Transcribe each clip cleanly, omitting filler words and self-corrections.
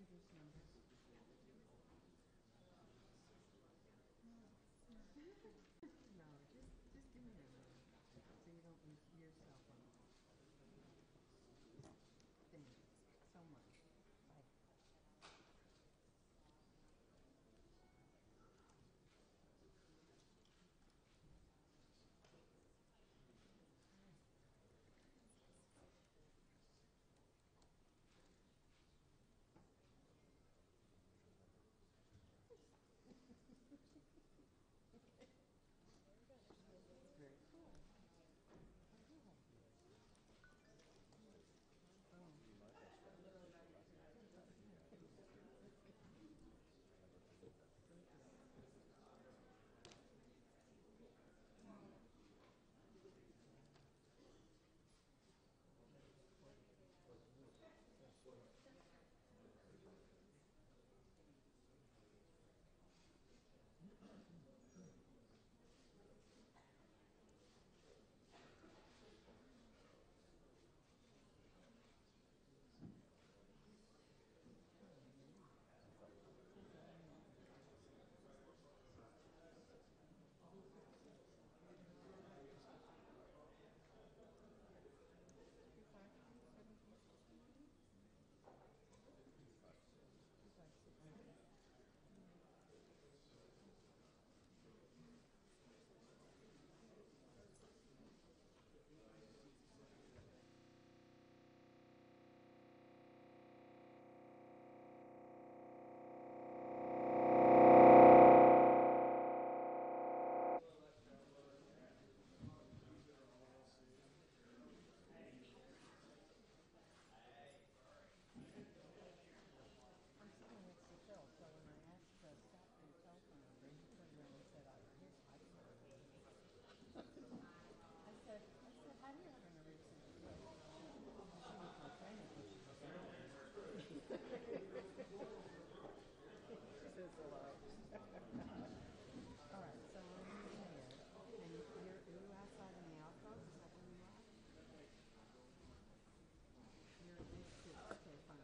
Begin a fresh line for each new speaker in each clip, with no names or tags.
dangerous numbers. No, just give me a number so you don't lose your cell phone. Thank you so much. Bye. Very cool. I'm sitting next to Phil, so when I asked to stop for your telephone number, he turned around and said, I didn't know. I said, how do you have a number? He said, "Look, she was my friend until she was married." She says hello. All right, so I'm in the air, and you're outside in the outpost? Is that where you are? You're at this too. Okay, fine.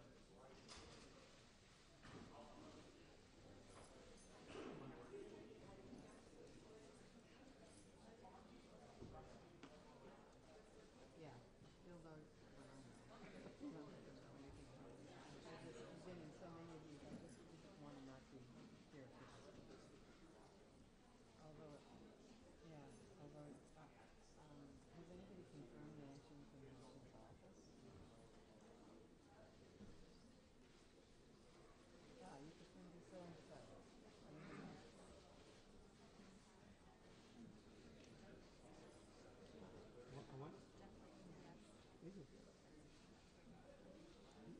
Yeah, you'll know when I know. You don't have to know anything about it. I've been in so many of these, I just want to not be here for this one. Although, yeah, has anybody confirmed the answer from Nelson's office? Yeah, you just want to be so unsettled. What? Is it?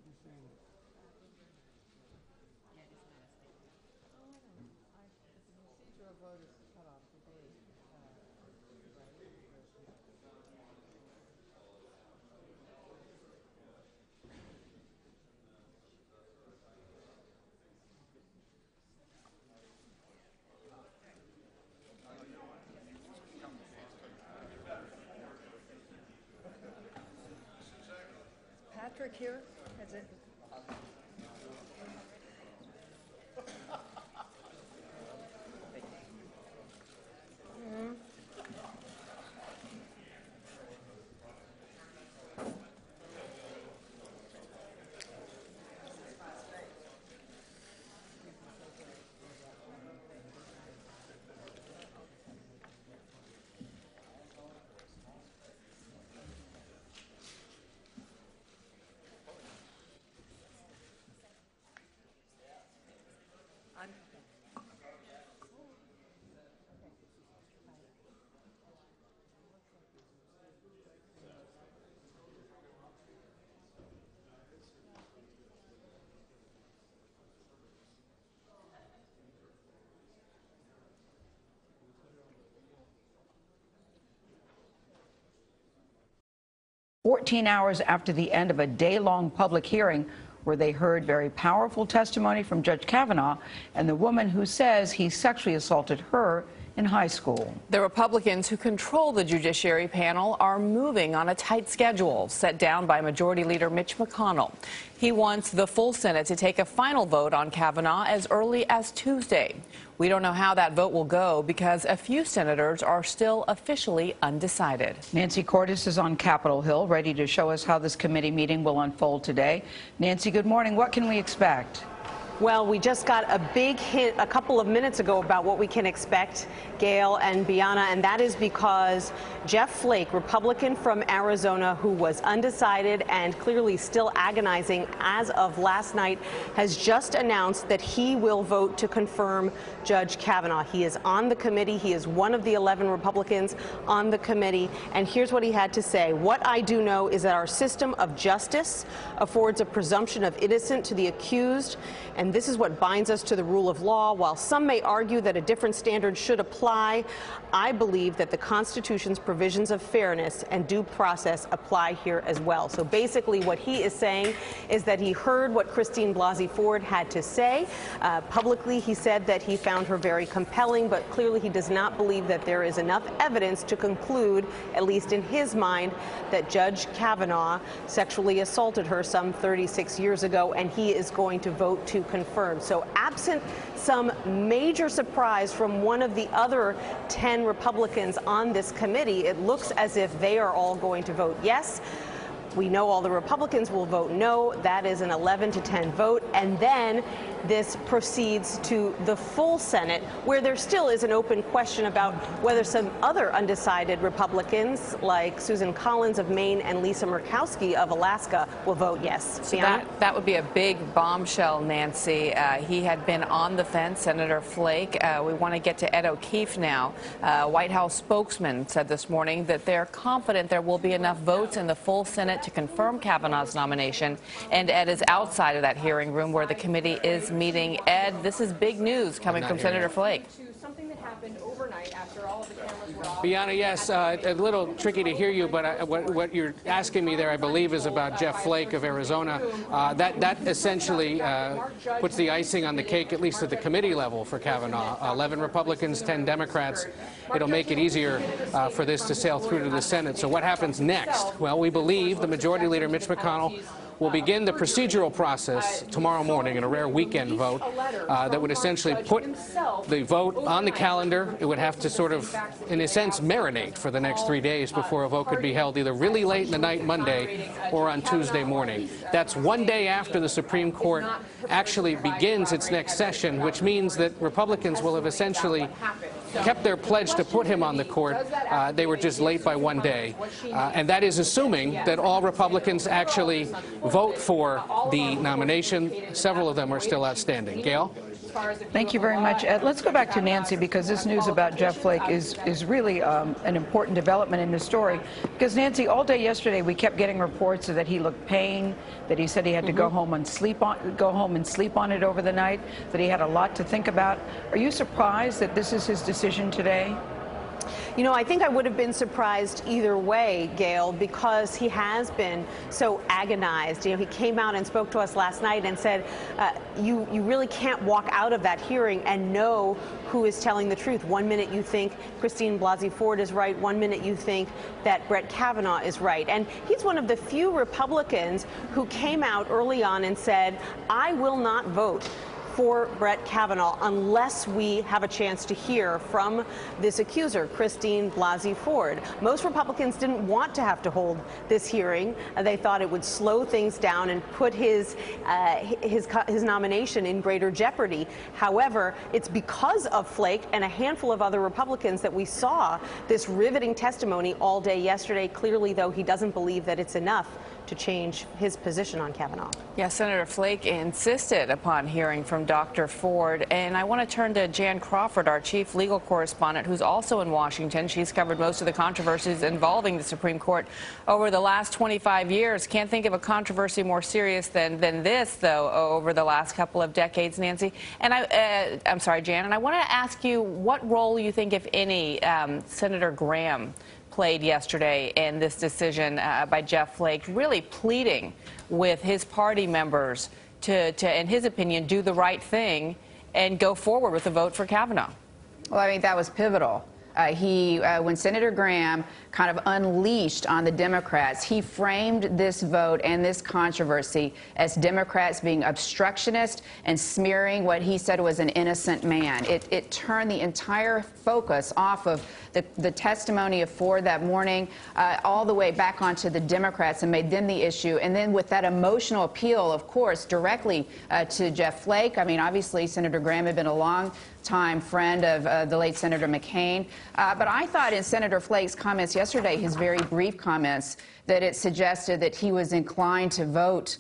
You're saying that? Yeah, it's not a statement. Oh, I don't know. The procedural vote is cut off today, right? Patrick here? Has it? I'm
14 hours after the end of a day-long public hearing where they heard very powerful testimony from Judge Kavanaugh and the woman who says he sexually assaulted her in high school.
The Republicans who control the Judiciary panel are moving on a tight schedule set down by Majority Leader Mitch McConnell. He wants the full Senate to take a final vote on Kavanaugh as early as Tuesday. We don't know how that vote will go because a few senators are still officially undecided.
Nancy Cordes is on Capitol Hill, ready to show us how this committee meeting will unfold today. Nancy, good morning. What can we expect?
Well, we just got a big hint a couple of minutes ago about what we can expect, Gail and Bianna, and that is because Jeff Flake, Republican from Arizona, who was undecided and clearly still agonizing as of last night, has just announced that he will vote to confirm Judge Kavanaugh. He is on the committee. He is one of the 11 Republicans on the committee, and here's what he had to say. What I do know is that our system of justice affords a presumption of innocence to the accused, and this is what binds us to the rule of law. While some may argue that a different standard should apply, I believe that the Constitution's provisions of fairness and due process apply here as well. So basically what he is saying is that he heard what Christine Blasey Ford had to say. Publicly, he said that he found her very compelling, but clearly he does not believe that there is enough evidence to conclude, at least in his mind, that Judge Kavanaugh sexually assaulted her some 36 years ago, and he is going to vote to confirm. So absent some major surprise from one of the other 10 Republicans on this committee, it looks as if they are all going to vote yes. We know all the Republicans will vote no. That is an 11-10 vote. And then this proceeds to the full Senate, where there still is an open question about whether some other undecided Republicans, like Susan Collins of Maine and Lisa Murkowski of Alaska, will vote yes.
So that would be a big bombshell, Nancy. He had been on the fence, Senator Flake. We want to get to Ed O'Keefe now. White House spokesman said this morning that they're confident there will be enough votes in the full Senate to confirm Kavanaugh's nomination. And Ed is outside of that hearing room where the committee is meeting. Ed, this is big news coming from Senator Flake.
Something that happened overnight after all of the cameras were off.
Bianna, yes, a little tricky to hear you, but what you're asking me there, I believe, is about Jeff Flake of Arizona. That essentially puts the icing on the cake, at least at the committee level, for Kavanaugh. 11 Republicans, 10 Democrats. It'll make it easier for this to sail through to the Senate. So what happens next? Well, we believe the Majority Leader, Mitch McConnell, will begin the procedural process tomorrow morning in a rare weekend vote that would essentially put the vote on the calendar. It would have to sort of, in a sense, marinate for the next 3 days before a vote could be held either really late in the night Monday or on Tuesday morning. That's one day after the Supreme Court actually begins its next session, which means that Republicans will have essentially kept their pledge to put him on the court. They were just late by one day. And that is assuming that all Republicans actually vote for the nomination. Several of them are still outstanding. Gail?
Thank you very much, Ed. Let's go back to Nancy, because this news about Jeff Flake is really an important development in the story. Because, Nancy, all day yesterday we kept getting reports that he looked pain, that he said he had to go home and sleep on it over the night, that he had a lot to think about. Are you surprised that this is his decision today?
You know, I think I would have been surprised either way, Gail, because he has been so agonized. You know, he came out and spoke to us last night and said, you really can't walk out of that hearing and know who is telling the truth. One minute you think Christine Blasey Ford is right. One minute you think that Brett Kavanaugh is right. And he's one of the few Republicans who came out early on and said, I will not vote for Brett Kavanaugh unless we have a chance to hear from this accuser, Christine Blasey Ford. Most Republicans didn't want to have to hold this hearing. They thought it would slow things down and put his nomination in greater jeopardy. However, it's because of Flake and a handful of other Republicans that we saw this riveting testimony all day yesterday. Clearly, though, he doesn't believe that it's enough to change his position on Kavanaugh.
Yes, Senator Flake insisted upon hearing from Dr. Ford. And I want to turn to Jan Crawford, our chief legal correspondent, who's also in Washington. She's covered most of the controversies involving the Supreme Court over the last 25 years. Can't think of a controversy more serious than this, though, over the last couple of decades, Nancy. And I'm sorry, Jan, and I want to ask you what role you think, if any, Senator Graham played yesterday in this decision by Jeff Flake, really pleading with his party members to, in his opinion, do the right thing and go forward with the vote for Kavanaugh.
Well, I think that was pivotal. When Senator Graham kind of unleashed on the Democrats, he framed this vote and this controversy as Democrats being obstructionist and smearing what he said was an innocent man. It turned the entire focus off of the testimony of Ford that morning all the way back onto the Democrats and made them the issue. And then with that emotional appeal, of course, directly to Jeff Flake. I mean, obviously, Senator Graham had been a long-time friend of the late Senator McCain. But I thought in Senator Flake's comments yesterday, his very brief comments, that it suggested that he was inclined to vote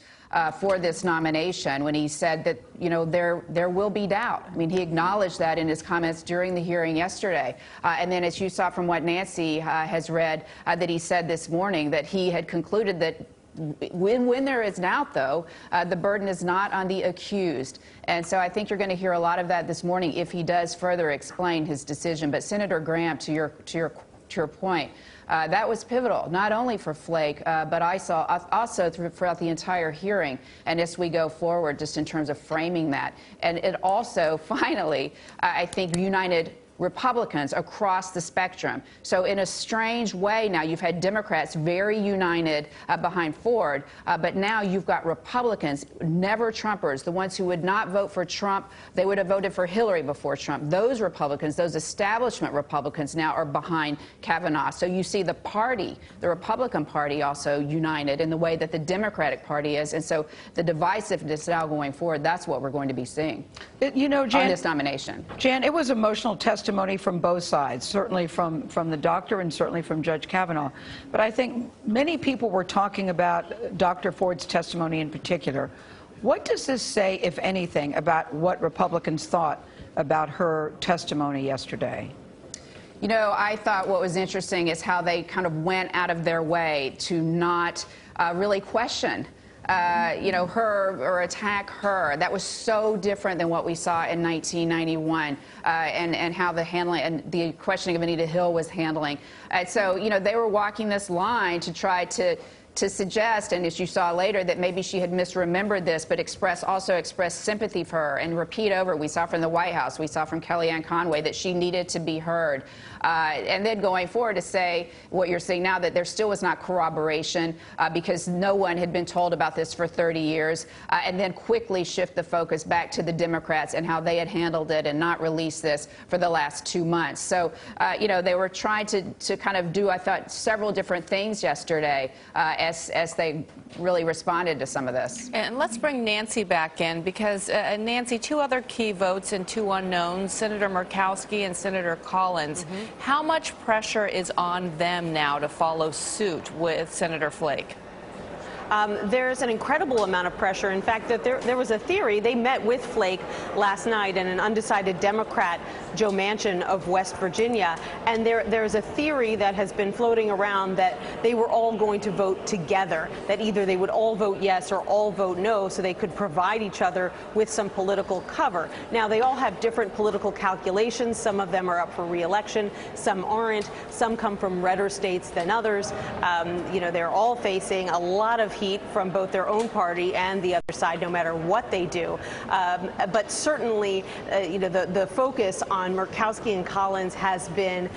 for this nomination when he said that, you know, there will be doubt. I mean, he acknowledged that in his comments during the hearing yesterday. And then as you saw from what Nancy has read, that he said this morning that he had concluded that when there is doubt, though, the burden is not on the accused. And so I think you're going to hear a lot of that this morning if he does further explain his decision. But Senator Graham, to your point, that was pivotal, not only for Flake, but I saw also throughout the entire hearing, and as we go forward, just in terms of framing that. And it also, finally, I think, united Republicans across the spectrum. So in a strange way now, you've had Democrats very united behind Ford, but now you've got Republicans, never Trumpers, the ones who would not vote for Trump. They would have voted for Hillary before Trump. Those Republicans, those establishment Republicans now are behind Kavanaugh. So you see the party, the Republican Party, also united in the way that the Democratic Party is. And so the divisiveness now going forward, that's what we're going to be seeing
You know, Jan,
on this nomination.
Jan, it was emotional testimony from both sides, certainly from the doctor and certainly from Judge Kavanaugh. But I think many people were talking about Dr. Ford's testimony in particular. What does this say, if anything, about what Republicans thought about her testimony yesterday?
You know, I thought what was interesting is how they kind of went out of their way to not really question you know, her or attack her. That was so different than what we saw in 1991 and how the handling and the questioning of Anita Hill was handling. So, you know, they were walking this line to try to suggest, and as you saw later, that maybe she had misremembered this, but also express sympathy for her and repeat over. We saw from the White House, we saw from Kellyanne Conway that she needed to be heard. And then going forward to say what you're seeing now, that there still was not corroboration because no one had been told about this for 30 years, and then quickly shift the focus back to the Democrats and how they had handled it and not released this for the last 2 months. So, you know, they were trying to kind of do, I thought, several different things yesterday as they really responded to some of this.
And let's bring Nancy back in because, Nancy, two other key votes and two unknowns, Senator Murkowski and Senator Collins. How much pressure is on them now to follow suit with Senator Flake?
There's an incredible amount of pressure. In fact, that there was a theory. They met with Flake last night and an undecided Democrat, Joe Manchin of West Virginia. And there's a theory that has been floating around that they were all going to vote together, that either they would all vote yes or all vote no so they could provide each other with some political cover. Now, they all have different political calculations. Some of them are up for re-election. Some aren't. Some come from redder states than others. You know, they're all facing a lot of heat from both their own party and the other side, no matter what they do. But certainly, you know, the focus on Murkowski and Collins has been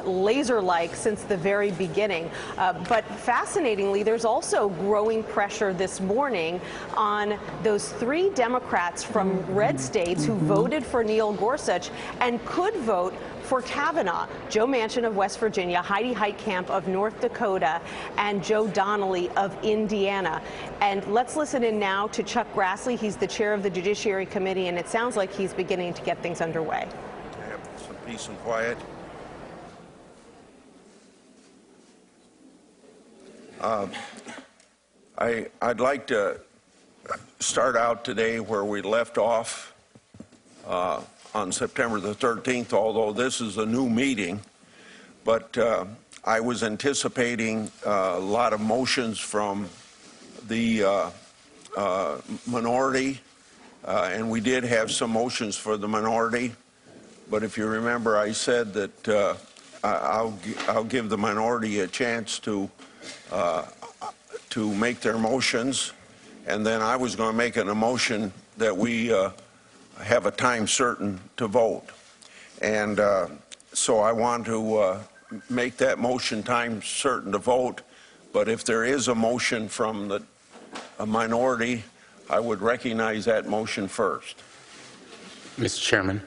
laser-like since the very beginning. But fascinatingly, there's also growing pressure this morning on those 3 Democrats from red states who voted for Neil Gorsuch and could vote for Kavanaugh: Joe Manchin of West Virginia, Heidi Heitkamp of North Dakota, and Joe Donnelly of Indiana. And let's listen in now to Chuck Grassley. He's the chair of the Judiciary Committee, and it sounds like he's beginning to get things underway.
Have some peace and quiet. I'd like to start out today where we left off on September the 13th, although this is a new meeting. But I was anticipating a lot of motions from the minority, and we did have some motions for the minority. But if you remember, I said that I'll give the minority a chance to make their motions, and then I was going to make a motion that we have a time certain to vote. And so I want to make that motion time certain to vote. But if there is a motion from a minority, I would recognize that motion first.
Mr. Chairman,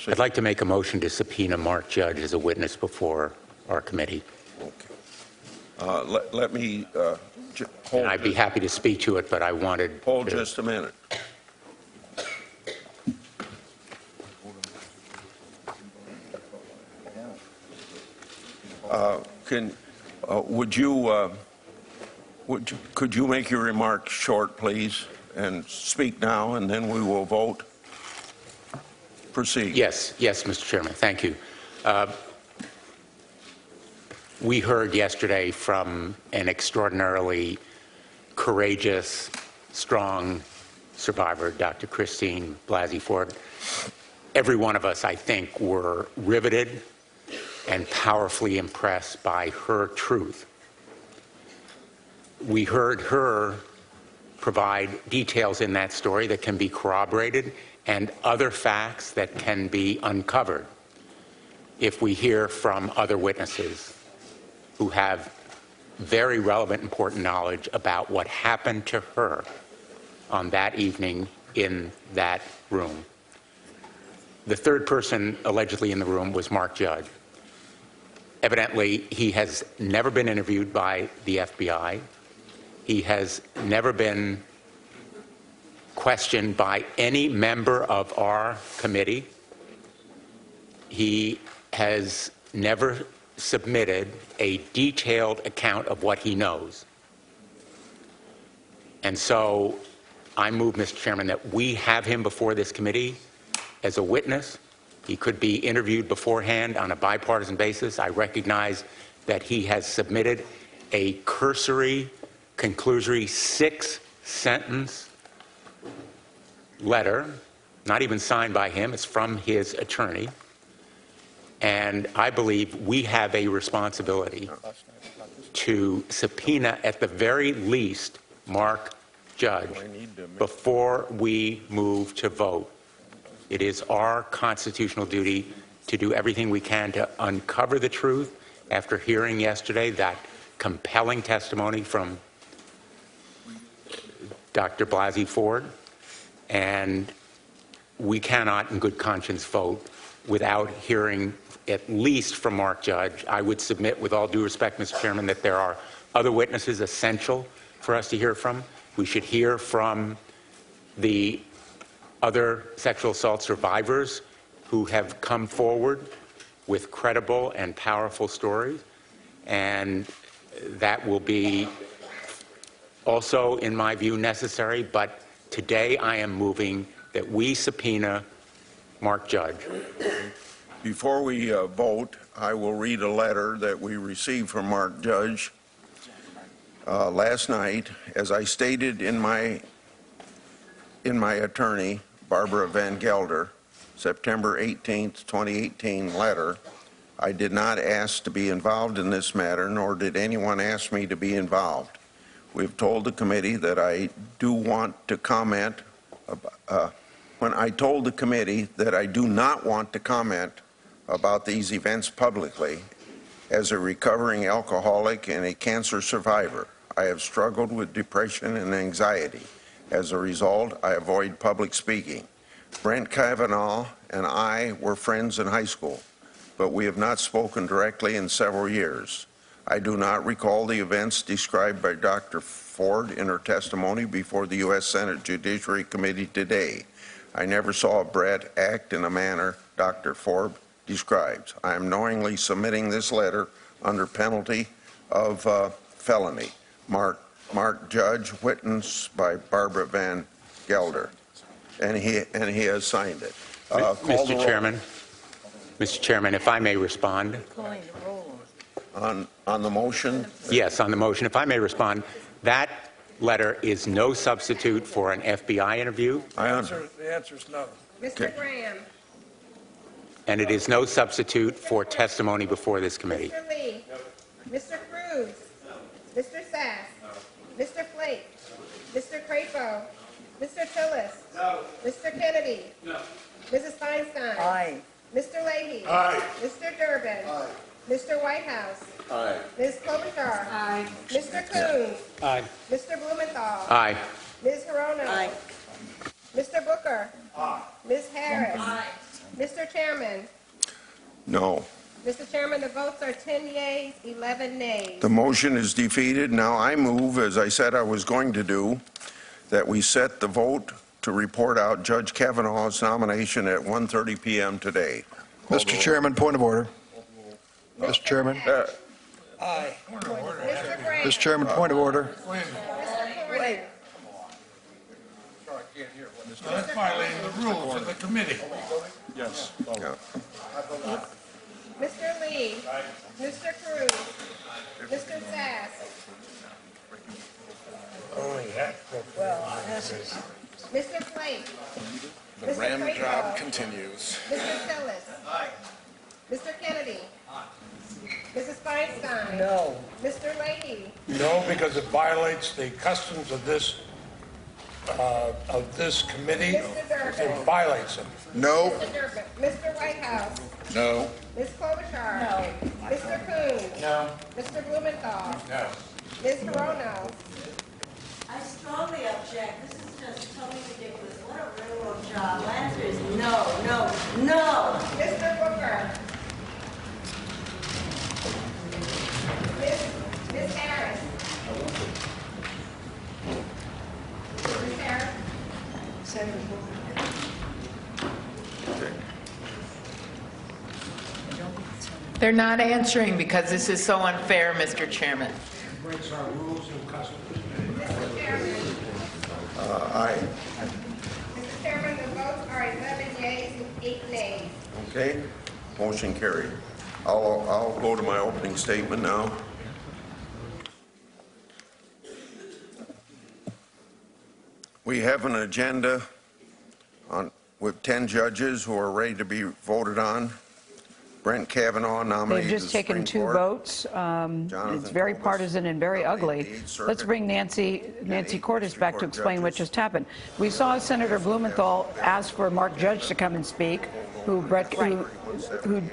I'd like to make a motion to subpoena Mark Judge as a witness before our committee.
Okay. Let me hold.
And I'd be happy to speak to it, but I wanted
Hold
to,
just a minute. Could you make your remarks short, please, and speak now, and then we will vote? Proceed.
Yes, Mr. Chairman. Thank you. We heard yesterday from an extraordinarily courageous, strong survivor, Dr. Christine Blasey Ford. Every one of us, I think, were riveted and powerfully impressed by her truth. We heard her provide details in that story that can be corroborated and other facts that can be uncovered if we hear from other witnesses who have very relevant, important knowledge about what happened to her on that evening in that room. The third person allegedly in the room was Mark Judge. Evidently, he has never been interviewed by the FBI. He has never been questioned by any member of our committee. He has never submitted a detailed account of what he knows. And so I move, Mr. Chairman, that we have him before this committee as a witness. He could be interviewed beforehand on a bipartisan basis. I recognize that he has submitted a cursory, conclusory 6-sentence letter, not even signed by him. It's from his attorney. And I believe we have a responsibility to subpoena, at the very least, Mark Judge before we move to vote. It is our constitutional duty to do everything we can to uncover the truth after hearing yesterday that compelling testimony from Dr. Blasey Ford. And we cannot, in good conscience, vote without hearing at least from Mark Judge. I would submit, with all due respect, Mr. Chairman, that there are other witnesses essential for us to hear from. We should hear from the other sexual assault survivors who have come forward with credible and powerful stories. And that will be also, in my view, necessary. But today I am moving that we subpoena Mark Judge.
Before we vote, I will read a letter that we received from Mark Judge last night. As I stated in my attorney, Barbara Van Gelder, September 18th, 2018 letter, I did not ask to be involved in this matter, nor did anyone ask me to be involved. We've told the committee that I do want to comment. When I told the committee that I do not want to comment about these events publicly, as a recovering alcoholic and a cancer survivor, I have struggled with depression and anxiety. As a result, I avoid public speaking. Brent Kavanaugh and I were friends in high school, but we have not spoken directly in several years. I do not recall the events described by Dr. Ford in her testimony before the U.S. Senate Judiciary Committee today. I never saw Brett act in a manner Dr. Ford describes. I am knowingly submitting this letter under penalty of felony. Mark Judge, witnessed by Barbara Van Gelder, and he has signed it.
Mr. Chairman, if I may respond.
On the motion?
Yes, on the motion. If I may respond, that letter is no substitute for an FBI interview.
The answer
is no.
Mr. Graham.
And it is no substitute for testimony before this committee.
Mr. Lee. No. Mr. Cruz. No. Mr. Sass. No. Mr. Flake. Mr. Crapo. Mr. Tillis. No. Mr. Kennedy. No. Mrs. Feinstein.
Aye.
Mr. Leahy.
Aye.
Mr. Durbin.
Aye.
Mr. Whitehouse.
Aye.
Ms. Klobuchar.
Aye.
Mr. Coons.
Aye.
Mr. Blumenthal.
Aye.
Ms. Hirono.
Aye.
Mr. Booker. Ms. Harris. Mr. Chairman.
No.
Mr. Chairman, the votes are 10 yeas, 11 nays.
The motion is defeated. Now I move, as I said I was going to do, that we set the vote to report out Judge Kavanaugh's nomination at 1:30 p.m. today.
Mr. Chairman, point of order. Mr. Chairman.
Mr. Graham.
Mr. Chairman, point of order.
Mr. Cornyn.
That's violating the rules of the committee.
Yes. Yeah.
Mr. Lee. Mr. Cruz. Mr. Sass.
Oh, yeah.
Mr. Flake.
The ram job continues.
Mr. Tillis. Mr. Kennedy. Mrs. Feinstein.
No.
Mr. Leahy.
No, because it violates the customs of this committee.
Mr. Durbin.
It violates them.
No.
Mr. Durbin. Mr. Whitehouse.
No.
Ms. Klobuchar. No. Mr. Coons.
No.
Mr. Blumenthal.
No.
Ms. Hirono.
I strongly object. This is just totally ridiculous. What a railroad job. My answer is no, no, no.
Mr. Booker. Ms. Harris. Ms. Harris.
They're not answering because this is so unfair, Mr. Chairman.
Breaks our rules and customs.
Mr. Chairman.
Aye.
Mr. Chairman, the votes are 11 yeas and 8 nays.
Okay. Motion carried. I'll go to my opening statement now. We have an agenda with 10 judges who are ready to be voted on. Brent Kavanaugh nominated
They've just taken 2 votes. It's very partisan and very ugly. Let's bring Nancy Cordes back to explain what just happened. We saw Senator Blumenthal ask for Mark Judge to come and speak, who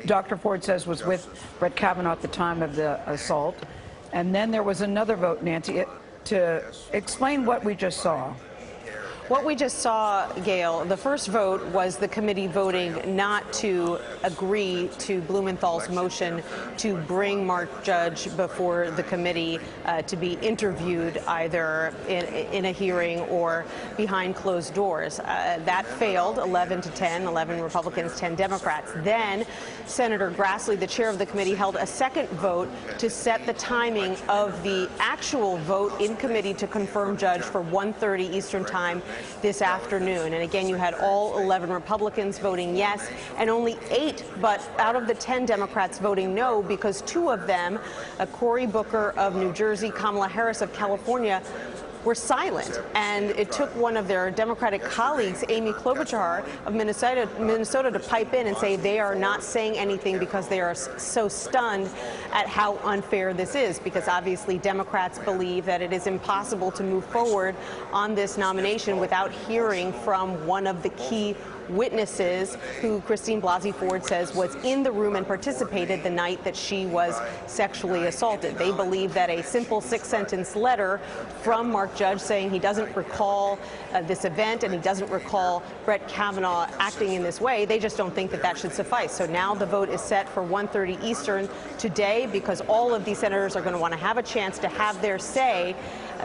Dr. Ford says was with Brett Kavanaugh at the time of the assault. And then there was another vote, Nancy, to explain what we just saw.
What we just saw, Gail, the first vote was the committee voting not to agree to Blumenthal's motion to bring Mark Judge before the committee to be interviewed either in a hearing or behind closed doors. That failed, 11 to 10, 11 Republicans, 10 Democrats. Then Senator Grassley, the chair of the committee, held a second vote to set the timing of the actual vote in committee to confirm Judge for 1:30 Eastern Time this afternoon. And again, you had all 11 Republicans voting yes and only 8 but out of the 10 Democrats voting no, because 2 of them, Cory Booker of New Jersey, Kamala Harris of California, were silent. And it took one of their Democratic colleagues, Amy Klobuchar of Minnesota, to pipe in and say they are not saying anything because they are so stunned at how unfair this is, because obviously Democrats believe that it is impossible to move forward on this nomination without hearing from one of the key witnesses who Christine Blasey Ford says was in the room and participated the night that she was sexually assaulted. They believe that a simple 6-sentence letter from Mark Judge saying he doesn't recall this event and he doesn't recall Brett Kavanaugh acting in this way, they just don't think that that should suffice. So now the vote is set for 1:30 Eastern today, because all of these senators are going to want to have a chance to have their say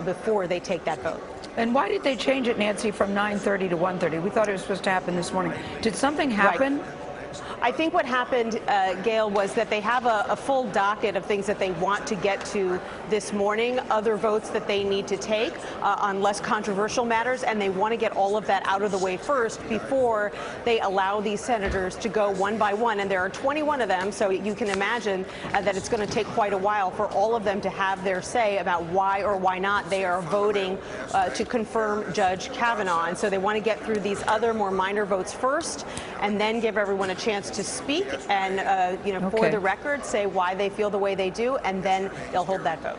before they take that vote.
And why did they change it, Nancy, from 9:30 to 1:30? We thought it was supposed to happen this morning. Did something happen?
Right. I think what happened, Gail, was that they have a full docket of things that they want to get to this morning, other votes that they need to take on less controversial matters, and they want to get all of that out of the way first before they allow these senators to go one by one. And there are 21 of them, so you can imagine that it's going to take quite a while for all of them to have their say about why or why not they are voting to confirm Judge Kavanaugh. And so they want to get through these other more minor votes first, and then give everyone a chance to speak and, for the record, say why they feel the way they do, and then they'll hold that vote.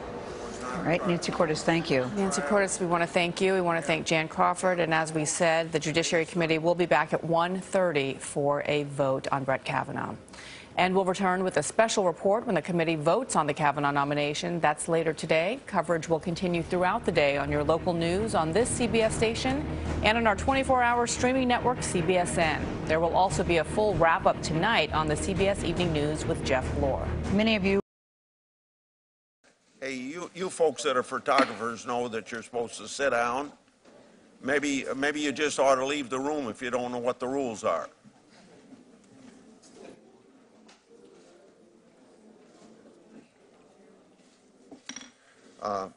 All right, Nancy Cordes, thank you.
Nancy Cordes, we want to thank you. We want to thank Jan Crawford. And as we said, the Judiciary Committee will be back at 1:30 for a vote on Brett Kavanaugh. And we'll return with a special report when the committee votes on the Kavanaugh nomination. That's later today. Coverage will continue throughout the day on your local news on this CBS station and on our 24-hour streaming network, CBSN. There will also be a full wrap-up tonight on the CBS Evening News with Jeff Blore.
Many of you.
Hey, you folks that are photographers know that you're supposed to sit down. Maybe you just ought to leave the room if you don't know what the rules are.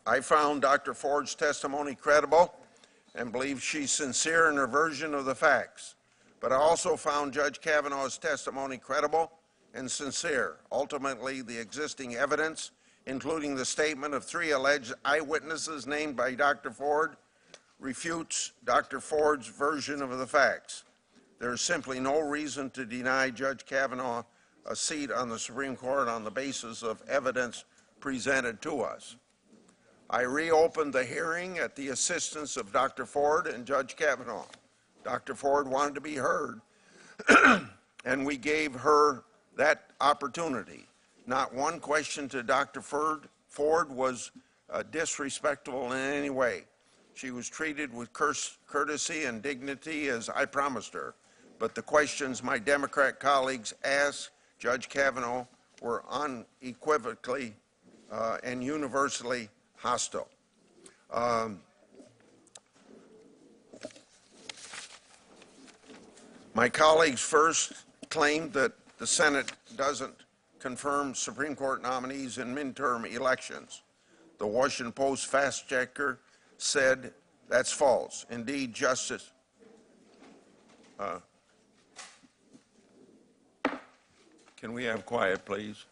I found Dr. Ford's testimony credible and believe she's sincere in her version of the facts. But I also found Judge Kavanaugh's testimony credible and sincere. Ultimately, the existing evidence, including the statement of 3 alleged eyewitnesses named by Dr. Ford, refutes Dr. Ford's version of the facts. There is simply no reason to deny Judge Kavanaugh a seat on the Supreme Court on the basis of evidence presented to us. I reopened the hearing at the assistance of Dr. Ford and Judge Kavanaugh. Dr. Ford wanted to be heard, and we gave her that opportunity. Not one question to Dr. Ford was disrespectful in any way. She was treated with courtesy and dignity as I promised her. But the questions my Democrat colleagues asked Judge Kavanaugh were unequivocally and universally hostile. My colleagues first claimed that the Senate doesn't confirm Supreme Court nominees in midterm elections. The Washington Post fact checker said that's false. Indeed, Justice can we have quiet, please?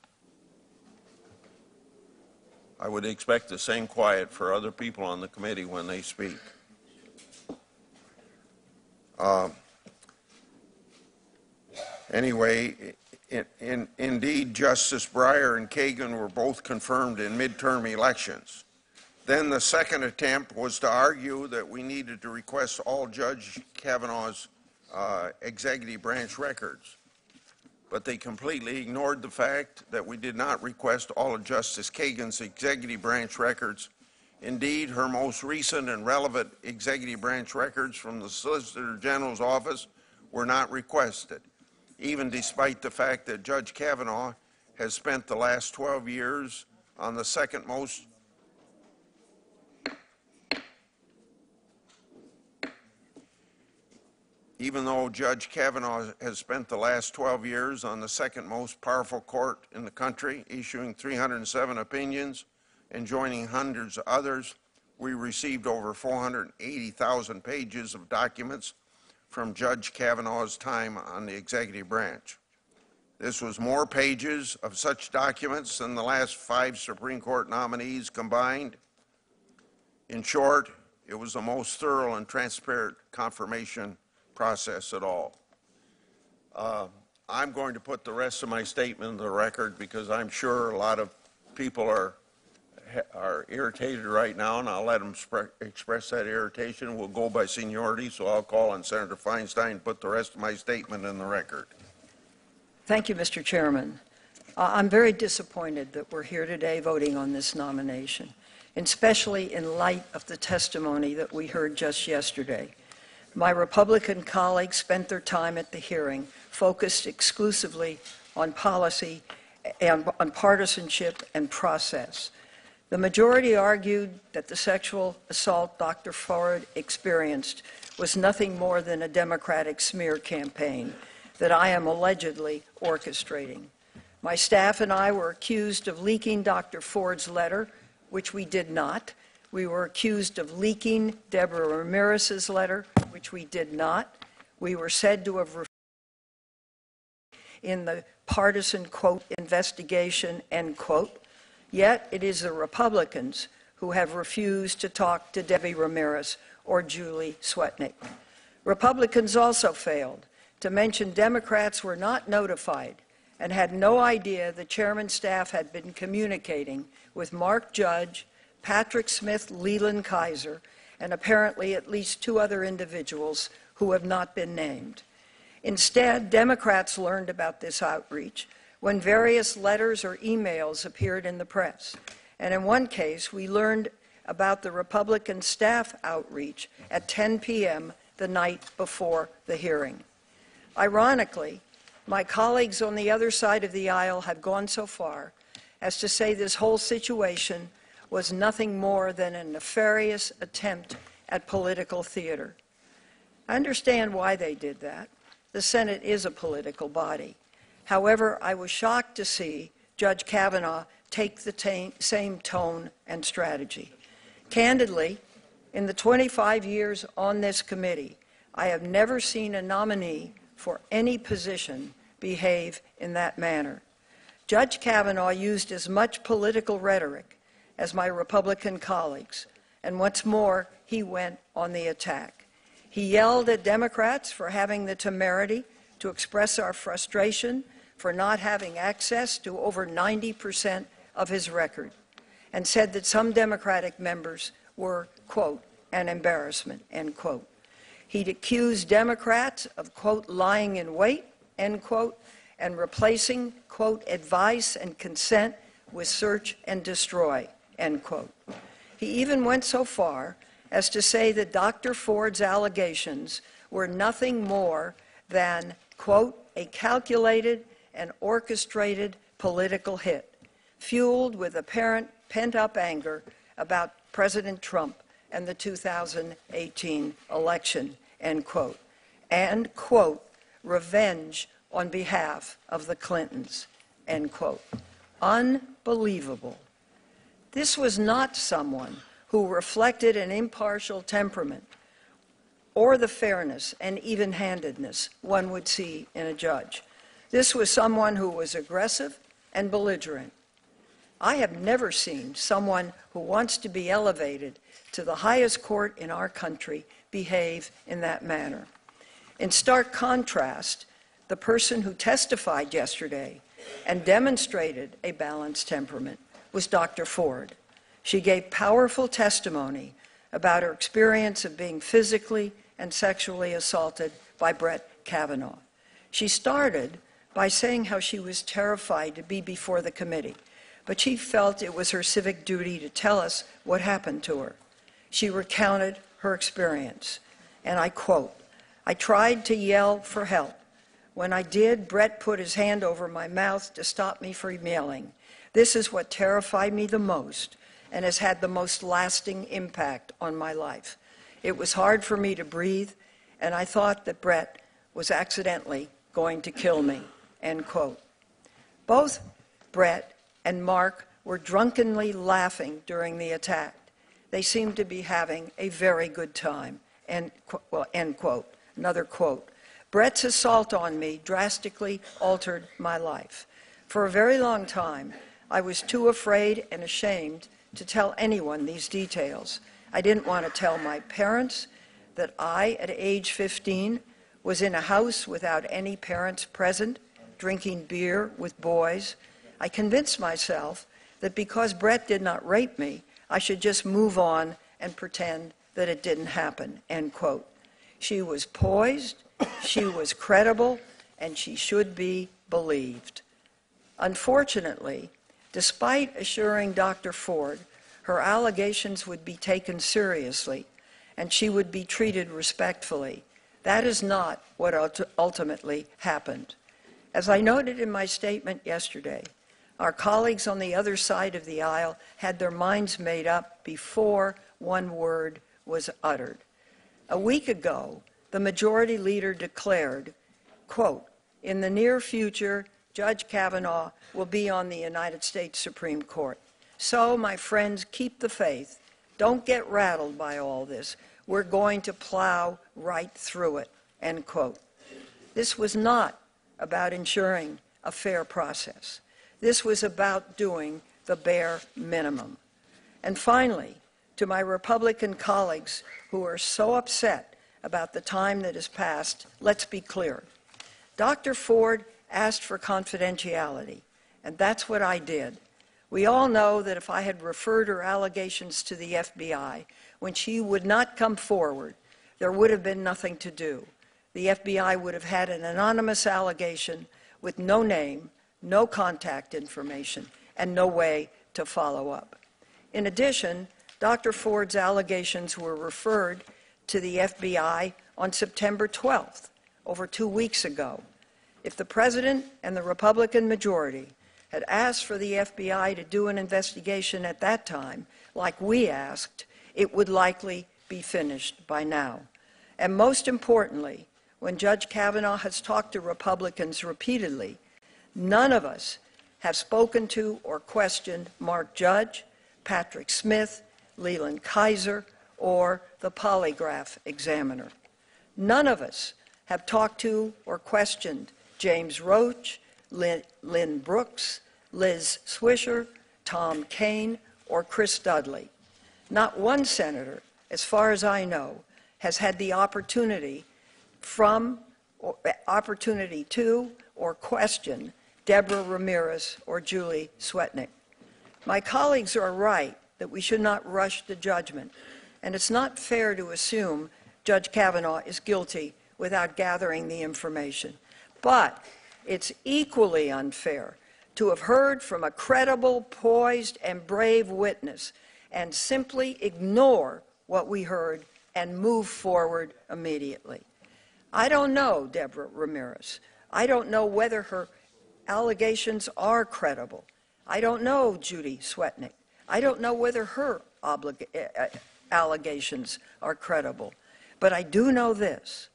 I would expect the same quiet for other people on the committee when they speak. Anyway, indeed, Justice Breyer and Kagan were both confirmed in midterm elections. Then the second attempt was to argue that we needed to request all Judge Kavanaugh's executive branch records. But they completely ignored the fact that we did not request all of Justice Kagan's executive branch records. Indeed, her most recent and relevant executive branch records from the Solicitor General's office were not requested, even despite the fact that Judge Kavanaugh has spent the last 12 years on the second most Even though Judge Kavanaugh has spent the last 12 years on the second most powerful court in the country, issuing 307 opinions and joining hundreds of others, we received over 480,000 pages of documents from Judge Kavanaugh's time on the executive branch. This was more pages of such documents than the last 5 Supreme Court nominees combined. In short, it was the most thorough and transparent confirmation process at all. I'm going to put the rest of my statement in the record because I'm sure a lot of people are irritated right now, and I'll let them express that irritation. We'll go by seniority, so I'll call on Senator Feinstein and put the rest of my statement in the record.
Thank you, Mr. Chairman. I'm very disappointed that we're here today voting on this nomination, especially in light of the testimony that we heard just yesterday. My Republican colleagues spent their time at the hearing focused exclusively on policy and on partisanship and process. The majority argued that the sexual assault Dr. Ford experienced was nothing more than a Democratic smear campaign that I am allegedly orchestrating. My staff and I were accused of leaking Dr. Ford's letter, which we did not. We were accused of leaking Deborah Ramirez's letter, which we did not. We were said to have in the partisan, quote, investigation, end quote. Yet it is the Republicans who have refused to talk to Debbie Ramirez or Julie Swetnick. Republicans also failed to mention Democrats were not notified and had no idea the chairman's staff had been communicating with Mark Judge,
Patrick Smith, Leland Kaiser, and apparently at least 2 other individuals who have not been named. Instead, Democrats learned about this outreach when various letters or emails appeared in the press. And in one case, we learned about the Republican staff outreach at 10 p.m. the night before the hearing. Ironically, my colleagues on the other side of the aisle have gone so far as to say this whole situation was nothing more than a nefarious attempt at political theater. I understand why they did that. The Senate is a political body. However, I was shocked to see Judge Kavanaugh take the same tone and strategy. Candidly, in the 25 years on this committee, I have never seen a nominee for any position behave in that manner. Judge Kavanaugh used as much political rhetoric as my Republican colleagues, and what's more, he went on the attack. He yelled at Democrats for having the temerity to express our frustration for not having access to over 90% of his record, and said that some Democratic members were, quote, an embarrassment, end quote. He'd accused Democrats of, quote, lying in wait, end quote, and replacing, quote, advice and consent with search and destroy, end quote. He even went so far as to say that Dr. Ford's allegations were nothing more than, quote, a calculated and orchestrated political hit, fueled with apparent pent-up anger about President Trump and the 2018 election, end quote, and, quote, revenge on behalf of the Clintons, end quote. Unbelievable. This was not someone who reflected an impartial temperament or the fairness and even-handedness one would see in a judge. This was someone who was aggressive and belligerent. I have never seen someone who wants to be elevated to the highest court in our country behave in that manner. In stark contrast, the person who testified yesterday and demonstrated a balanced temperament was Dr. Ford. She gave powerful testimony about her experience of being physically and sexually assaulted by Brett Kavanaugh. She started by saying how she was terrified to be before the committee, but she felt it was her civic duty to tell us what happened to her. She recounted her experience, and I quote, "I tried to yell for help. When I did, Brett put his hand over my mouth to stop me from yelling. This is what terrified me the most and has had the most lasting impact on my life. It was hard for me to breathe, and I thought that Brett was accidentally going to kill me," end quote. Both Brett and Mark were drunkenly laughing during the attack. They seemed to be having a very good time, end quote. Another quote, "Brett's assault on me drastically altered my life. For a very long time, I was too afraid and ashamed to tell anyone these details. I didn't want to tell my parents that I, at age 15, was in a house without any parents present, drinking beer with boys. I convinced myself that because Brett did not rape me, I should just move on and pretend that it didn't happen," end quote. She was poised, she was credible, and she should be believed. Unfortunately, despite assuring Dr. Ford her allegations would be taken seriously and she would be treated respectfully, that is not what ultimately happened. As I noted in my statement yesterday, our colleagues on the other side of the aisle had their minds made up before one word was uttered. A week ago, the majority leader declared, quote, "In the near future, Judge Kavanaugh will be on the United States Supreme Court. So, my friends, keep the faith. Don't get rattled by all this. We're going to plow right through it," end quote. This was not about ensuring a fair process. This was about doing the bare minimum. And finally, to my Republican colleagues who are so upset about the time that has passed, let's be clear. Dr. Ford asked for confidentiality, and that's what I did. We all know that if I had referred her allegations to the FBI, when she would not come forward, there would have been nothing to do. The FBI would have had an anonymous allegation with no name, no contact information, and no way to follow up. In addition, Dr. Ford's allegations were referred to the FBI on September 12th, over 2 weeks ago. If the President and the Republican majority had asked for the FBI to do an investigation at that time, like we asked, it would likely be finished by now. And most importantly, when Judge Kavanaugh has talked to Republicans repeatedly, none of us have spoken to or questioned Mark Judge, Patrick Smith, Leland Kaiser, or the polygraph examiner. None of us have talked to or questioned James Roach, Lynn Brooks, Liz Swisher, Tom Kaine, or Chris Dudley. Not one senator, as far as I know, has had the opportunity to or question Deborah Ramirez or Julie Swetnick. My colleagues are right that we should not rush to judgment, and it's not fair to assume Judge Kavanaugh is guilty without gathering the information. But it's equally unfair to have heard from a credible, poised, and brave witness and simply ignore what we heard and move forward immediately. I don't know Deborah Ramirez. I don't know whether her allegations are credible. I don't know Judy Swetnick. I don't know whether her allegations are credible. But I do know this.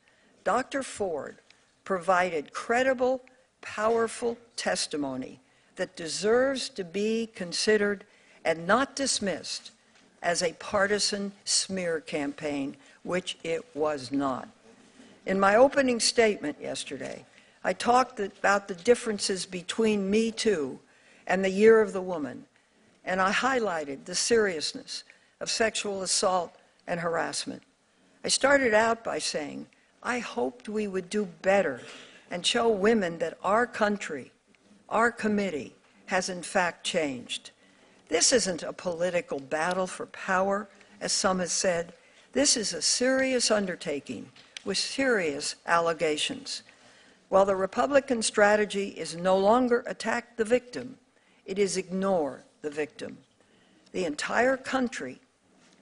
Dr. Ford provided credible, powerful testimony that deserves to be considered and not dismissed as a partisan smear campaign, which it was not. In my opening statement yesterday, I talked about the differences between Me Too and the Year of the Woman, and I highlighted the seriousness of sexual assault and harassment. I started out by saying I hoped we would do better and show women that our country, our committee, has in fact changed. This isn't a political battle for power, as some have said. This is a serious undertaking with serious allegations. While the Republican strategy is no longer attack the victim, it is ignore the victim. The entire country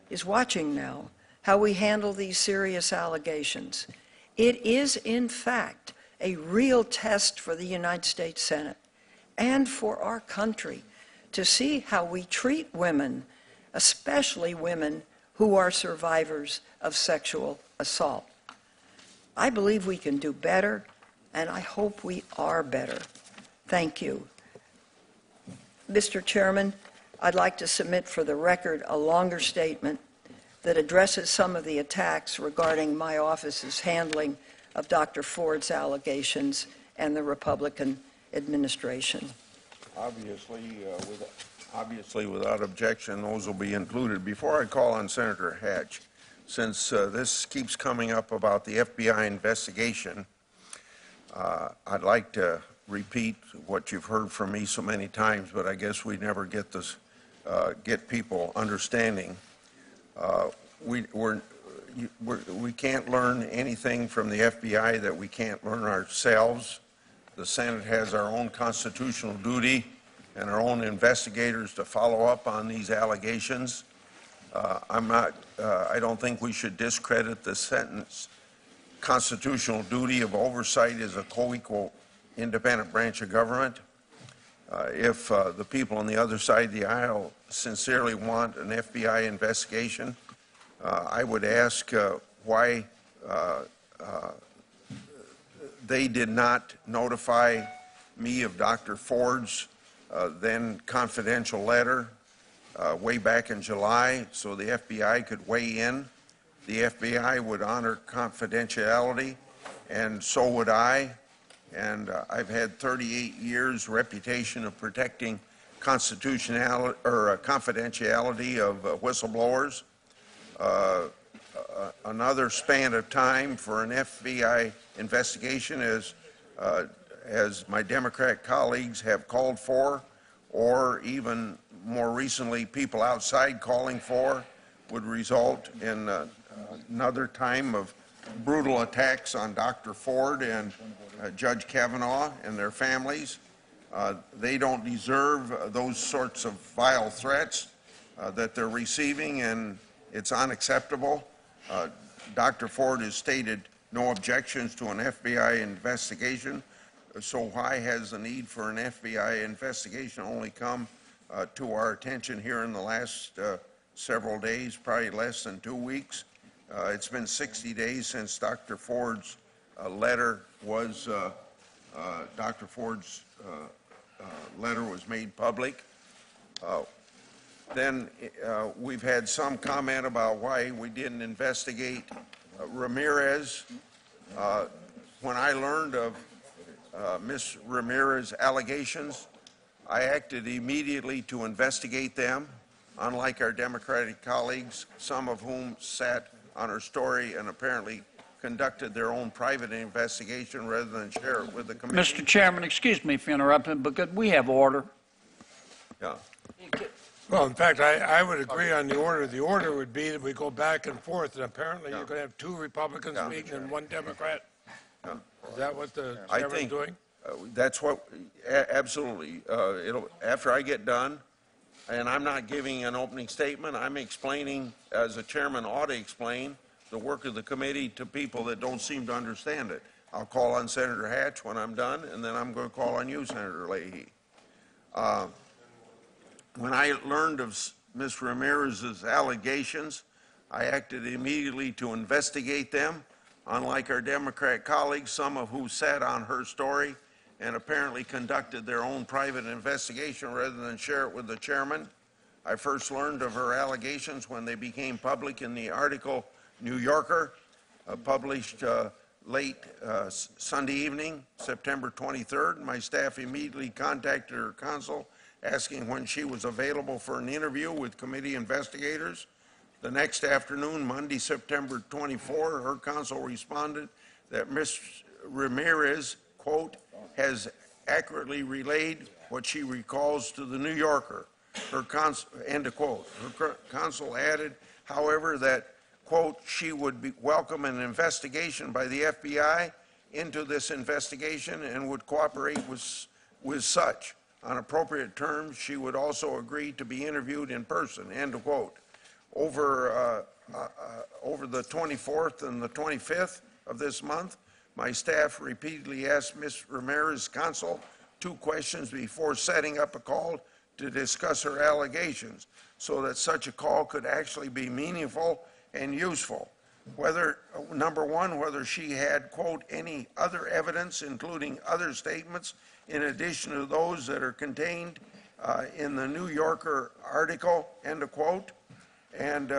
is watching now how we handle these serious allegations. It is, in fact, a real test for the United States Senate and for our country to see how we treat women, especially women who are survivors of sexual assault. I believe we can do better, and I hope we are better. Thank you. Mr. Chairman, I'd like to submit for the record a longer statement that addresses some of the attacks regarding my office's handling of Dr. Ford's allegations and the Republican administration.
Obviously, without objection, those will be included. Before I call on Senator Hatch, since this keeps coming up about the FBI investigation, I'd like to repeat what you've heard from me so many times, but I guess we never get this, get people understanding. We can't learn anything from the FBI that we can't learn ourselves. The Senate has our own constitutional duty and our own investigators to follow up on these allegations. I don't think we should discredit the Senate's constitutional duty of oversight as a co-equal independent branch of government. If the people on the other side of the aisle sincerely want an FBI investigation, I would ask why they did not notify me of Dr. Ford's then confidential letter way back in July so the FBI could weigh in. The FBI would honor confidentiality, and so would I. And I've had 38 years reputation of protecting constitutionality or confidentiality of whistleblowers. Another span of time for an FBI investigation is, as my Democrat colleagues have called for, or even more recently people outside calling for, would result in another time of brutal attacks on Dr. Ford and Judge Kavanaugh and their families. They don't deserve those sorts of vile threats that they're receiving, and it's unacceptable. Dr. Ford has stated no objections to an FBI investigation, so why has the need for an FBI investigation only come to our attention here in the last several days, probably less than 2 weeks? It's been 60 days since Dr. Ford's letter was made public. Then we've had some comment about why we didn't investigate Ramirez. When I learned of Ms. Ramirez's allegations, I acted immediately to investigate them, unlike our Democratic colleagues, some of whom sat on her story and apparently conducted their own private investigation rather than share it with the committee.
Mr. Chairman, excuse me for interrupting, but could we have order?
Yeah.
Well, in fact, I would agree on the order. The order would be that we go back and forth, and apparently you're going to have 2 Republicans speaking and 1 Democrat. Is that what the chairman's doing?
That's what, absolutely. After I get done, and I'm not giving an opening statement, I'm explaining, as a chairman ought to explain, the work of the committee to people that don't seem to understand it. I'll call on Senator Hatch when I'm done, and then I'm going to call on you, Senator Leahy. When I learned of Ms. Ramirez's allegations, I acted immediately to investigate them, unlike our Democrat colleagues, some of who sat on her story and apparently conducted their own private investigation rather than share it with the chairman. I first learned of her allegations when they became public in the article New Yorker, published late Sunday evening, September 23rd. My staff immediately contacted her counsel asking when she was available for an interview with committee investigators. The next afternoon, Monday, September 24, her counsel responded that Ms. Ramirez, quote, has accurately relayed what she recalls to the New Yorker, her end of quote. Her counsel added, however, that, quote, she would welcome an investigation by the FBI into this investigation and would cooperate with such. On appropriate terms, she would also agree to be interviewed in person, end of quote. Over the 24th and the 25th of this month, my staff repeatedly asked Ms. Ramirez's counsel 2 questions before setting up a call to discuss her allegations so that such a call could actually be meaningful and useful. Whether, number 1, whether she had, quote, any other evidence, including other statements, in addition to those that are contained in the New Yorker article, end of quote, and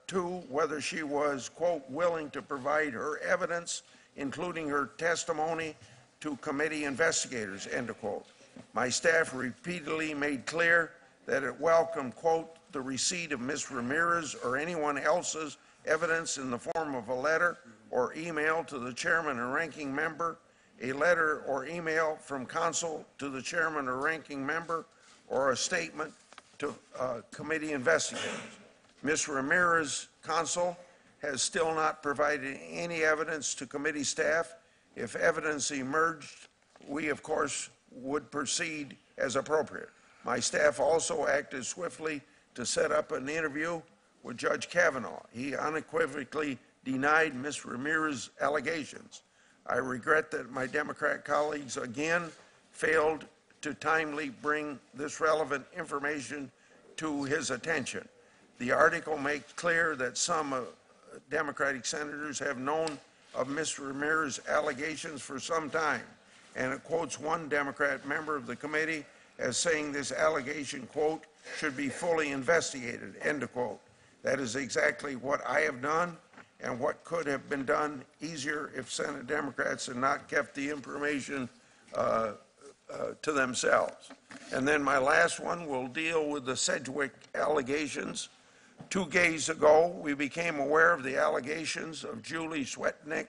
2, whether she was, quote, willing to provide her evidence, including her testimony, to committee investigators, end of quote. My staff repeatedly made clear that it welcomed, quote, the receipt of Ms. Ramirez or anyone else's evidence in the form of a letter or email to the chairman or ranking member, a letter or email from counsel to the chairman or ranking member, or a statement to committee investigators. Ms. Ramirez's counsel has still not provided any evidence to committee staff. If evidence emerged, we, of course, would proceed as appropriate. My staff also acted swiftly to set up an interview with Judge Kavanaugh. He unequivocally denied Ms. Ramirez's allegations. I regret that my Democrat colleagues again failed to timely bring this relevant information to his attention. The article makes clear that some Democratic senators have known of Ms. Ramirez's allegations for some time, and it quotes one Democrat member of the committee as saying this allegation, quote, should be fully investigated, end of quote. That is exactly what I have done and what could have been done easier if Senate Democrats had not kept the information to themselves. And then my last one will deal with the Sedgwick allegations. 2 days ago, we became aware of the allegations of Julie Swetnick.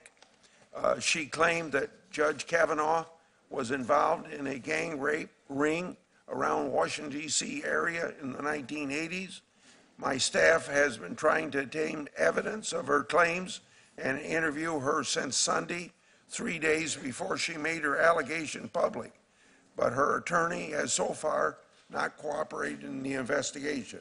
She claimed that Judge Kavanaugh was involved in a gang rape ring around Washington, D.C. area in the 1980s. My staff has been trying to obtain evidence of her claims and interview her since Sunday, 3 days before she made her allegation public. But her attorney has so far not cooperated in the investigation.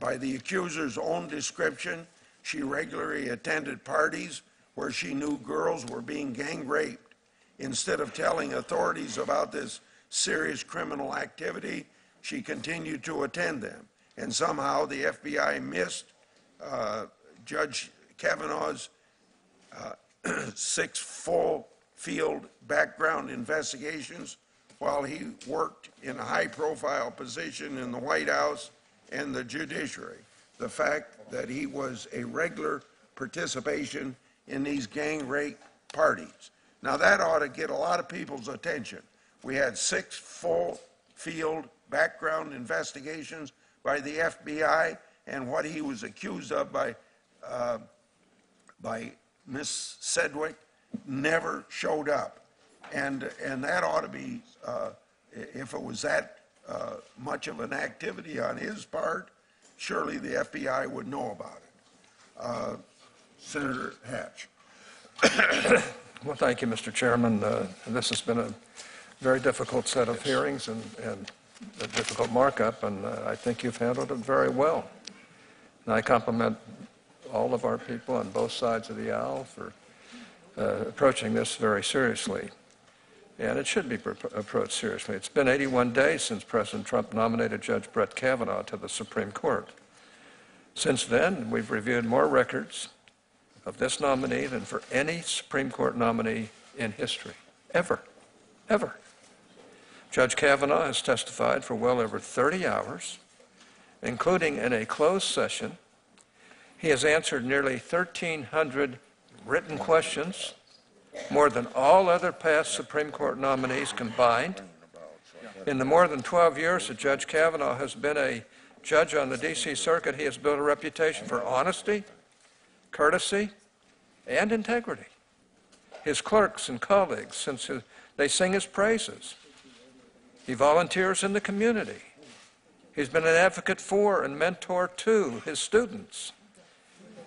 By the accuser's own description, she regularly attended parties where she knew girls were being gang raped. Instead of telling authorities about this serious criminal activity, she continued to attend them. And somehow the FBI missed Judge Kavanaugh's 6 full field background investigations while he worked in a high-profile position in the White House and the judiciary. The fact that he was a regular participation in these gang rape parties. Now that ought to get a lot of people's attention. We had 6 full field background investigations by the FBI, and what he was accused of by Ms. Sedgwick never showed up. And that ought to be, if it was that much of an activity on his part, surely the FBI would know about it. Senator Hatch.
Well, thank you, Mr. Chairman. This has been a very difficult set of hearings and a difficult markup, and I think you've handled it very well. And I compliment all of our people on both sides of the aisle for approaching this very seriously. And it should be approached seriously. It's been 81 days since President Trump nominated Judge Brett Kavanaugh to the Supreme Court. Since then, we've reviewed more records of this nominee than for any Supreme Court nominee in history, ever. Judge Kavanaugh has testified for well over 30 hours, including in a closed session. He has answered nearly 1,300 written questions, more than all other past Supreme Court nominees combined. In the more than 12 years that Judge Kavanaugh has been a judge on the D.C. Circuit, he has built a reputation for honesty, courtesy, and integrity. His clerks and colleagues, they sing his praises. He volunteers in the community. He's been an advocate for and mentor to his students.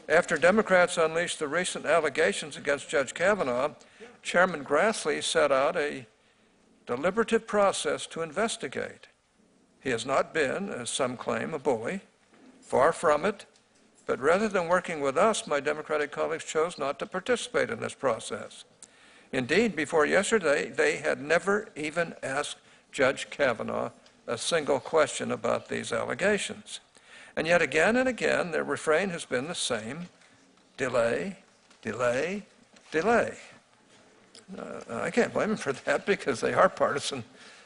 After Democrats unleashed the recent allegations against Judge Kavanaugh, Chairman Grassley set out a deliberative process to investigate. He has not been, as some claim, a bully. Far from it. But rather than working with us, my Democratic colleagues chose not to participate in this process. Indeed, before yesterday, they had never even asked Judge Kavanaugh a single question about these allegations. And yet again and again, their refrain has been the same: delay, delay, delay. I can't blame them for that, because they are partisan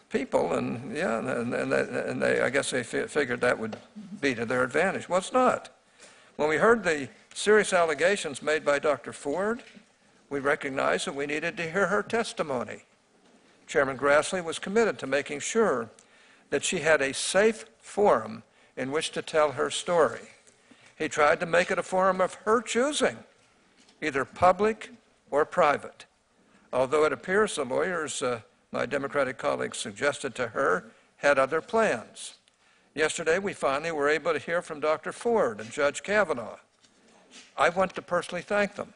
people, and yeah, and they, I guess they figured that would be to their advantage. Well, it's not. When we heard the serious allegations made by Dr. Ford, we recognized that we needed to hear her testimony. Chairman Grassley was committed to making sure that she had a safe forum in which to tell her story. He tried to make it a forum of her choosing, either public or private, although it appears the lawyers my Democratic colleagues suggested to her had other plans. Yesterday, we finally were able to hear from Dr. Ford and Judge Kavanaugh. I want to personally thank them.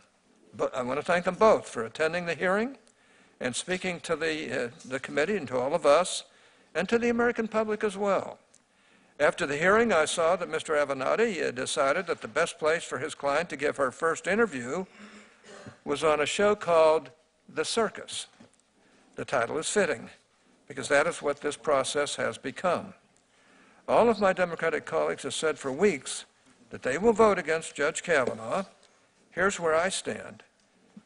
But I want to thank them both for attending the hearing and speaking to the committee and to all of us and to the American public as well. After the hearing, I saw that Mr. Avenatti decided that the best place for his client to give her first interview was on a show called The Circus. The title is fitting, because that is what this process has become. All of my Democratic colleagues have said for weeks that they will vote against Judge Kavanaugh. Here's where I stand.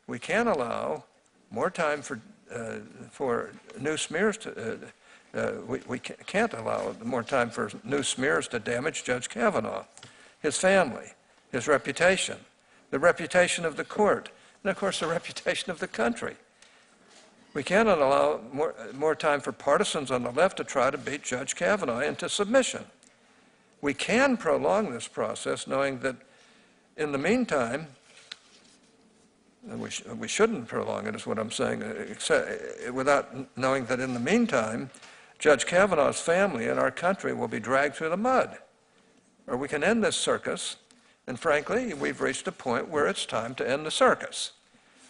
We can't allow more time for new smears to we can't allow more time for new smears to damage Judge Kavanaugh, his family, his reputation, the reputation of the court, and of course the reputation of the country. We cannot allow more time for partisans on the left to try to beat Judge Kavanaugh into submission. We can prolong this process, knowing that in the meantime, and we shouldn't prolong it, is what I'm saying, without knowing that in the meantime, Judge Kavanaugh's family and our country will be dragged through the mud. Or we can end this circus, and frankly, we've reached a point where it's time to end the circus.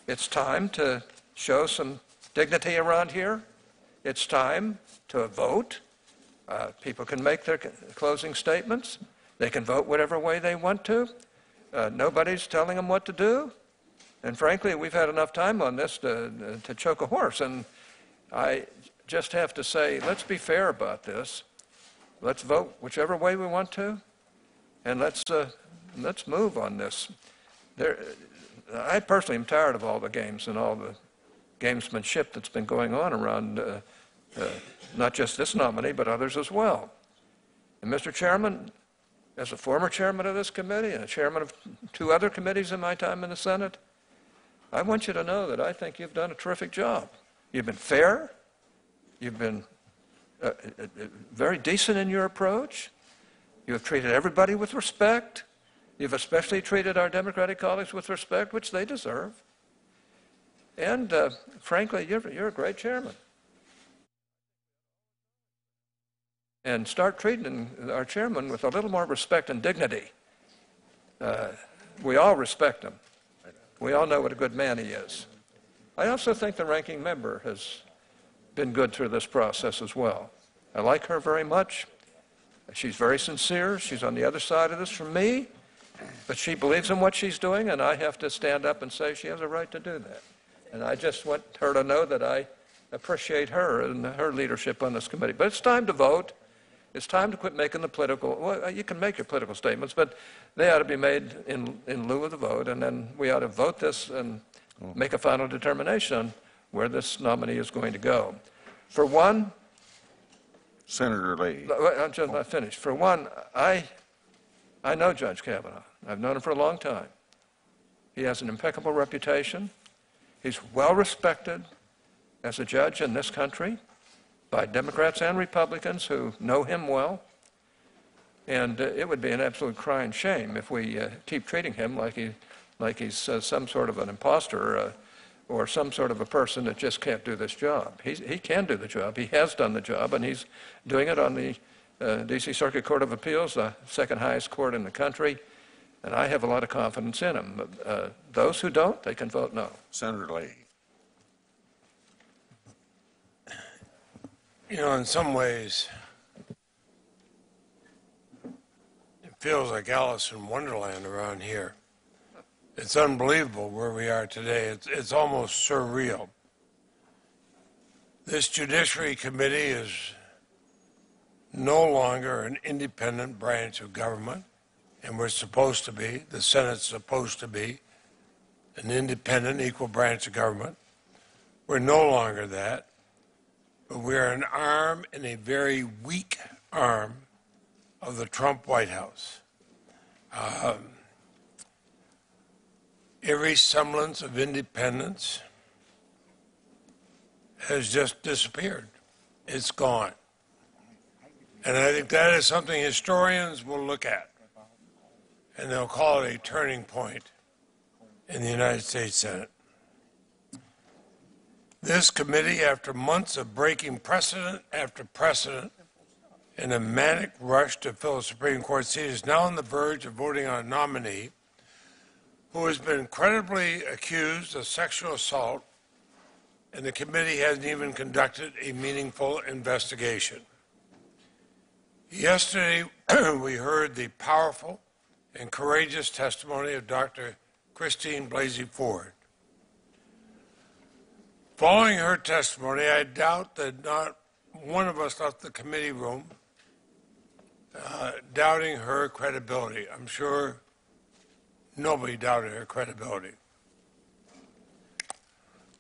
It's time to show some dignity around here. It's time to vote. People can make their closing statements. They can vote whatever way they want to. Nobody's telling them what to do. And frankly, we've had enough time on this to choke a horse. And I just have to say, let's be fair about this. Let's vote whichever way we want to, and let's move on this. I personally am tired of all the games and all the gamesmanship that's been going on around not just this nominee, but others as well. And Mr. Chairman, as a former chairman of this committee and a chairman of 2 other committees in my time in the Senate, I want you to know that I think you've done a terrific job. You've been fair. You've been very decent in your approach. You have treated everybody with respect. You've especially treated our Democratic colleagues with respect, which they deserve. And frankly, you're a great chairman. And start treating our chairman with a little more respect and dignity. We all respect him. We all know what a good man he is. I also think the ranking member has been good through this process as well. I like her very much. She's very sincere. She's on the other side of this from me, but she believes in what she's doing, and I have to stand up and say she has a right to do that. And I just want her to know that I appreciate her and her leadership on this committee. But it's time to vote. It's time to quit making the political, well, you can make your political statements, but they ought to be made in lieu of the vote, and then we ought to vote this and make a final determination on where this nominee is going to go. For one,
Senator Lee.
I'm just not finished. For one, I know Judge Kavanaugh. I've known him for a long time. He has an impeccable reputation. He's well respected as a judge in this country by Democrats and Republicans who know him well. And it would be an absolute crying shame if we keep treating him like he's some sort of an imposter or some sort of a person that just can't do this job. He can do the job. He has done the job, and he's doing it on the D.C. Circuit Court of Appeals, the second highest court in the country, and I have a lot of confidence in him. Those who don't, they can vote no.
Senator Lee.
You know, in some ways, it feels like Alice in Wonderland around here. It's unbelievable where we are today. It's almost surreal. This Judiciary Committee is no longer an independent branch of government, and we're supposed to be. The Senate's supposed to be an independent, equal branch of government. We're no longer that, but we're an arm and a very weak arm of the Trump White House. Every semblance of independence has just disappeared. It's gone. And I think that is something historians will look at, and they'll call it a turning point in the United States Senate. This committee, after months of breaking precedent after precedent in a manic rush to fill a Supreme Court seat, is now on the verge of voting on a nominee who has been credibly accused of sexual assault, and the committee hasn't even conducted a meaningful investigation. Yesterday, we heard the powerful and courageous testimony of Dr. Christine Blasey Ford. Following her testimony, I doubt that not one of us left the committee room doubting her credibility. I'm sure nobody doubted her credibility.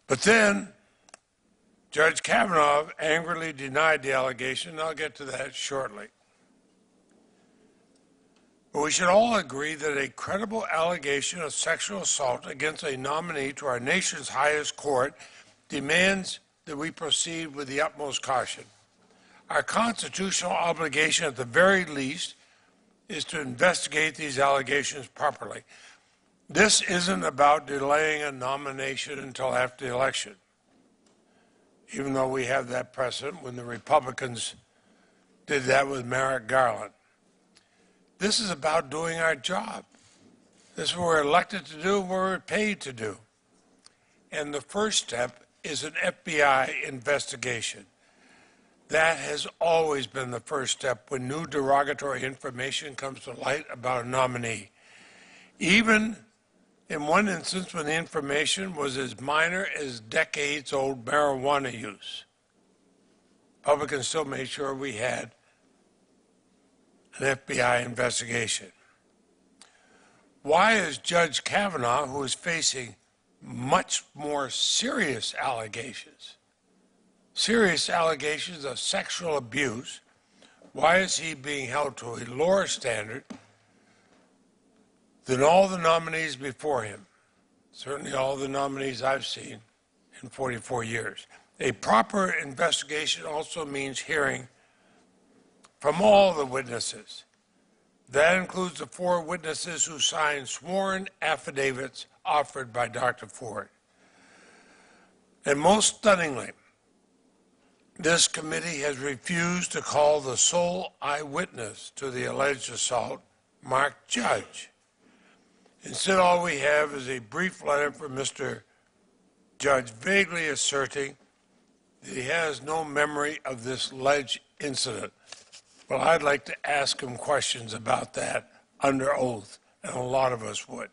But then Judge Kavanaugh angrily denied the allegation, and I'll get to that shortly. But we should all agree that a credible allegation of sexual assault against a nominee to our nation's highest court demands that we proceed with the utmost caution. Our constitutional obligation, at the very least, is to investigate these allegations properly. This isn't about delaying a nomination until after the election. even though we have that precedent when the Republicans did that with Merrick Garland. This is about doing our job. This is what we're elected to do, what we're paid to do. And the first step is an FBI investigation. That has always been the first step when new derogatory information comes to light about a nominee. Even in one instance when the information was as minor as decades-old marijuana use, Republicans still made sure we had an FBI investigation. Why is Judge Kavanaugh, who is facing much more serious allegations of sexual abuse, why is he being held to a lower standard than all the nominees before him? Certainly all the nominees I've seen in 44 years. A proper investigation also means hearing from all the witnesses. That includes the 4 witnesses who signed sworn affidavits offered by Dr. Ford. And most stunningly, this committee has refused to call the sole eyewitness to the alleged assault, Mark Judge. Instead, all we have is a brief letter from Mr. Judge vaguely asserting that he has no memory of this alleged incident. Well, I'd like to ask him questions about that under oath, and a lot of us would.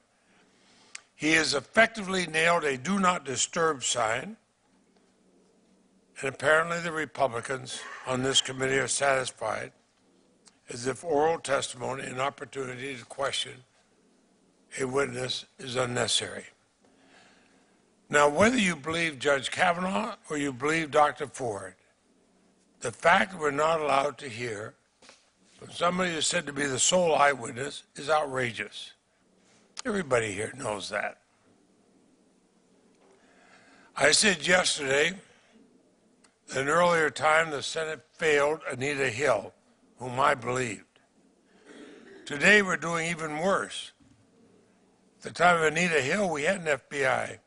He has effectively nailed a do not disturb sign, and apparently the Republicans on this committee are satisfied, as if oral testimony and opportunity to question a witness is unnecessary. Now, whether you believe Judge Kavanaugh or you believe Dr. Ford, the fact that we're not allowed to hear from somebody who's said to be the sole eyewitness is outrageous. Everybody here knows that. I said yesterday that an earlier time the Senate failed Anita Hill, whom I believed. Today we're doing even worse. At the time of Anita Hill, we had an FBI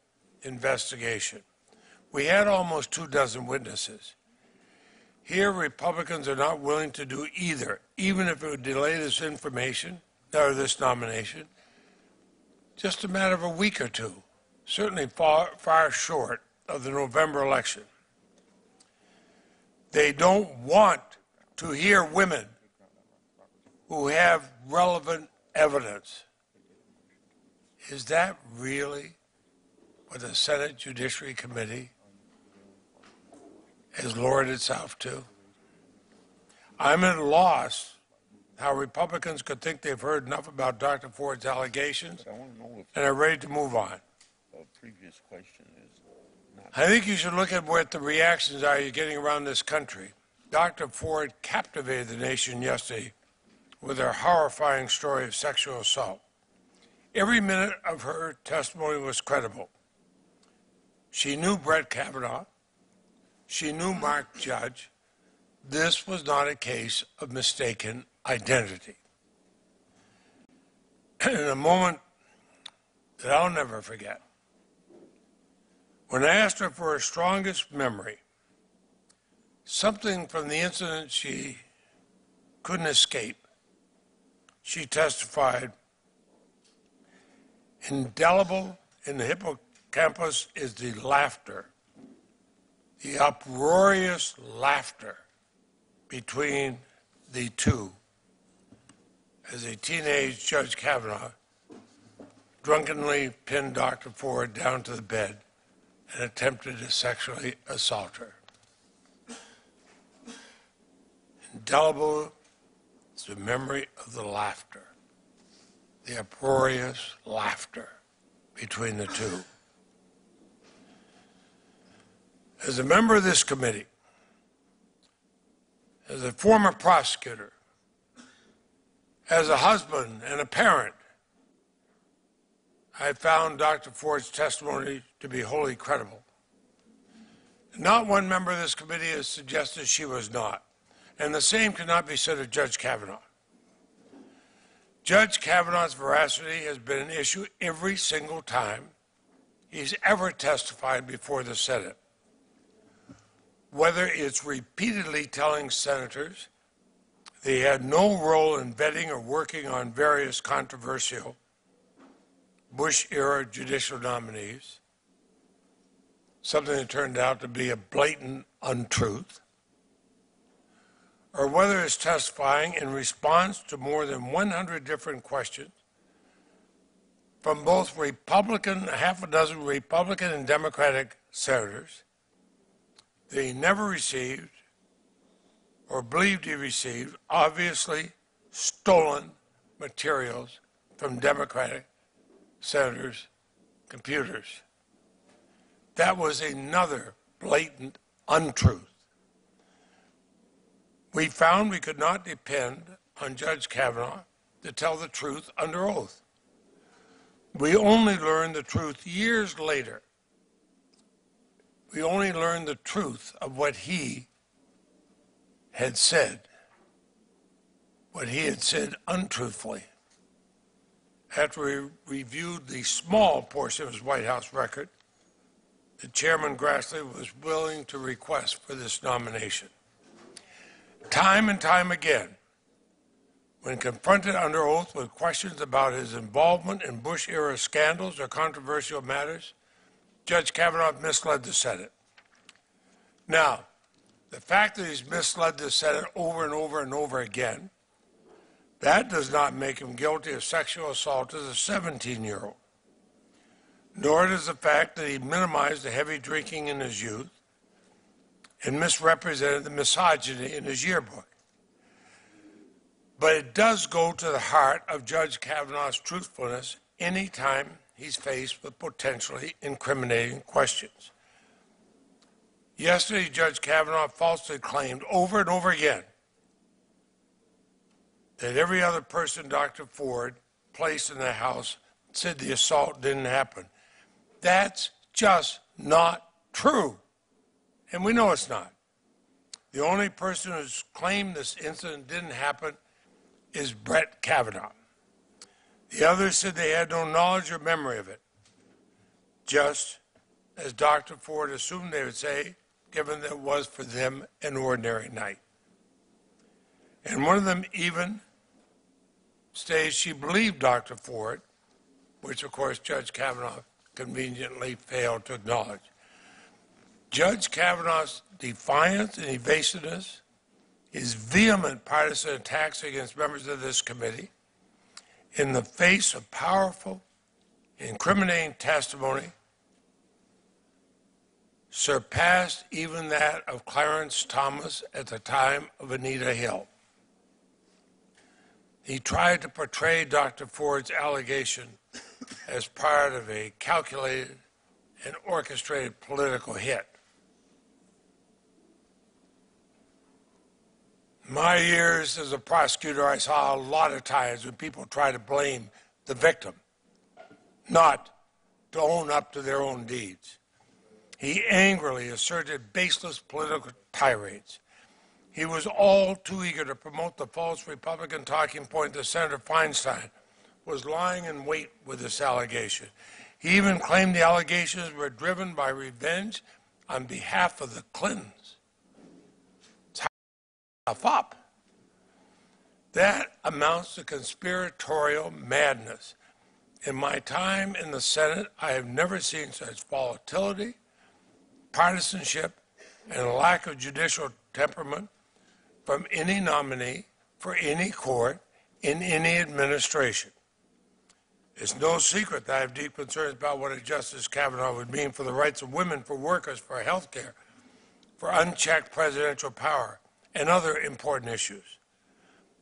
investigation. We had almost 24 witnesses. Here, Republicans are not willing to do either, even if it would delay this information, or this nomination, just a matter of a week or two, certainly far short of the November election. They don't want to hear women who have relevant evidence. Is that really what the Senate Judiciary Committee has lowered itself to? I'm at a loss how Republicans could think they've heard enough about Dr. Ford's allegations and are ready to move on.
Previous question is not.
I think you should look at what the reactions are you're getting around this country. Dr. Ford captivated the nation yesterday with her horrifying story of sexual assault. Every minute of her testimony was credible. She knew Brett Kavanaugh. She knew Mark Judge. This was not a case of mistaken identity. And in a moment that I'll never forget, when I asked her for her strongest memory, something from the incident she couldn't escape, she testified, indelible in the hippocampus is the laughter, the uproarious laughter between the two as a teenage Judge Kavanaugh drunkenly pinned Dr. Ford down to the bed and attempted to sexually assault her. Indelible is the memory of the laughter, the uproarious laughter between the two. As a member of this committee, as a former prosecutor, as a husband and a parent, I found Dr. Ford's testimony to be wholly credible. Not one member of this committee has suggested she was not. And the same cannot be said of Judge Kavanaugh. Judge Kavanaugh's veracity has been an issue every single time he's ever testified before the Senate. whether it's repeatedly telling senators they had no role in vetting or working on various controversial Bush-era judicial nominees, something that turned out to be a blatant untruth, or whether it's testifying in response to more than 100 different questions from both Republican, half a dozen Republican and Democratic senators that he never received or believed he received, obviously stolen materials from Democratic senators' computers. That was another blatant untruth. We found we could not depend on Judge Kavanaugh to tell the truth under oath. We only learned the truth years later. We only learned the truth of what he had said untruthfully. After we reviewed the small portion of his White House record that Chairman Grassley was willing to request for this nomination. Time and time again, when confronted under oath with questions about his involvement in Bush-era scandals or controversial matters, Judge Kavanaugh misled the Senate. Now, the fact that he's misled the Senate over and over and over again, that does not make him guilty of sexual assault as a 17-year-old. Nor does the fact that he minimized the heavy drinking in his youth and misrepresented the misogyny in his yearbook. But it does go to the heart of Judge Kavanaugh's truthfulness any time he's faced with potentially incriminating questions. Yesterday, Judge Kavanaugh falsely claimed over and over again that every other person Dr. Ford placed in the house said the assault didn't happen. That's just not true. And we know it's not. The only person who's claimed this incident didn't happen is Brett Kavanaugh. The others said they had no knowledge or memory of it, just as Dr. Ford assumed they would say, given that it was for them an ordinary night. And one of them even stated she believed Dr. Ford, which of course Judge Kavanaugh conveniently failed to acknowledge. Judge Kavanaugh's defiance and evasiveness, his vehement partisan attacks against members of this committee, in the face of powerful, incriminating testimony, surpassed even that of Clarence Thomas at the time of Anita Hill. He tried to portray Dr. Ford's allegation as part of a calculated and orchestrated political hit. In my years as a prosecutor, I saw a lot of times when people try to blame the victim, not to own up to their own deeds. He angrily asserted baseless political tirades. He was all too eager to promote the false Republican talking point that Senator Feinstein was lying in wait with this allegation. He even claimed the allegations were driven by revenge on behalf of the Clintons. It's up. That amounts to conspiratorial madness. In my time in the Senate, I have never seen such volatility, partisanship, and a lack of judicial temperament from any nominee for any court in any administration. It's no secret that I have deep concerns about what a Justice Kavanaugh would mean for the rights of women, for workers, for health care, for unchecked presidential power, and other important issues.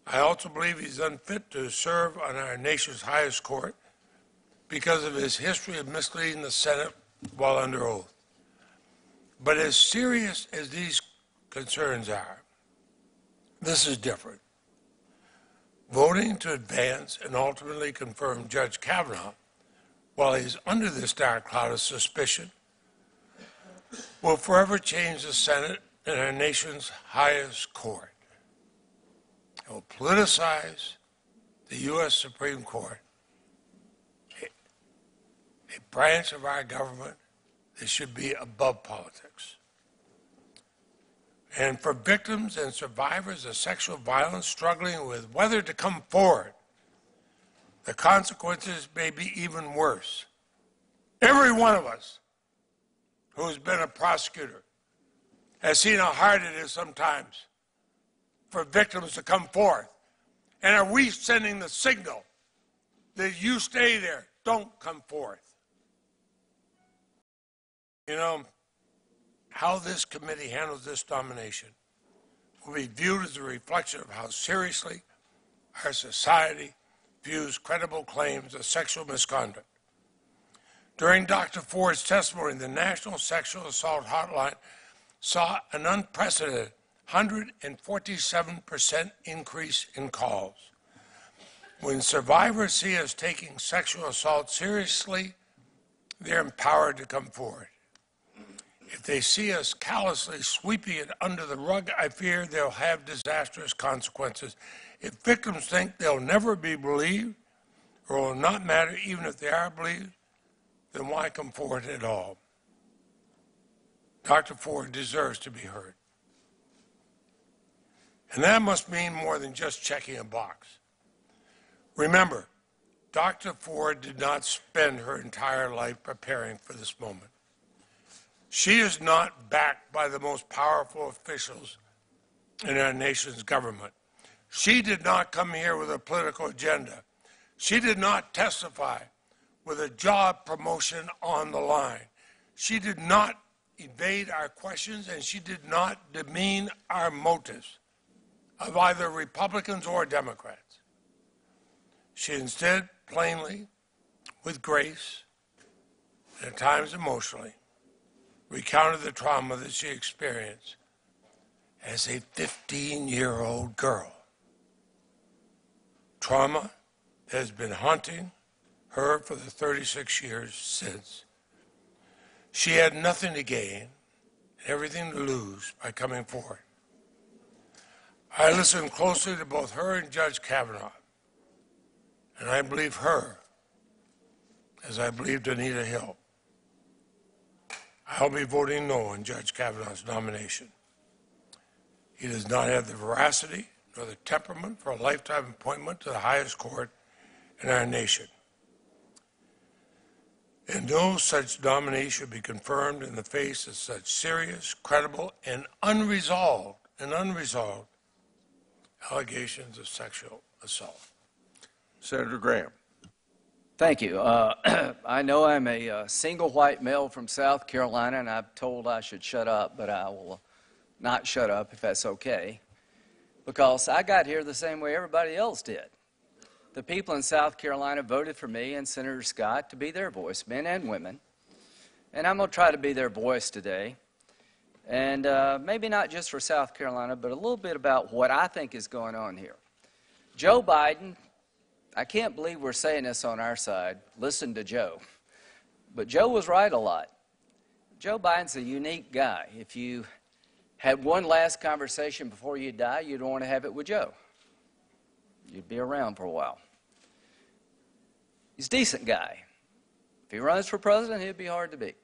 I also believe he's unfit to serve on our nation's highest court because of his history of misleading the Senate while under oath. But as serious as these concerns are, this is different. Voting to advance and ultimately confirm Judge Kavanaugh while he's under this dark cloud of suspicion will forever change the Senate and our nation's highest court. It will politicize the U.S. Supreme Court, a branch of our government that should be above politics. And for victims and survivors of sexual violence struggling with whether to come forward, the consequences may be even worse. Every one of us who's been a prosecutor has seen how hard it is sometimes for victims to come forth. And are we sending the signal that you stay there, don't come forth? You know, how this committee handles this nomination will be viewed as a reflection of how seriously our society views credible claims of sexual misconduct. During Dr. Ford's testimony, the National Sexual Assault Hotline saw an unprecedented 147% increase in calls. When survivors see us taking sexual assault seriously, they're empowered to come forward. If they see us callously sweeping it under the rug, I fear they'll have disastrous consequences. If victims think they'll never be believed, or will not matter even if they are believed, then why come forward at all? Dr. Ford deserves to be heard. And that must mean more than just checking a box. Remember, Dr. Ford did not spend her entire life preparing for this moment. She is not backed by the most powerful officials in our nation's government. She did not come here with a political agenda. She did not testify with a job promotion on the line. She did not evade our questions, and she did not demean our motives of either Republicans or Democrats. She instead plainly, with grace, and at times emotionally, recounted the trauma that she experienced as a 15-year-old girl. Trauma that has been haunting her for the 36 years since. She had nothing to gain and everything to lose by coming forward. I listened closely to both her and Judge Kavanaugh, and I believe her as I believed Anita Hill. I'll be voting no on Judge Kavanaugh's nomination. He does not have the veracity nor the temperament for a lifetime appointment to the highest court in our nation. And no such nominee should be confirmed in the face of such serious, credible, and unresolved allegations of sexual assault.
Senator Graham.
Thank you. I know I'm a single white male from South Carolina, and I'm told I should shut up, but I will not shut up if that's okay, because I got here the same way everybody else did. The people in South Carolina voted for me and Senator Scott to be their voice, men and women, and I'm going to try to be their voice today, and maybe not just for South Carolina, but a little bit about what I think is going on here. Joe Biden, I can't believe we're saying this on our side. Listen to Joe. But Joe was right a lot. Joe Biden's a unique guy. If you had one last conversation before you die, you'd want to have it with Joe. You'd be around for a while. He's a decent guy. If he runs for president, he'd be hard to beat.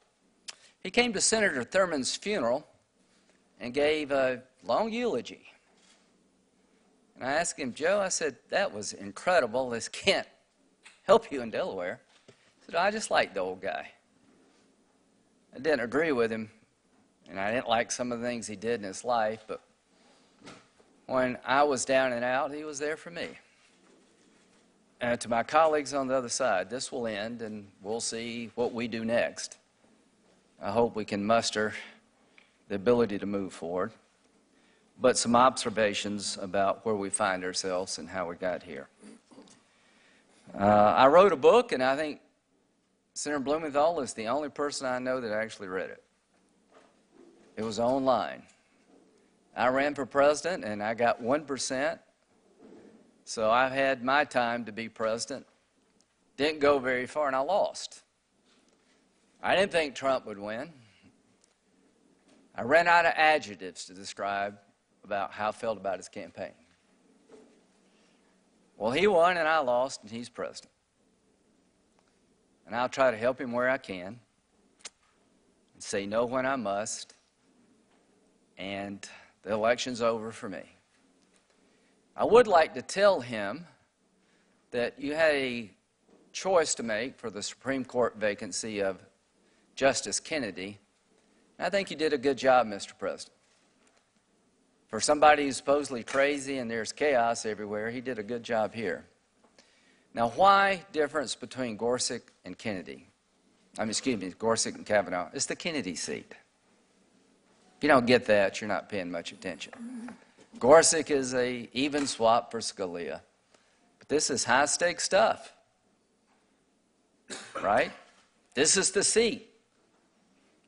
He came to Senator Thurman's funeral and gave a long eulogy. And I asked him, Joe, I said, that was incredible. This can't help you in Delaware. He said, I just like the old guy. I didn't agree with him, and I didn't like some of the things he did in his life, but when I was down and out, he was there for me. And to my colleagues on the other side, this will end, and we'll see what we do next. I hope we can muster the ability to move forward. But some observations about where we find ourselves and how we got here. I wrote a book, and I think Senator Blumenthal is the only person I know that actually read it. It was online. I ran for president, and I got 1%, so I had my time to be president. Didn't go very far, and I lost. I didn't think Trump would win. I ran out of adjectives to describe about how I felt about his campaign. Well, he won and I lost, and he's president. And I'll try to help him where I can, and say no when I must, and the election's over for me. I would like to tell him that you had a choice to make for the Supreme Court vacancy of Justice Kennedy. I think you did a good job, Mr. President. For somebody who's supposedly crazy and there's chaos everywhere, he did a good job here. Now, why difference between Gorsuch and Kennedy? Gorsuch and Kavanaugh. It's the Kennedy seat. If you don't get that, you're not paying much attention. Gorsuch is a even swap for Scalia. But this is high-stakes stuff, right? This is the seat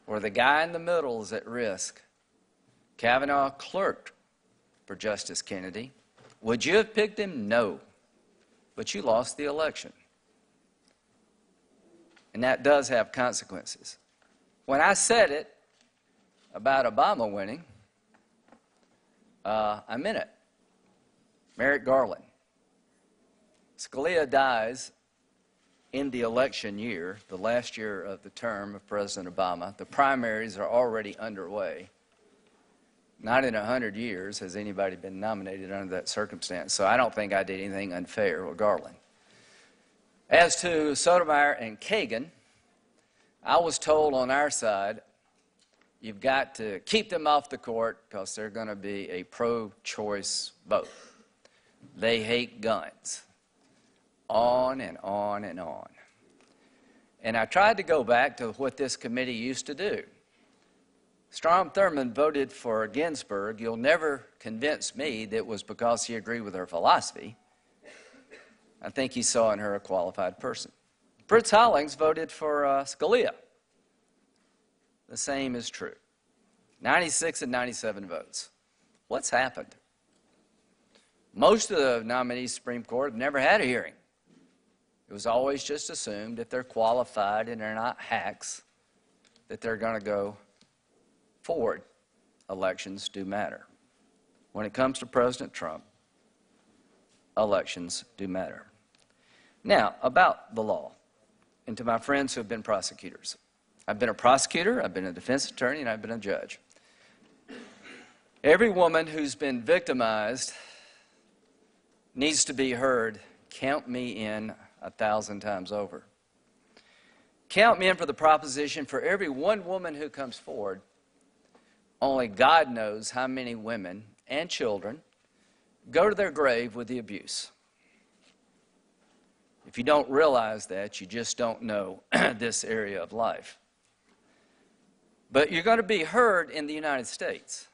where the guy in the middle is at risk. Kavanaugh clerked for Justice Kennedy. Would you have picked him? No. But you lost the election. And that does have consequences. When I said it about Obama winning, I meant it. Merrick Garland. Scalia dies in the election year, the last year of the term of President Obama. The primaries are already underway. Not in 100 years has anybody been nominated under that circumstance, so I don't think I did anything unfair with Garland. As to Sotomayor and Kagan, I was told on our side, you've got to keep them off the court because they're going to be a pro-choice vote. They hate guns. On and on and on. And I tried to go back to what this committee used to do. Strom Thurmond voted for Ginsburg. You'll never convince me that it was because he agreed with her philosophy. I think he saw in her a qualified person. Fritz Hollings voted for Scalia. The same is true. 96 and 97 votes. What's happened? Most of the nominees to the Supreme Court have never had a hearing. It was always just assumed if they're qualified and they're not hacks, that they're going to go forward. Elections do matter. When it comes to President Trump, elections do matter. Now, about the law, and to my friends who have been prosecutors. I've been a prosecutor, I've been a defense attorney, and I've been a judge. Every woman who's been victimized needs to be heard. Count me in 1,000 times over. Count me in for the proposition for every one woman who comes forward, only God knows how many women and children go to their grave with the abuse. If you don't realize that, you just don't know this area of life. But you're going to be heard in the United States.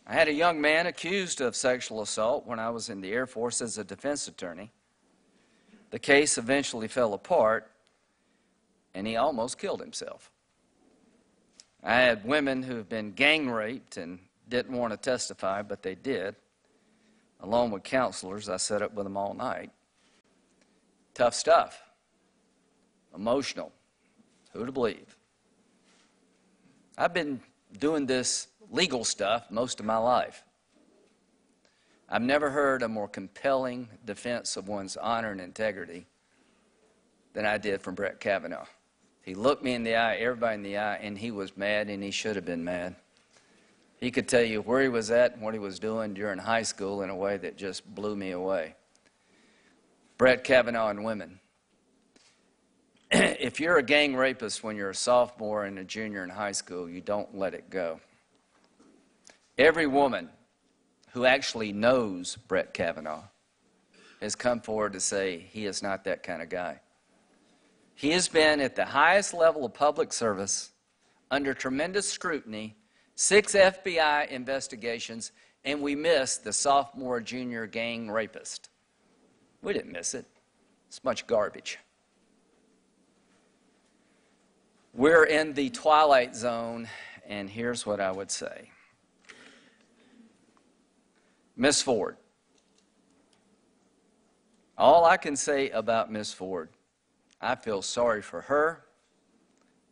I had a young man accused of sexual assault when I was in the Air Force as a defense attorney. The case eventually fell apart, and he almost killed himself. I had women who have been gang raped and didn't want to testify, but they did. Along with counselors, I sat up with them all night. Tough stuff. Emotional. Who to believe? I've been doing this legal stuff most of my life. I've never heard a more compelling defense of one's honor and integrity than I did from Brett Kavanaugh. He looked me in the eye, everybody in the eye, and he was mad, and he should have been mad. He could tell you where he was at and what he was doing during high school in a way that just blew me away. Brett Kavanaugh and women. If you're a gang rapist when you're a sophomore and a junior in high school, you don't let it go. Every woman who actually knows Brett Kavanaugh has come forward to say he is not that kind of guy. He has been at the highest level of public service, under tremendous scrutiny, 6 FBI investigations, and we missed the sophomore, junior gang rapist. We didn't miss it. It's much garbage. We're in the twilight zone, and here's what I would say. Miss Ford. All I can say about Miss Ford, I feel sorry for her,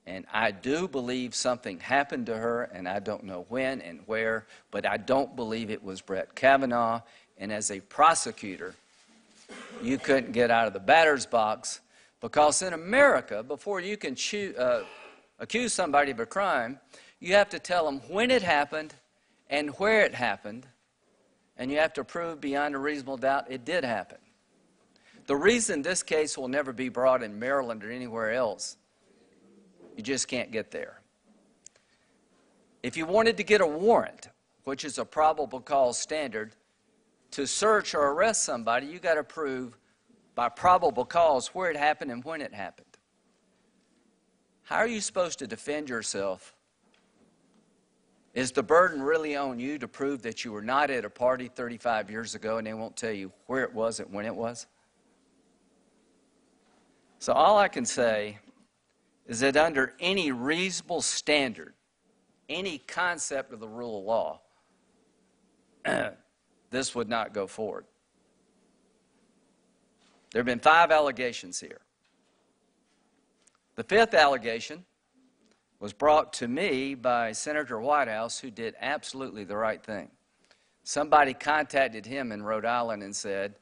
and I do believe something happened to her, and I don't know when and where, but I don't believe it was Brett Kavanaugh, and as a prosecutor, you couldn't get out of the batter's box, because in America, before you can accuse somebody of a crime, you have to tell them when it happened and where it happened, and you have to prove beyond a reasonable doubt it did happen. The reason this case will never be brought in Maryland or anywhere else, you just can't get there. If you wanted to get a warrant, which is a probable cause standard, to search or arrest somebody, you got to prove by probable cause where it happened and when it happened. How are you supposed to defend yourself? Is the burden really on you to prove that you were not at a party 35 years ago and they won't tell you where it was and when it was? So all I can say is that under any reasonable standard, any concept of the rule of law, this would not go forward. There have been 5 allegations here. The 5th allegation was brought to me by Senator Whitehouse, who did absolutely the right thing. Somebody contacted him in Rhode Island and said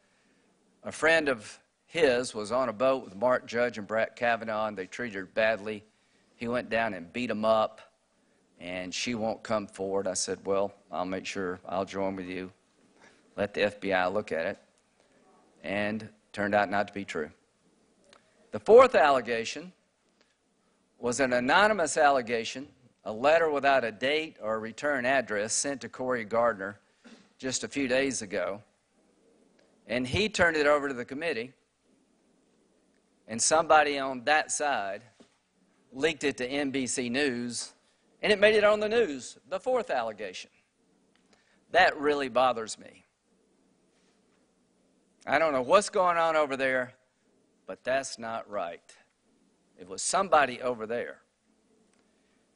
a friend of his was on a boat with Mark Judge and Brett Kavanaugh, and they treated her badly. He went down and beat him up, and she won't come forward. I said, well, I'll make sure I'll join with you. Let the FBI look at it. And turned out not to be true. The 4th allegation was an anonymous allegation, a letter without a date or a return address sent to Corey Gardner just a few days ago. And he turned it over to the committee, and somebody on that side leaked it to NBC News, and it made it on the news, the 4th allegation. That really bothers me. I don't know what's going on over there, but that's not right. It was somebody over there.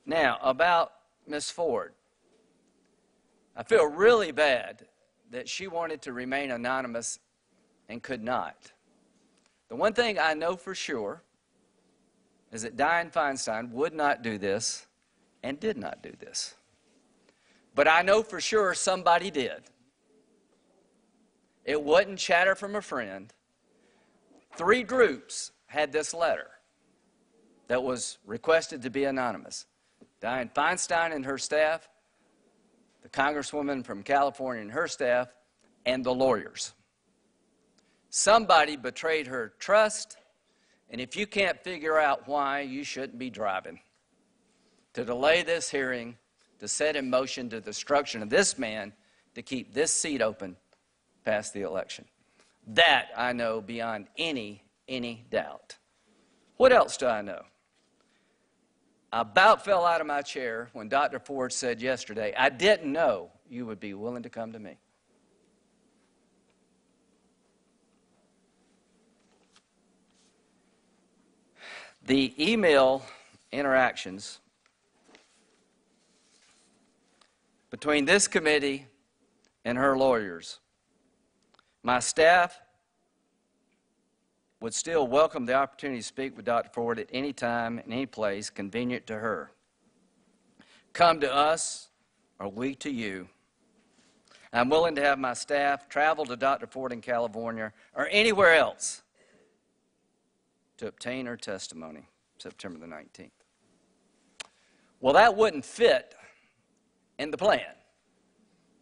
Now, about Ms. Ford. I feel really bad that she wanted to remain anonymous and could not. The one thing I know for sure is that Dianne Feinstein would not do this and did not do this. But I know for sure somebody did. It wasn't chatter from a friend. 3 groups had this letter that was requested to be anonymous. Dianne Feinstein and her staff, the Congresswoman from California and her staff, and the lawyers. Somebody betrayed her trust, and if you can't figure out why, you shouldn't be driving. To delay this hearing, to set in motion the destruction of this man, to keep this seat open past the election. That I know beyond any doubt. What else do I know? I about fell out of my chair when Dr. Ford said yesterday, I didn't know you would be willing to come to me. The email interactions between this committee and her lawyers, my staff would still welcome the opportunity to speak with Dr. Ford at any time and any place convenient to her. Come to us or we to you. I'm willing to have my staff travel to Dr. Ford in California or anywhere else to obtain her testimony, September the 19th. Well, that wouldn't fit in the plan.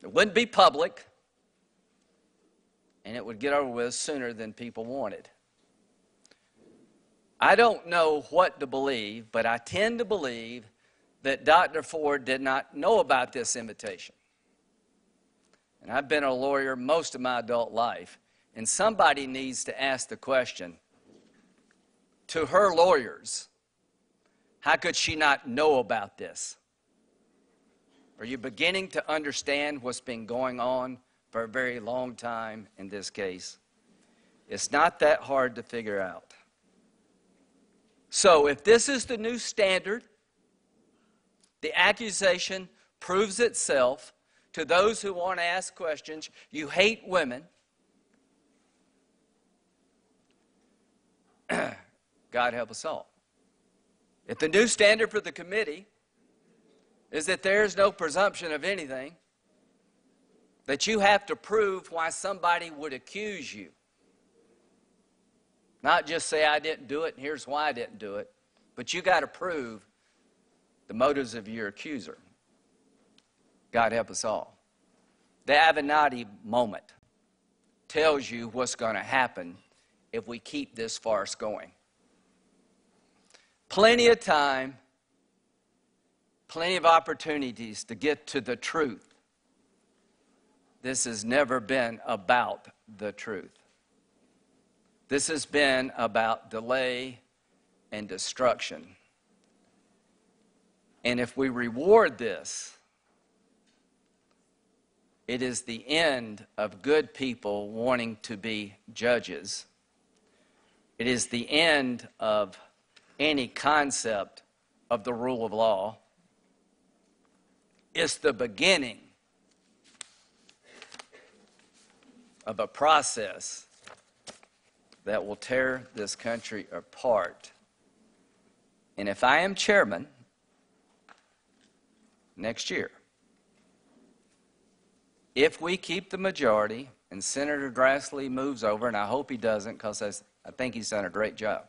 It wouldn't be public, and it would get over with sooner than people wanted. I don't know what to believe, but I tend to believe that Dr. Ford did not know about this invitation. And I've been a lawyer most of my adult life, and somebody needs to ask the question to her lawyers, how could she not know about this? Are you beginning to understand what's been going on for a very long time in this case? It's not that hard to figure out. So if this is the new standard, the accusation proves itself to those who want to ask questions. You hate women. God help us all. If the new standard for the committee is that there's no presumption of anything, that you have to prove why somebody would accuse you, not just say, I didn't do it, and here's why I didn't do it, but you got to prove the motives of your accuser. God help us all. The Avenatti moment tells you what's going to happen if we keep this farce going. Plenty of time, plenty of opportunities to get to the truth. This has never been about the truth. This has been about delay and destruction. And if we reward this, it is the end of good people wanting to be judges. It is the end of any concept of the rule of law. It's the beginning of a process that will tear this country apart. And if I am chairman next year, if we keep the majority and Senator Grassley moves over, and I hope he doesn't because I think he's done a great job,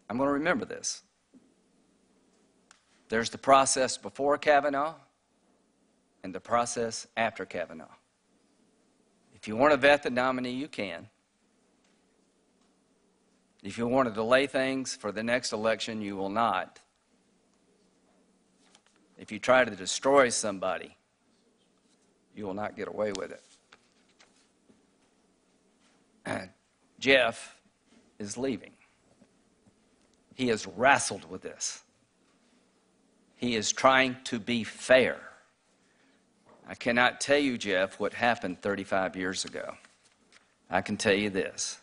I'm going to remember this. There's the process before Kavanaugh and the process after Kavanaugh. If you want to vet the nominee, you can. If you want to delay things for the next election, you will not. If you try to destroy somebody, you will not get away with it. Jeff is leaving. He has wrestled with this. He is trying to be fair. I cannot tell you, Jeff, what happened 35 years ago. I can tell you this,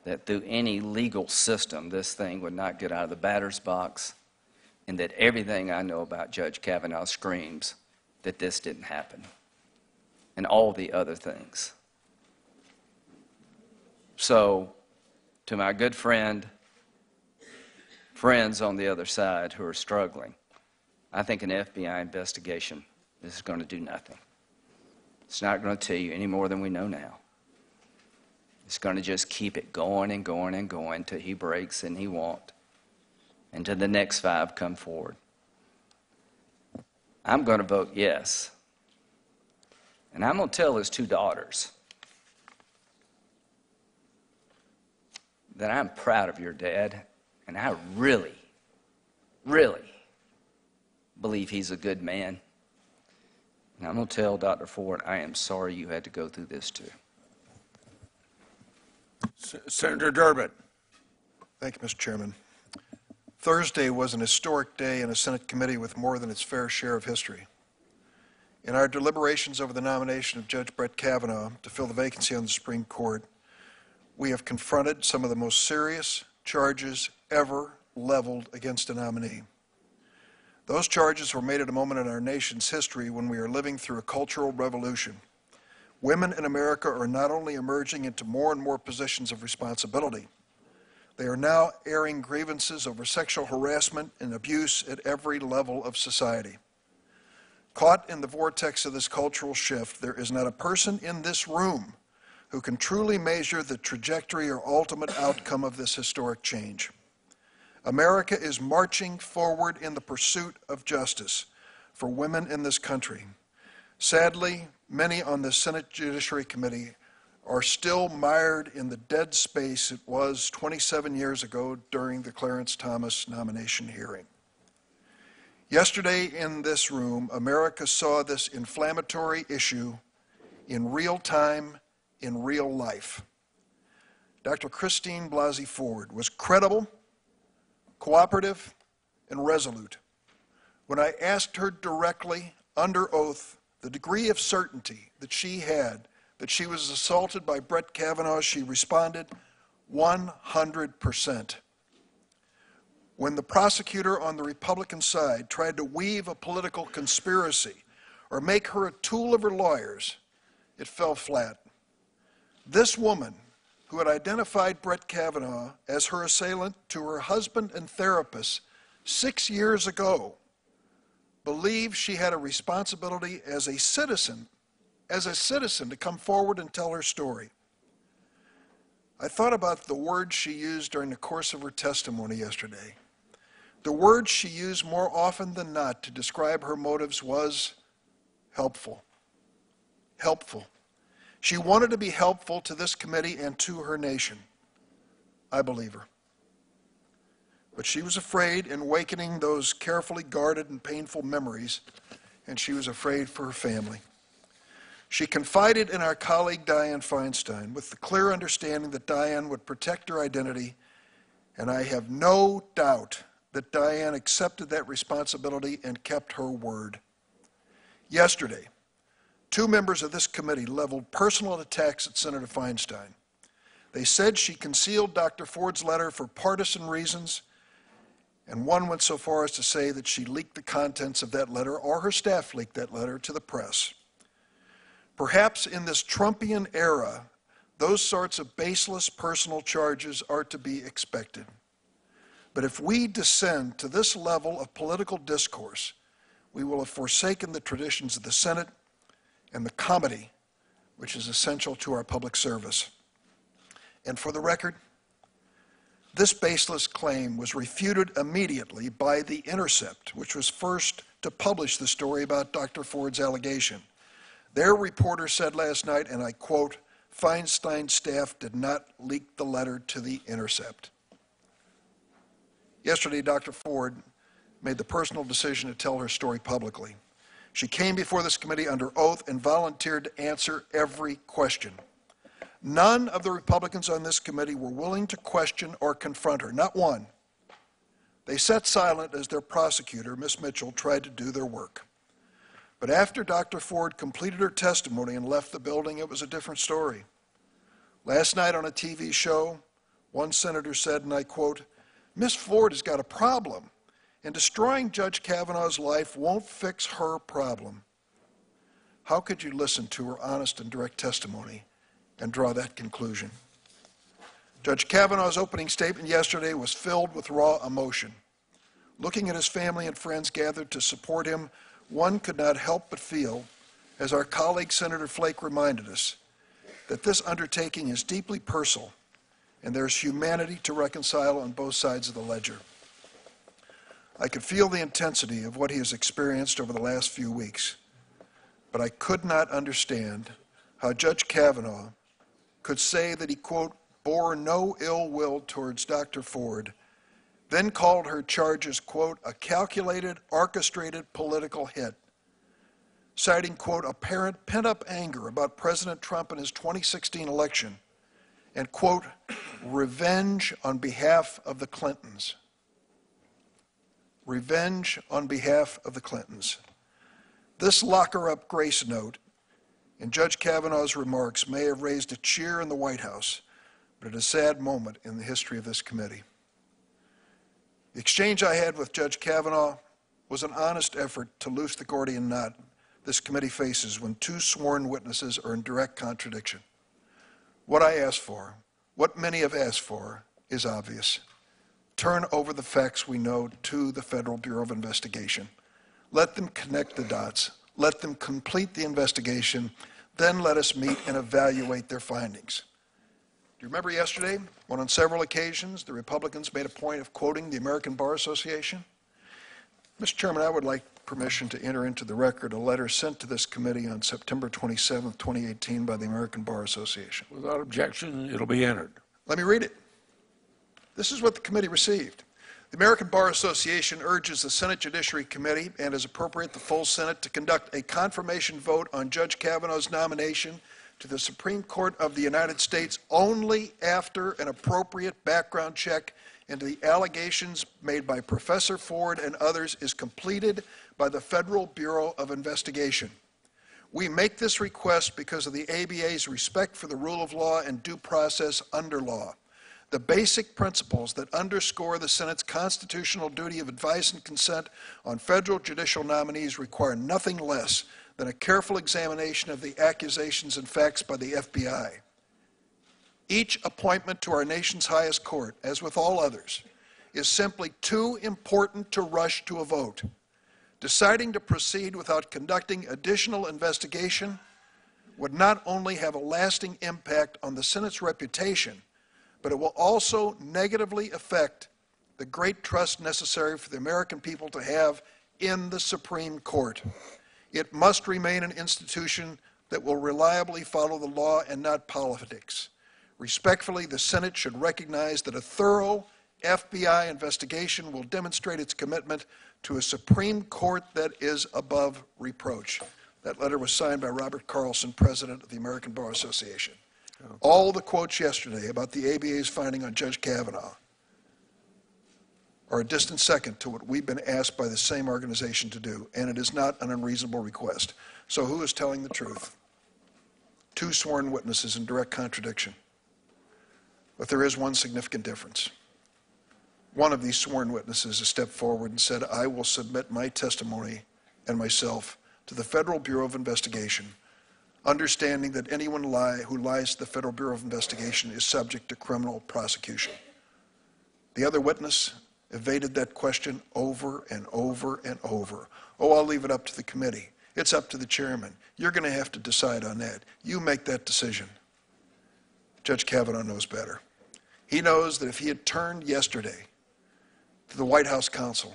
that through any legal system, this thing would not get out of the batter's box, and that everything I know about Judge Kavanaugh screams that this didn't happen, and all the other things. So, to my good friends on the other side who are struggling, I think an FBI investigation is going to do nothing. It's not going to tell you any more than we know now. It's going to just keep it going and going and going till he breaks and he won't, until the next 5 come forward. I'm going to vote yes. And I'm going to tell his 2 daughters that I'm proud of your dad, and I really, really believe he's a good man. And I'm going to tell Dr. Ford, I am sorry you had to go through this too.
Senator Durbin.
Thank you, Mr. Chairman. Thursday was an historic day in a Senate committee with more than its fair share of history. In our deliberations over the nomination of Judge Brett Kavanaugh to fill the vacancy on the Supreme Court, we have confronted some of the most serious charges ever leveled against a nominee. Those charges were made at a moment in our nation's history when we are living through a cultural revolution. Women in America are not only emerging into more and more positions of responsibility, they are now airing grievances over sexual harassment and abuse at every level of society. Caught in the vortex of this cultural shift, there is not a person in this room who can truly measure the trajectory or ultimate outcome of this historic change. America is marching forward in the pursuit of justice for women in this country. Sadly, many on the Senate Judiciary Committee are still mired in the dead space it was 27 years ago during the Clarence Thomas nomination hearing. Yesterday in this room, America saw this inflammatory issue in real time, in real life. Dr. Christine Blasey Ford was credible, cooperative, and resolute. When I asked her directly, under oath, the degree of certainty that she had that she was assaulted by Brett Kavanaugh, she responded 100%. When the prosecutor on the Republican side tried to weave a political conspiracy or make her a tool of her lawyers, it fell flat. This woman, who had identified Brett Kavanaugh as her assailant to her husband and therapist 6 years ago, believed she had a responsibility as a citizen to come forward and tell her story. I thought about the words she used during the course of her testimony yesterday. The word she used more often than not to describe her motives was helpful. Helpful. She wanted to be helpful to this committee and to her nation. I believe her. But she was afraid in awakening those carefully guarded and painful memories, and she was afraid for her family. She confided in our colleague Dianne Feinstein with the clear understanding that Dianne would protect her identity, and I have no doubt that Dianne accepted that responsibility and kept her word. Yesterday, 2 members of this committee leveled personal attacks at Senator Feinstein. They said she concealed Dr. Ford's letter for partisan reasons, and one went so far as to say that she leaked the contents of that letter, or her staff leaked that letter, to the press. Perhaps in this Trumpian era, those sorts of baseless personal charges are to be expected. But if we descend to this level of political discourse, we will have forsaken the traditions of the Senate and the comedy which is essential to our public service. And for the record, this baseless claim was refuted immediately by The Intercept, which was first to publish the story about Dr. Ford's allegation. Their reporter said last night, and I quote, "Feinstein's staff did not leak the letter to The Intercept." Yesterday, Dr. Ford made the personal decision to tell her story publicly. She came before this committee under oath and volunteered to answer every question. None of the Republicans on this committee were willing to question or confront her, not one. They sat silent as their prosecutor, Ms. Mitchell, tried to do their work. But after Dr. Ford completed her testimony and left the building, it was a different story. Last night on a TV show, one senator said, and I quote, "Ms. Ford has got a problem, and destroying Judge Kavanaugh's life won't fix her problem." How could you listen to her honest and direct testimony and draw that conclusion? Judge Kavanaugh's opening statement yesterday was filled with raw emotion. Looking at his family and friends gathered to support him, one could not help but feel, as our colleague Senator Flake reminded us, that this undertaking is deeply personal and there's humanity to reconcile on both sides of the ledger. I could feel the intensity of what he has experienced over the last few weeks, but I could not understand how Judge Kavanaugh could say that he, quote, "bore no ill will towards Dr. Ford," then called her charges, quote, "a calculated, orchestrated political hit," citing, quote, "apparent pent-up anger about President Trump and his 2016 election," and, quote, "revenge on behalf of the Clintons." Revenge on behalf of the Clintons. This lock-her-up grace note in Judge Kavanaugh's remarks may have raised a cheer in the White House, but it is a sad moment in the history of this committee. The exchange I had with Judge Kavanaugh was an honest effort to loose the Gordian knot this committee faces when 2 sworn witnesses are in direct contradiction. What I asked for, what many have asked for, is obvious. Turn over the facts we know to the Federal Bureau of Investigation. Let them connect the dots. Let them complete the investigation. Then let us meet and evaluate their findings. Do you remember yesterday when on several occasions the Republicans made a point of quoting the American Bar Association? Mr. Chairman, I would like permission to enter into the record a letter sent to this committee on September 27, 2018 by the American Bar Association.
Without objection, it'll be entered.
Let me read it. This is what the committee received. The American Bar Association urges the Senate Judiciary Committee, and as appropriate, the full Senate, to conduct a confirmation vote on Judge Kavanaugh's nomination to the Supreme Court of the United States only after an appropriate background check into the allegations made by Professor Ford and others is completed by the Federal Bureau of Investigation. We make this request because of the ABA's respect for the rule of law and due process under law. The basic principles that underscore the Senate's constitutional duty of advice and consent on federal judicial nominees require nothing less than a careful examination of the accusations and facts by the FBI. Each appointment to our nation's highest court, as with all others, is simply too important to rush to a vote. Deciding to proceed without conducting additional investigation would not only have a lasting impact on the Senate's reputation, but it will also negatively affect the great trust necessary for the American people to have in the Supreme Court. It must remain an institution that will reliably follow the law and not politics. Respectfully, the Senate should recognize that a thorough FBI investigation will demonstrate its commitment to a Supreme Court that is above reproach. That letter was signed by Robert Carlson, President of the American Bar Association. All the quotes yesterday about the ABA's finding on Judge Kavanaugh are a distant second to what we've been asked by the same organization to do, and it is not an unreasonable request. So who is telling the truth? Two sworn witnesses in direct contradiction. But there is one significant difference. One of these sworn witnesses has stepped forward and said, I will submit my testimony and myself to the Federal Bureau of Investigation, understanding that anyone who lies to the Federal Bureau of Investigation is subject to criminal prosecution. The other witness evaded that question over and over and over. Oh, I'll leave it up to the committee. It's up to the chairman. You're going to have to decide on that. You make that decision. Judge Kavanaugh knows better. He knows that if he had turned yesterday to the White House counsel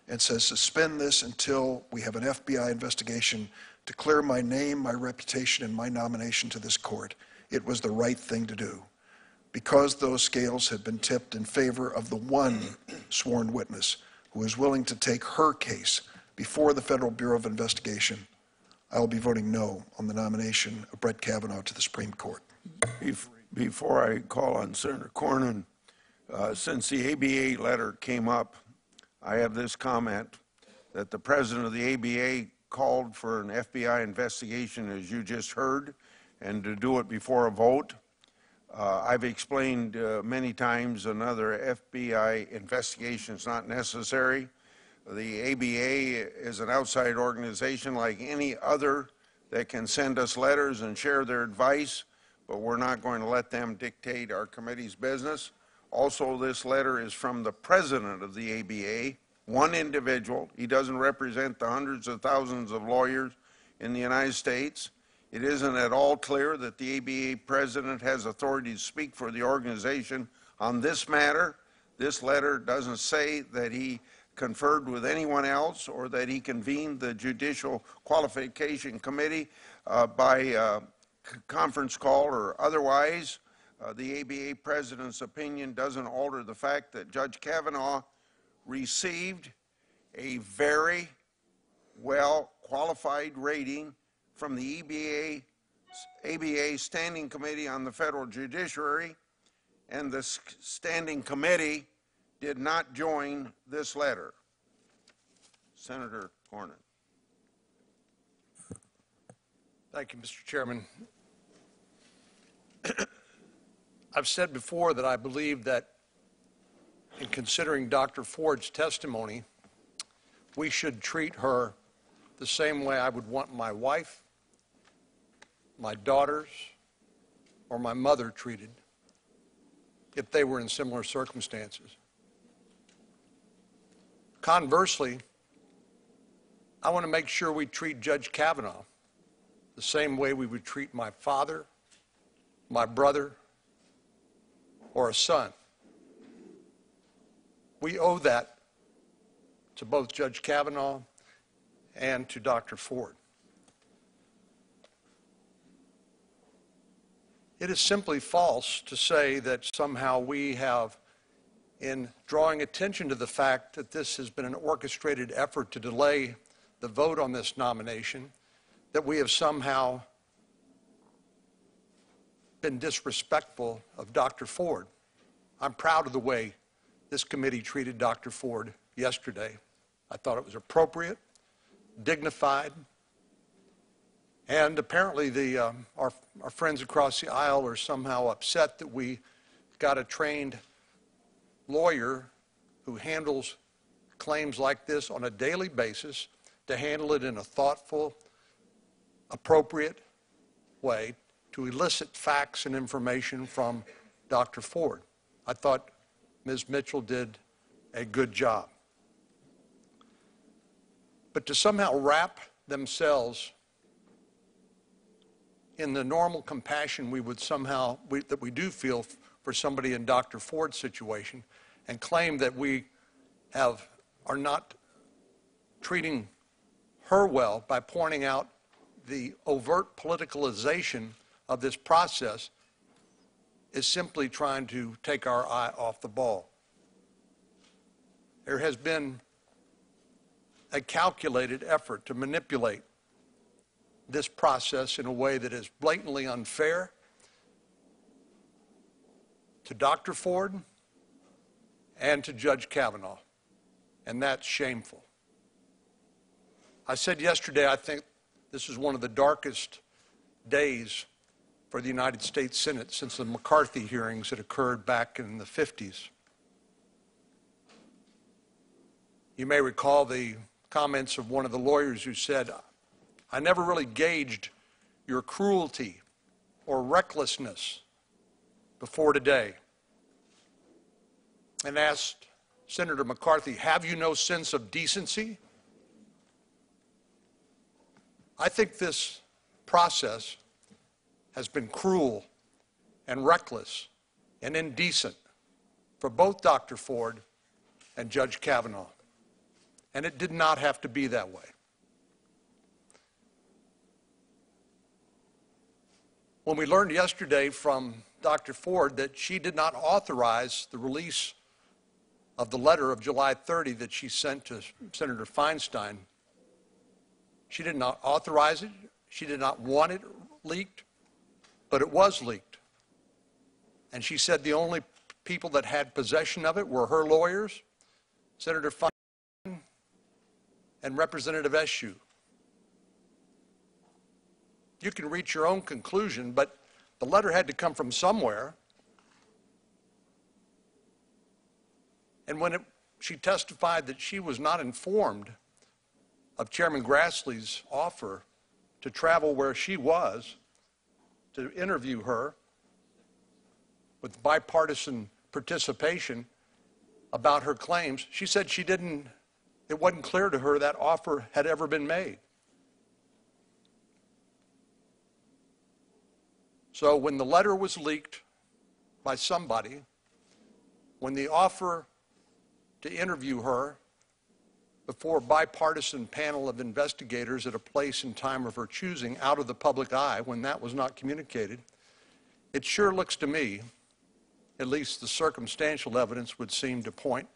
and says, suspend this until we have an FBI investigation to clear my name, my reputation, and my nomination to this court, it was the right thing to do. Because those scales had been tipped in favor of the one sworn witness who is willing to take her case before the Federal Bureau of Investigation, I will be voting no on the nomination of Brett Kavanaugh to the Supreme Court.
Before I call on Senator Cornyn, since the ABA letter came up, I have this comment that the president of the ABA called for an FBI investigation, as you just heard, and to do it before a vote. I've explained many times another FBI investigation is not necessary. The ABA is an outside organization like any other that can send us letters and share their advice, but we're not going to let them dictate our committee's business. Also, this letter is from the president of the ABA, one individual. He doesn't represent the hundreds of thousands of lawyers in the United States. It isn't at all clear that the ABA president has authority to speak for the organization on this matter. This letter doesn't say that he conferred with anyone else or that he convened the Judicial Qualification Committee by conference call or otherwise. The ABA president's opinion doesn't alter the fact that Judge Kavanaugh received a very well qualified rating from the ABA Standing Committee on the Federal Judiciary, and the Standing Committee did not join this letter. Senator Cornyn.
Thank you, Mr. Chairman. I've said before that I believe that in considering Dr. Ford's testimony, we should treat her the same way I would want my wife, my daughters, or my mother treated if they were in similar circumstances. Conversely, I want to make sure we treat Judge Kavanaugh the same way we would treat my father, my brother, or a son. We owe that to both Judge Kavanaugh and to Dr. Ford. It is simply false to say that somehow we have, in drawing attention to the fact that this has been an orchestrated effort to delay the vote on this nomination, that we have somehow been disrespectful of Dr. Ford. I'm proud of the way this committee treated Dr. Ford yesterday. I thought it was appropriate, dignified, and apparently our friends across the aisle are somehow upset that we got a trained lawyer who handles claims like this on a daily basis to handle it in a thoughtful, appropriate way to elicit facts and information from Dr. Ford. I thought Ms. Mitchell did a good job. But to somehow wrap themselves in the normal compassion we would somehow, that we do feel for somebody in Dr. Ford's situation, and claim that we are not treating her well by pointing out the overt politicalization of this process is simply trying to take our eye off the ball. There has been a calculated effort to manipulate this process in a way that is blatantly unfair to Dr. Ford and to Judge Kavanaugh, and that's shameful. I said yesterday, I think this is one of the darkest days for the United States Senate since the McCarthy hearings that occurred back in the 50s. You may recall the comments of one of the lawyers who said, "I never really gauged your cruelty or recklessness before today," and asked Senator McCarthy, "Have you no sense of decency?" I think this process has been cruel and reckless and indecent for both Dr. Ford and Judge Kavanaugh, and it did not have to be that way. When we learned yesterday from Dr. Ford that she did not authorize the release of the letter of July 30 that she sent to Senator Feinstein, she did not authorize it, she did not want it leaked, but it was leaked. And she said the only people that had possession of it were her lawyers, Senator Feinstein and Representative Eshoo. You can reach your own conclusion, but the letter had to come from somewhere. And when she testified that she was not informed of Chairman Grassley's offer to travel where she was to interview her with bipartisan participation about her claims, she said it wasn't clear to her that offer had ever been made. So when the letter was leaked by somebody, when the offer to interview her before a bipartisan panel of investigators at a place and time of her choosing out of the public eye, when that was not communicated, it sure looks to me, at least the circumstantial evidence would seem to point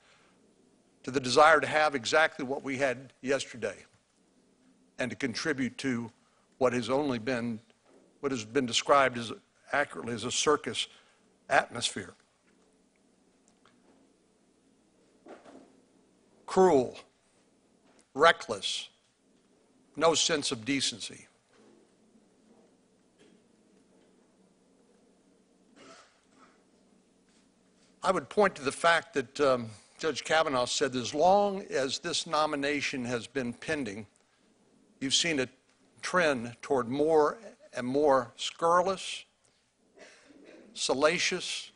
to the desire to have exactly what we had yesterday and to contribute to what has been described as accurately as a circus atmosphere. Cruel, reckless, no sense of decency. I would point to the fact that Judge Kavanaugh said as long as this nomination has been pending, you've seen a trend toward more and more scurrilous, salacious,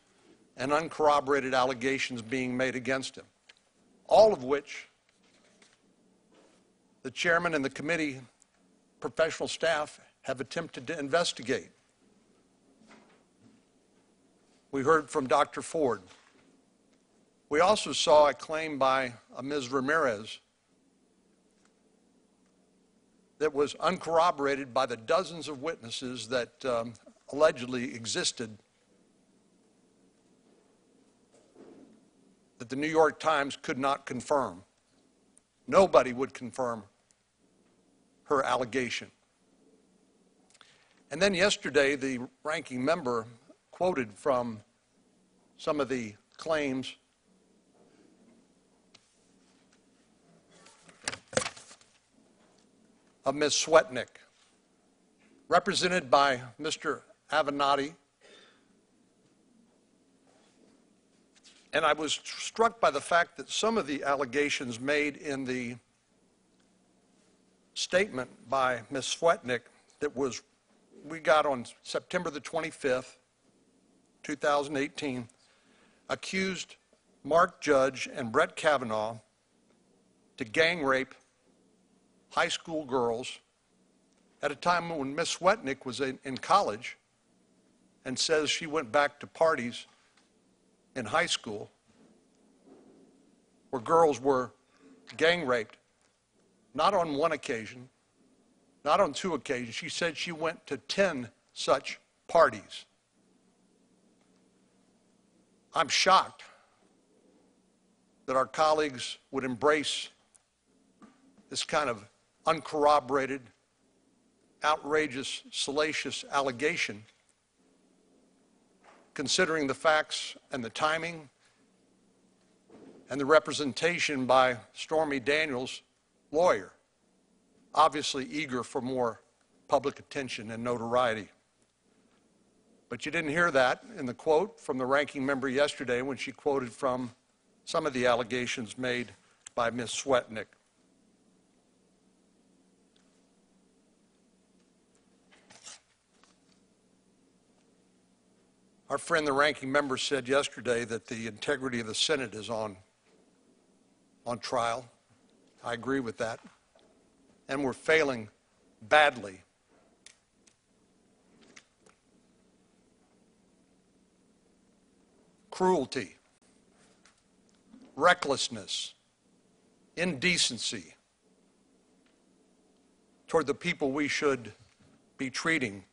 and uncorroborated allegations being made against him, all of which the chairman and the committee professional staff have attempted to investigate. We heard from Dr. Ford. We also saw a claim by Ms. Ramirez that was uncorroborated by the dozens of witnesses that allegedly existed that the New York Times could not confirm. Nobody would confirm her allegation. And then yesterday, the ranking member quoted from some of the claims of Ms. Swetnick, represented by Mr. Avenatti. And I was struck by the fact that some of the allegations made in the statement by Ms. Swetnick that we got on September the 25th, 2018, accused Mark Judge and Brett Kavanaugh to gang rape high school girls at a time when Ms. Swetnick was in college and says she went back to parties in high school where girls were gang raped, not on one occasion, not on two occasions. She said she went to 10 such parties. I'm shocked that our colleagues would embrace this kind of uncorroborated, outrageous, salacious allegation, considering the facts and the timing and the representation by Stormy Daniels' lawyer, obviously eager for more public attention and notoriety. But you didn't hear that in the quote from the ranking member yesterday when she quoted from some of the allegations made by Ms. Swetnick. Our friend, the ranking member, said yesterday that the integrity of the Senate is on trial. I agree with that. And we're failing badly. Cruelty, recklessness, indecency toward the people we should be treating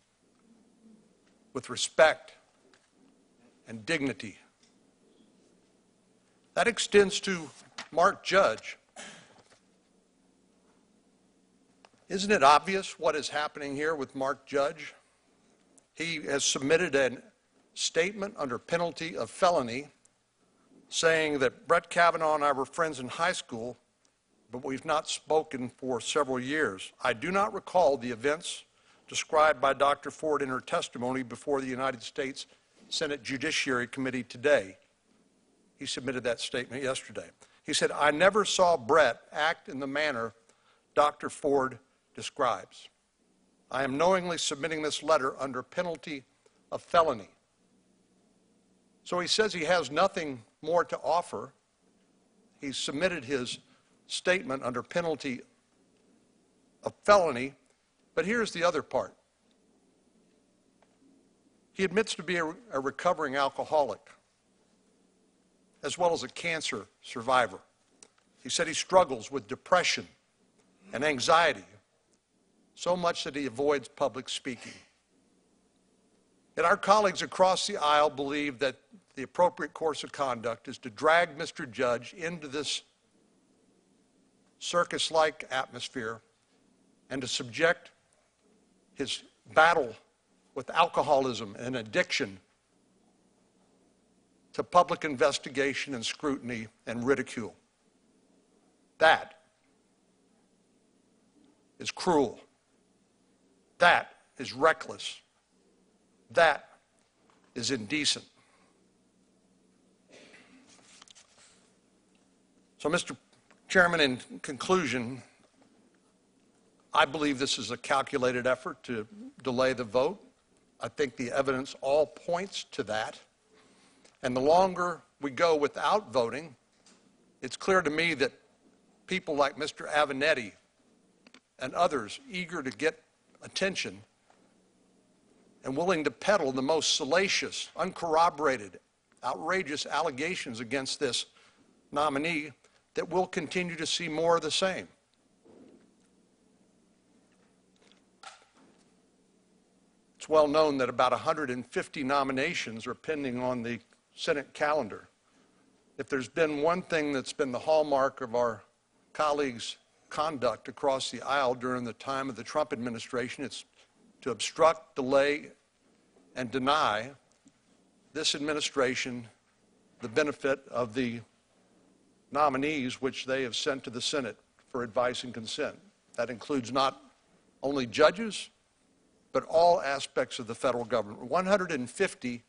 with respect and dignity. That extends to Mark Judge. Isn't it obvious what is happening here with Mark Judge? He has submitted a statement under penalty of felony saying that Brett Kavanaugh and I were friends in high school, but we've not spoken for several years. I do not recall the events described by Dr. Ford in her testimony before the United States Senate Judiciary Committee today. He submitted that statement yesterday. He said, I never saw Brett act in the manner Dr. Ford describes. I am knowingly submitting this letter under penalty of felony. So he says he has nothing more to offer. He submitted his statement under penalty of felony, but here's the other part. He admits to be a recovering alcoholic, as well as a cancer survivor. He said he struggles with depression and anxiety, so much that he avoids public speaking. Yet our colleagues across the aisle believe that the appropriate course of conduct is to drag Mr. Judge into this circus-like atmosphere and to subject his battle with alcoholism and addiction to public investigation and scrutiny and ridicule. That is cruel. That is reckless. That is indecent. So, Mr. Chairman, in conclusion, I believe this is a calculated effort to delay the vote. I think the evidence all points to that. And the longer we go without voting, it's clear to me that people like Mr. Avenatti and others eager to get attention and willing to peddle the most salacious, uncorroborated, outrageous allegations against this nominee, that we'll continue to see more of the same. It's well known that about 150 nominations are pending on the Senate calendar. If there's been one thing that's been the hallmark of our colleagues' conduct across the aisle during the time of the Trump administration, it's to obstruct, delay, and deny this administration the benefit of the nominees which they have sent to the Senate for advice and consent. That includes not only judges, but all aspects of the federal government. 150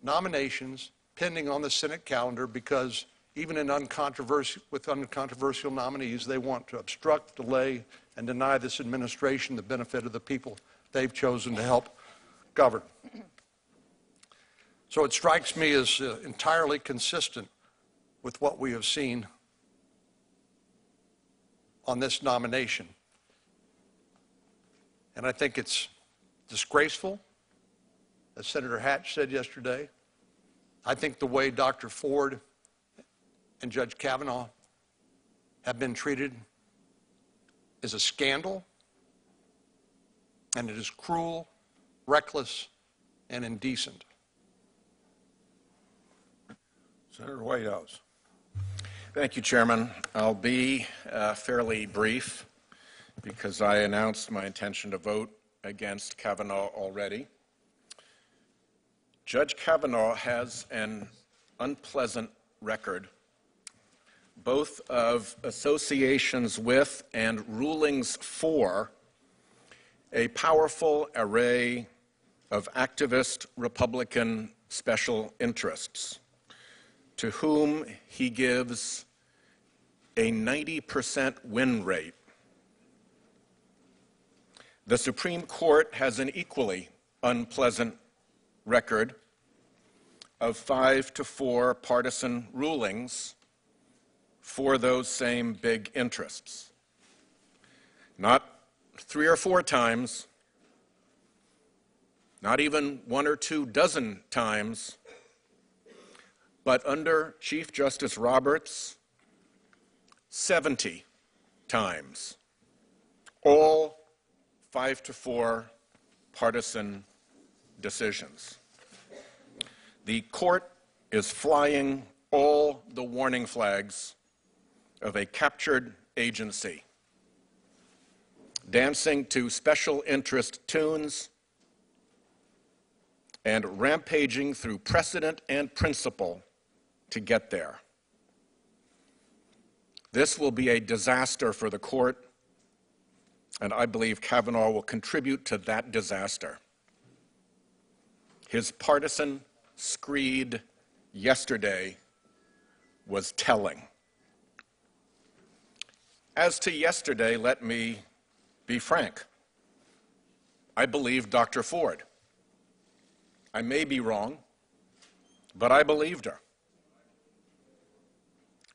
nominations pending on the Senate calendar because even with uncontroversial nominees, they want to obstruct, delay, and deny this administration the benefit of the people they've chosen to help govern. So it strikes me as entirely consistent with what we have seen on this nomination. And I think it's disgraceful, as Senator Hatch said yesterday. I think the way Dr. Ford and Judge Kavanaugh have been treated is a scandal, and it is cruel, reckless, and indecent.
Senator Whitehouse.
Thank you, Chairman. I'll be fairly brief because I announced my intention to vote against Kavanaugh already. Judge Kavanaugh has an unpleasant record, both of associations with and rulings for a powerful array of activist Republican special interests, to whom he gives a 90% win rate. The Supreme Court has an equally unpleasant record of 5-4 partisan rulings for those same big interests. Not 3 or 4 times, not even 1 or 2 dozen times, but under Chief Justice Roberts, 70 times, all 5-4 partisan decisions. The court is flying all the warning flags of a captured agency, dancing to special interest tunes and rampaging through precedent and principle to get there. This will be a disaster for the court, and I believe Kavanaugh will contribute to that disaster. His partisan screed yesterday was telling. As to yesterday, let me be frank. I believed Dr. Ford. I may be wrong, but I believed her.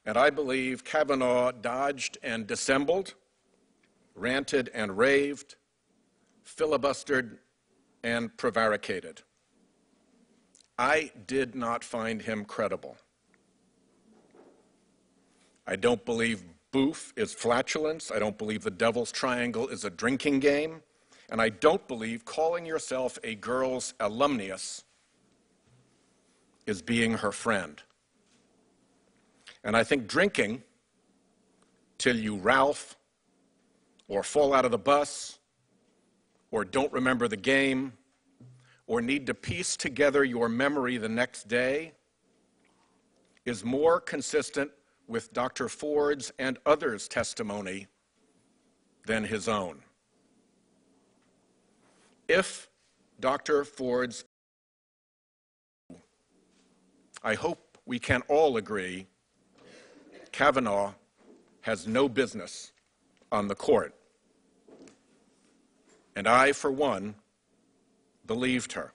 And I believe Kavanaugh dodged and dissembled, ranted and raved, filibustered and prevaricated. I did not find him credible. I don't believe boof is flatulence. I don't believe the Devil's Triangle is a drinking game. And I don't believe calling yourself a girl's alumnus is being her friend. And I think drinking till you Ralph or fall out of the bus or don't remember the game or need to piece together your memory the next day is more consistent with Dr. Ford's and others' testimony than his own. If Dr. Ford's, I hope we can all agree, Kavanaugh has no business on the court. And I, for one, believed her.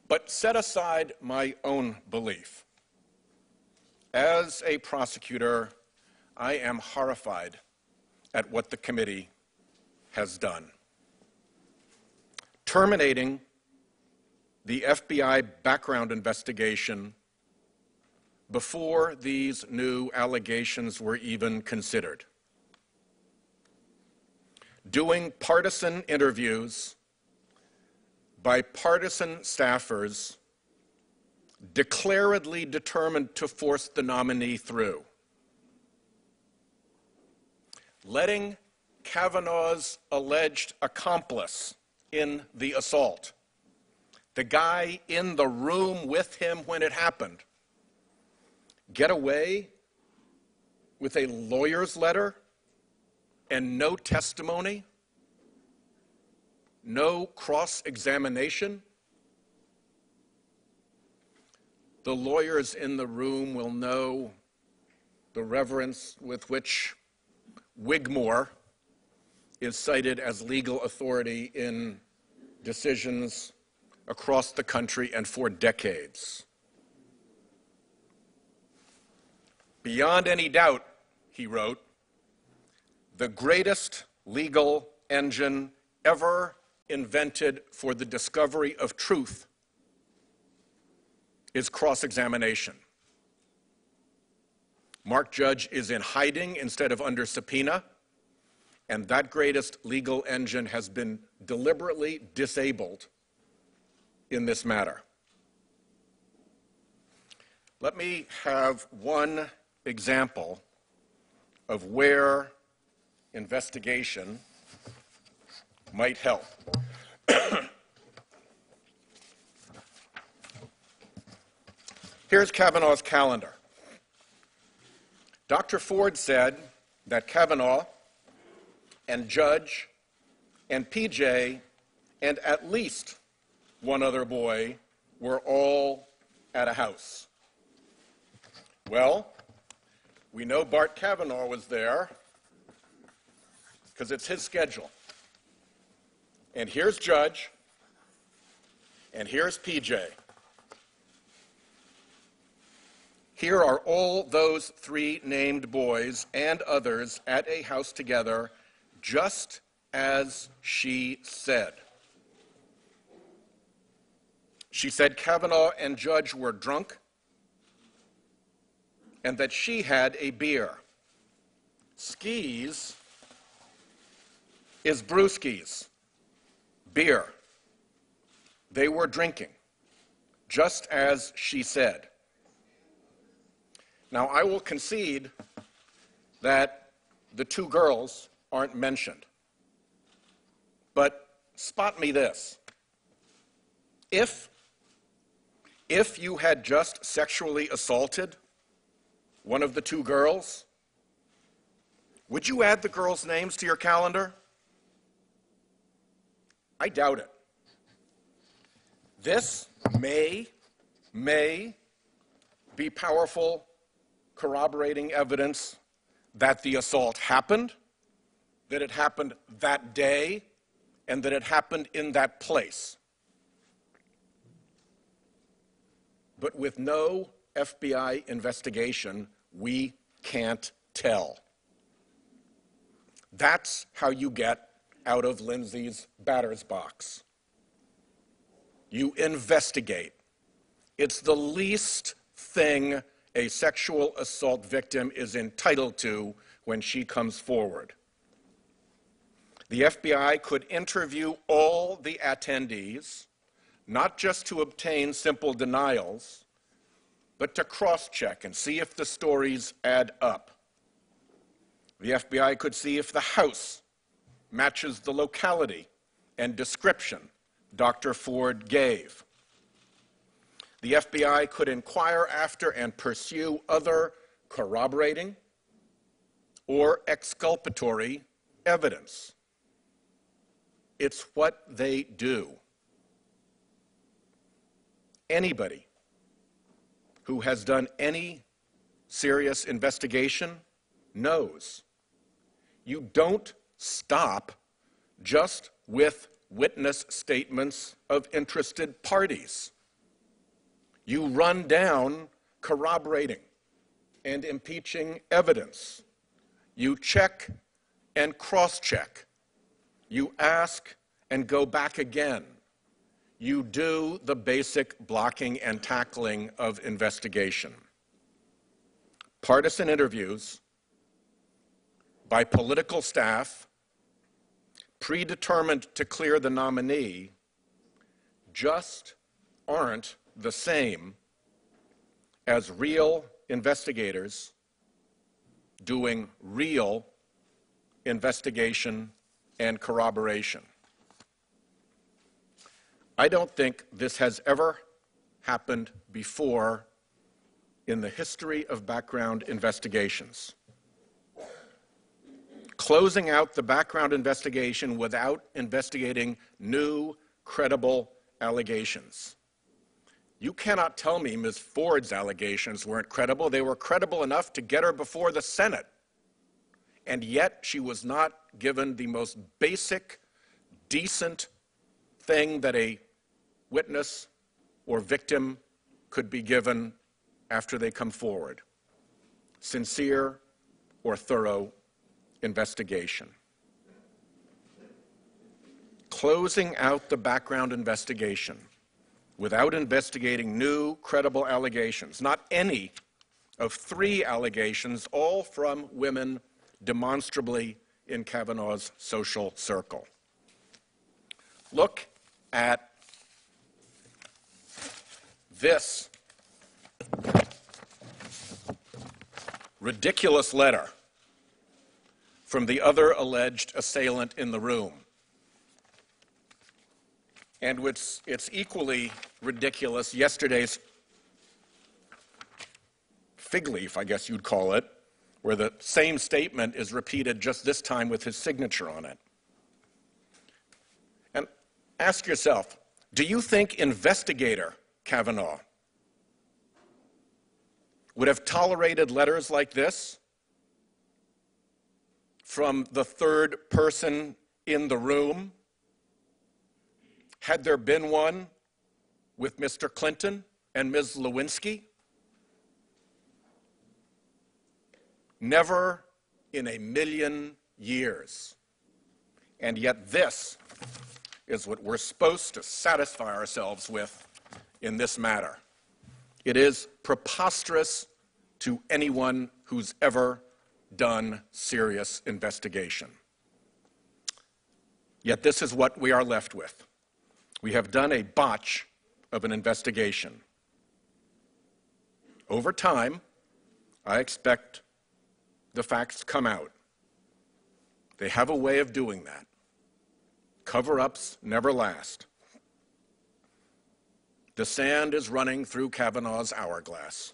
But set aside my own belief. As a prosecutor, I am horrified at what the committee has done. Terminating the FBI background investigation before these new allegations were even considered. Doing partisan interviews by partisan staffers declaredly determined to force the nominee through. Letting Kavanaugh's alleged accomplice in the assault, the guy in the room with him when it happened, get away with a lawyer's letter and no testimony, no cross-examination. The lawyers in the room will know the reverence with which Wigmore is cited as legal authority in decisions across the country and for decades. Beyond any doubt, he wrote, the greatest legal engine ever invented for the discovery of truth is cross-examination. Mark Judge is in hiding instead of under subpoena, and that greatest legal engine has been deliberately disabled in this matter. Let me have one example of where investigation might help. Here's Kavanaugh's calendar. Dr. Ford said that Kavanaugh and Judge and PJ and at least one other boy were all at a house. Well, we know Bart Kavanaugh was there because it's his schedule. And here's Judge, and here's PJ. Here are all those three named boys and others at a house together, just as she said. She said Kavanaugh and Judge were drunk and that she had a beer. Skis is brewskis, beer. They were drinking, just as she said. Now, I will concede that the two girls aren't mentioned. But spot me this. If you had just sexually assaulted one of the two girls, would you add the girls' names to your calendar? I doubt it. This may be powerful corroborating evidence that the assault happened, that it happened that day, and that it happened in that place. But with no FBI investigation, we can't tell. That's how you get out of Lindsay's batter's box. You investigate. It's the least thing a sexual assault victim is entitled to when she comes forward. The FBI could interview all the attendees, not just to obtain simple denials, but to cross-check and see if the stories add up. The FBI could see if the house matches the locality and description Dr. Ford gave. The FBI could inquire after and pursue other corroborating or exculpatory evidence. It's what they do. Anybody who has done any serious investigation knows you don't stop just with witness statements of interested parties. You run down corroborating and impeaching evidence. You check and cross-check. You ask and go back again. You do the basic blocking and tackling of investigation. Partisan interviews by political staff predetermined to clear the nominee just aren't the same as real investigators doing real investigation and corroboration. I don't think this has ever happened before in the history of background investigations. Closing out the background investigation without investigating new, credible allegations. You cannot tell me Ms. Ford's allegations weren't credible. They were credible enough to get her before the Senate. And yet she was not given the most basic, decent thing that a witness or victim could be given after they come forward: sincere or thorough investigation. Closing out the background investigation without investigating new, credible allegations, not any of 3 allegations, all from women demonstrably in Kavanaugh's social circle. Look at this ridiculous letter from the other alleged assailant in the room. And it's equally ridiculous, yesterday's fig leaf, I guess you'd call it, where the same statement is repeated, just this time with his signature on it. And ask yourself, do you think investigator Kavanaugh would have tolerated letters like this from the third person in the room had there been one with Mr. Clinton and Ms. Lewinsky? Never in a million years. And yet this is what we're supposed to satisfy ourselves with in this matter. It is preposterous to anyone who's ever done serious investigation. Yet this is what we are left with. We have done a botch of an investigation. Over time, I expect the facts come out. They have a way of doing that. Cover-ups never last. The sand is running through Kavanaugh's hourglass.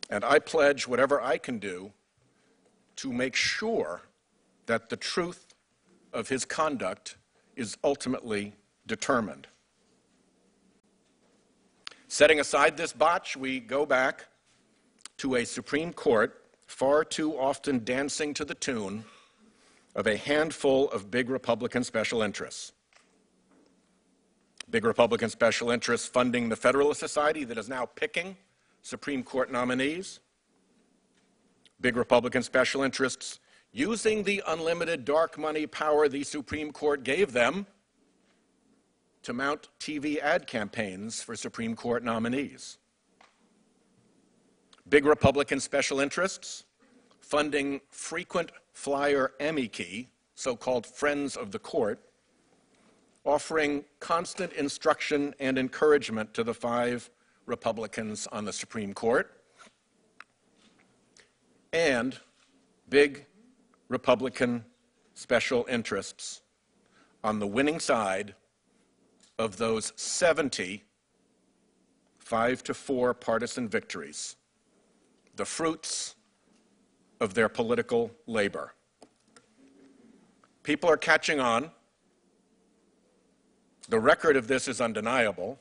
And I pledge whatever I can do to make sure that the truth of his conduct is ultimately determined. Setting aside this botch, we go back to a Supreme Court far too often dancing to the tune of a handful of big Republican special interests. Big Republican special interests funding the Federalist Society that is now picking Supreme Court nominees. Big Republican special interests using the unlimited dark money power the Supreme Court gave them to mount TV ad campaigns for Supreme Court nominees. Big Republican special interests funding frequent flyer amici, so-called friends of the court, offering constant instruction and encouragement to the 5 Republicans on the Supreme Court, and big Republican special interests on the winning side of those 70 5-4 partisan victories, the fruits of their political labor. People are catching on. The record of this is undeniable.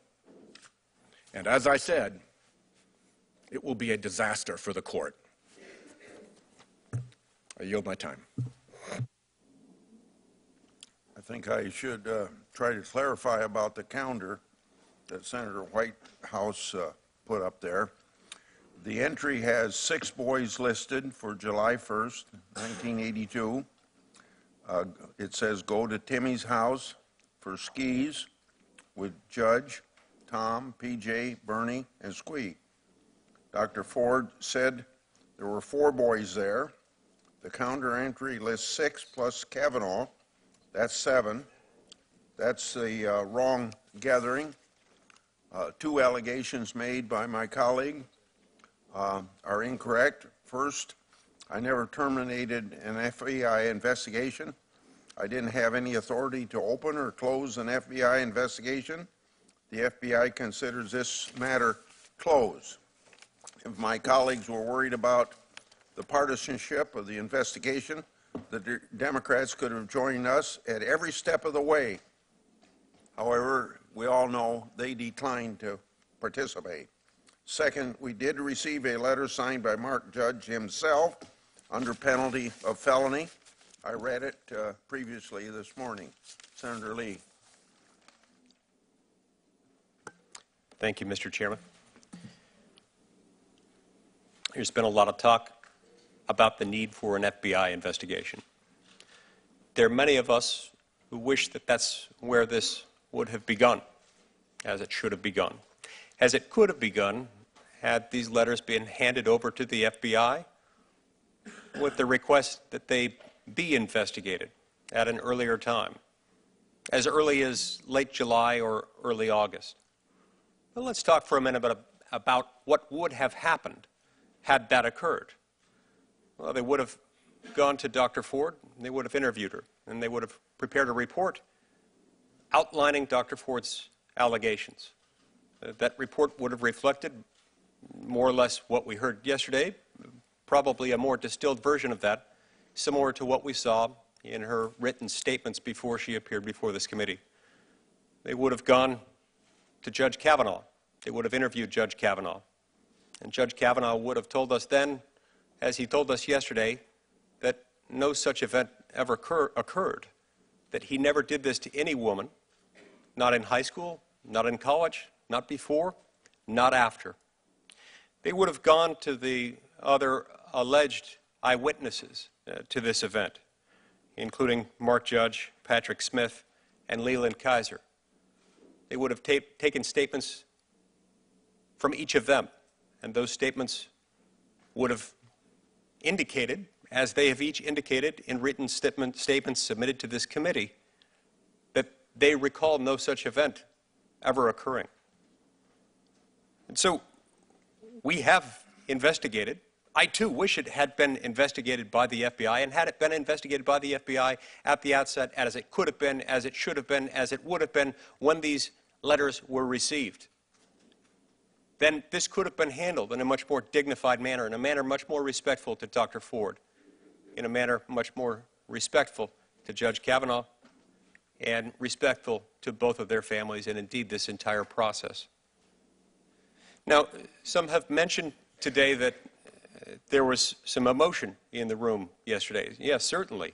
And as I said, it will be a disaster for the court. I yield my time.
I think I should try to clarify about the calendar that Senator Whitehouse put up there. The entry has 6 boys listed for July 1st, 1982. It says go to Timmy's house for skis with Judge, Tom, PJ, Bernie, and Squee. Dr. Ford said there were 4 boys there. The counter entry lists 6 plus Kavanaugh. That's 7. That's the wrong gathering. 2 allegations made by my colleague are incorrect. First, I never terminated an FBI investigation. I didn't have any authority to open or close an FBI investigation. The FBI considers this matter closed. If my colleagues were worried about the partisanship of the investigation, the Democrats could have joined us at every step of the way. However, we all know they declined to participate. Second, we did receive a letter signed by Mark Judge himself under penalty of felony. I read it previously this morning. Senator Lee.
Thank you, Mr. Chairman. There's been a lot of talk about the need for an FBI investigation. There are many of us who wish that that's where this would have begun, as it should have begun, as it could have begun had these letters been handed over to the FBI with the request that they be investigated at an earlier time, as early as late July or early August. Well, let's talk for a minute about what would have happened had that occurred. Well, they would have gone to Dr. Ford, and they would have interviewed her, and they would have prepared a report outlining Dr. Ford's allegations. That report would have reflected more or less what we heard yesterday, probably a more distilled version of that, similar to what we saw in her written statements before she appeared before this committee. They would have gone to Judge Kavanaugh. They would have interviewed Judge Kavanaugh. And Judge Kavanaugh would have told us then, as he told us yesterday, that no such event ever occurred, that he never did this to any woman, not in high school, not in college, not before, not after. They would have gone to the other alleged eyewitnesses to this event, including Mark Judge, Patrick Smith, and Leland Kaiser. They would have taken statements from each of them, and those statements would have indicated, as they have each indicated in written statements submitted to this committee, that they recall no such event ever occurring. And so we have investigated. I, too, wish it had been investigated by the FBI, and had it been investigated by the FBI at the outset, as it could have been, as it should have been, as it would have been when these letters were received, then this could have been handled in a much more dignified manner, in a manner much more respectful to Dr. Ford, in a manner much more respectful to Judge Kavanaugh, and respectful to both of their families, and indeed this entire process. Now, some have mentioned today that there was some emotion in the room yesterday. Yes, certainly.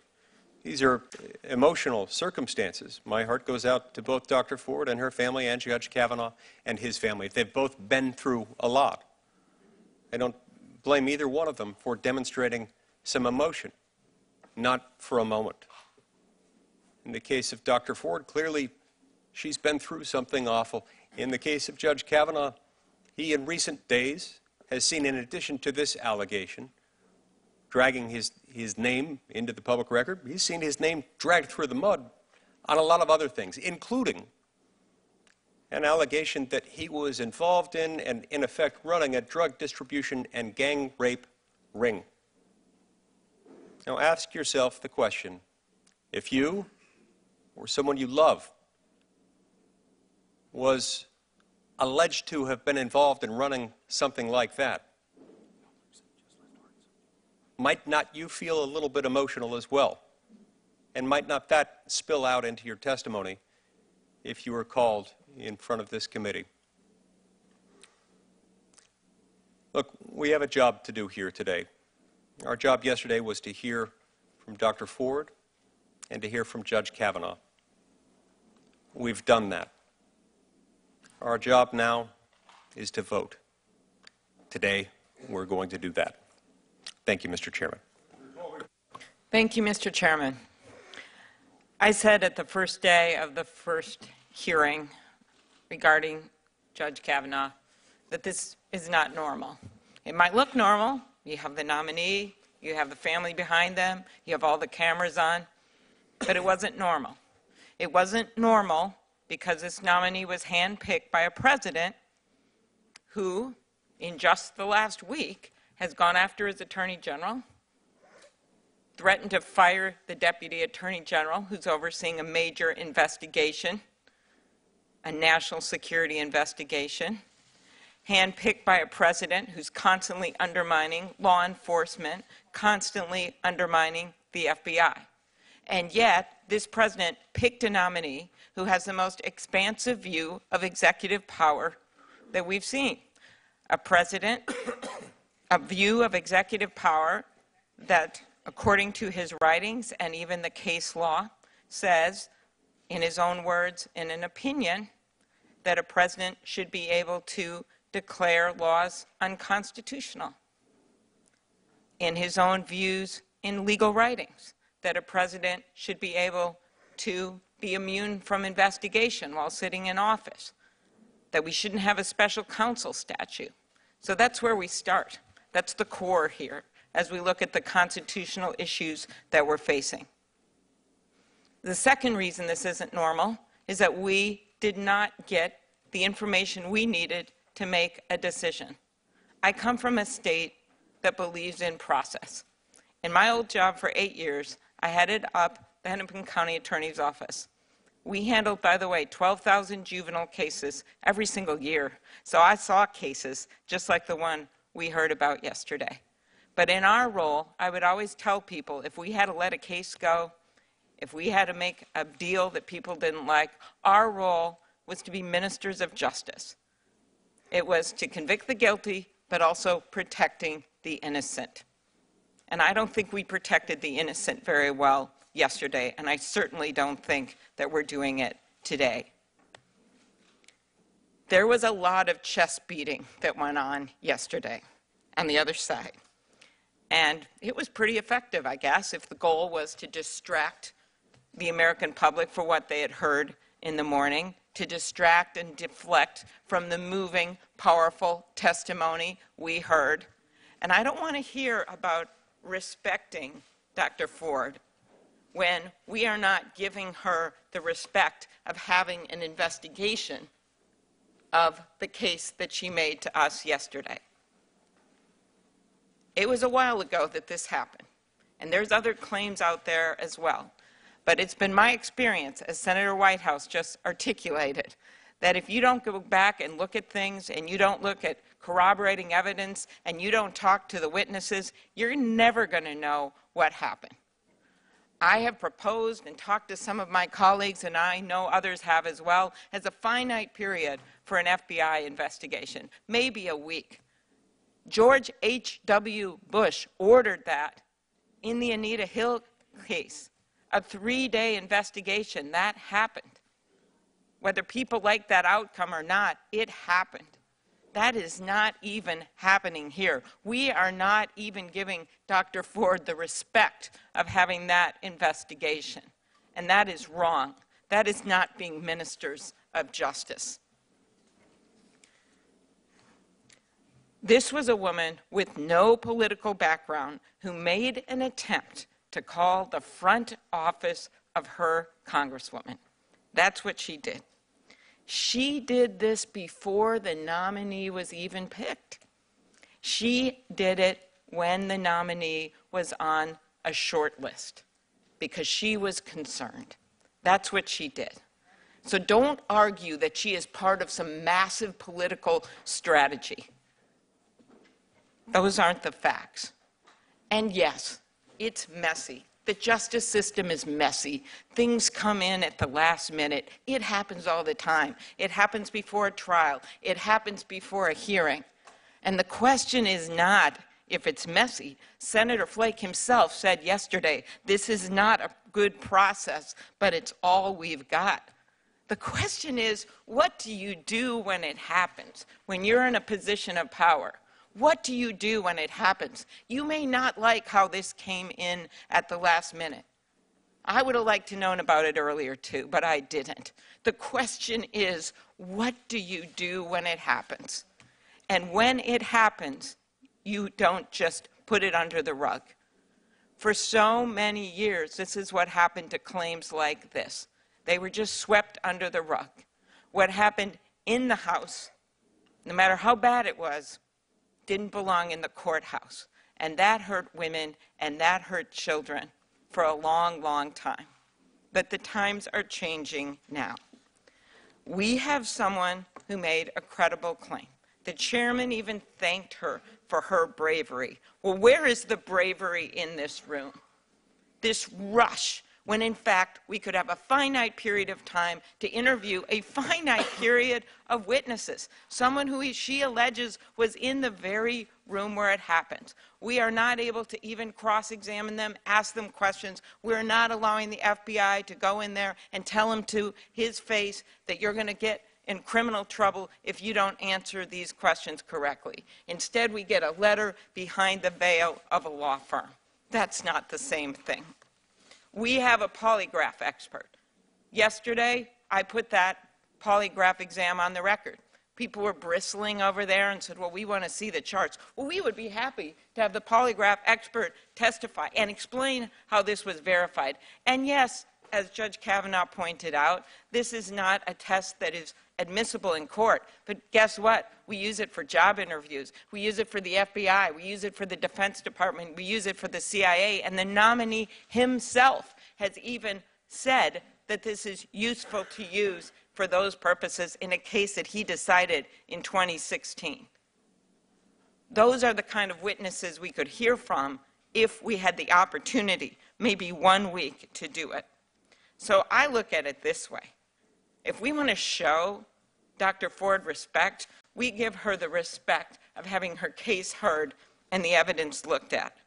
These are emotional circumstances. My heart goes out to both Dr. Ford and her family and Judge Kavanaugh and his family. They've both been through a lot. I don't blame either one of them for demonstrating some emotion, not for a moment. In the case of Dr. Ford, clearly she's been through something awful. In the case of Judge Kavanaugh, he in recent days has seen, in addition to this allegation, dragging his name into the public record, he's seen his name dragged through the mud on a lot of other things, including an allegation that he was involved in and, in effect, running a drug distribution and gang rape ring. Now ask yourself the question, if you or someone you love was alleged to have been involved in running something like that, might not you feel a little bit emotional as well? And might not that spill out into your testimony if you were called in front of this committee? Look, we have a job to do here today. Our job yesterday was to hear from Dr. Ford and to hear from Judge Kavanaugh. We've done that. Our job now is to vote. Today, we're going to do that. Thank you, Mr. Chairman.
Thank you, Mr. Chairman. I said at the first day of the first hearing regarding Judge Kavanaugh that this is not normal. It might look normal. You have the nominee, you have the family behind them, you have all the cameras on, but it wasn't normal. It wasn't normal because this nominee was handpicked by a president who, in just the last week, has gone after his attorney general, threatened to fire the deputy attorney general who's overseeing a major investigation, a national security investigation, handpicked by a president who's constantly undermining law enforcement, constantly undermining the FBI. And yet, this president picked a nominee who has the most expansive view of executive power that we've seen. A president, a view of executive power that, according to his writings and even the case law, says, in his own words, in an opinion, that a president should be able to declare laws unconstitutional. In his own views in legal writings, that a president should be able to be immune from investigation while sitting in office, that we shouldn't have a special counsel statute, So that's where we start. That's the core here as we look at the constitutional issues that we're facing. The second reason this isn't normal is that we did not get the information we needed to make a decision. I come from a state that believes in process. In my old job for 8 years, I headed up the Hennepin County Attorney's Office. We handled, by the way, 12,000 juvenile cases every single year. So I saw cases just like the one we heard about yesterday. But in our role, I would always tell people if we had to let a case go, if we had to make a deal that people didn't like, our role was to be ministers of justice. It was to convict the guilty, but also protecting the innocent. And I don't think we protected the innocent very well yesterday, and I certainly don't think that we're doing it today. There was a lot of chest beating that went on yesterday on the other side. And it was pretty effective, I guess, if the goal was to distract the American public for what they had heard in the morning, to distract and deflect from the moving, powerful testimony we heard. And I don't want to hear about respecting Dr. Ford when we are not giving her the respect of having an investigation of the case that she made to us yesterday. It was a while ago that this happened, and there's other claims out there as well. But it's been my experience, as Senator Whitehouse just articulated, that if you don't go back and look at things and you don't look at corroborating evidence and you don't talk to the witnesses, you're never going to know what happened. I have proposed and talked to some of my colleagues, and I know others have as well, as a finite period for an FBI investigation, maybe a week. George H.W. Bush ordered that in the Anita Hill case, a 3-day investigation. That happened. Whether people like that outcome or not, it happened. That is not even happening here. We are not even giving Dr. Ford the respect of having that investigation. And that is wrong. That is not being ministers of justice. This was a woman with no political background who made an attempt to call the front office of her congresswoman. That's what she did. She did this before the nominee was even picked. She did it when the nominee was on a short list because she was concerned. That's what she did. So don't argue that she is part of some massive political strategy. Those aren't the facts. And yes, it's messy. The justice system is messy. Things come in at the last minute. It happens all the time. It happens before a trial. It happens before a hearing. And the question is not if it's messy. Senator Flake himself said yesterday, this is not a good process, but it's all we've got. The question is, what do you do when it happens, when you're in a position of power? What do you do when it happens? You may not like how this came in at the last minute. I would have liked to known about it earlier too, but I didn't. The question is, what do you do when it happens? And when it happens, you don't just put it under the rug. For so many years, this is what happened to claims like this. They were just swept under the rug. What happened in the House, no matter how bad it was, didn't belong in the courthouse. And that hurt women and that hurt children for a long, long time. But the times are changing now. We have someone who made a credible claim. The chairman even thanked her for her bravery. Well, where is the bravery in this room? This rush, when in fact we could have a finite period of time to interview a finite period of witnesses, someone who she alleges was in the very room where it happened. We are not able to even cross-examine them, ask them questions. We're not allowing the FBI to go in there and tell him to his face that you're going to get in criminal trouble if you don't answer these questions correctly. Instead, we get a letter behind the veil of a law firm. That's not the same thing. We have a polygraph expert. Yesterday, I put that polygraph exam on the record. People were bristling over there and said, well, we want to see the charts. Well, we would be happy to have the polygraph expert testify and explain how this was verified. And yes, as Judge Kavanaugh pointed out, this is not a test that is admissible in court. But guess what? We use it for job interviews. We use it for the FBI. We use it for the Defense Department. We use it for the CIA. And the nominee himself has even said that this is useful to use for those purposes in a case that he decided in 2016. Those are the kind of witnesses we could hear from if we had the opportunity, maybe 1 week, to do it. So I look at it this way. If we want to show Dr. Ford respect, we give her the respect of having her case heard and the evidence looked at.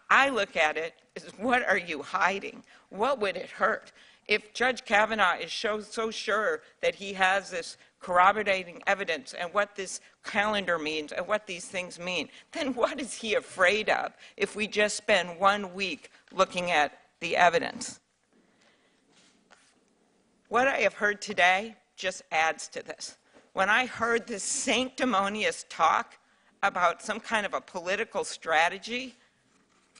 I look at it as, what are you hiding? What would it hurt? If Judge Kavanaugh is so sure that he has this corroborating evidence and what this calendar means and what these things mean, then what is he afraid of if we just spend 1 week looking at the evidence? What I have heard today just adds to this. When I heard this sanctimonious talk about some kind of a political strategy,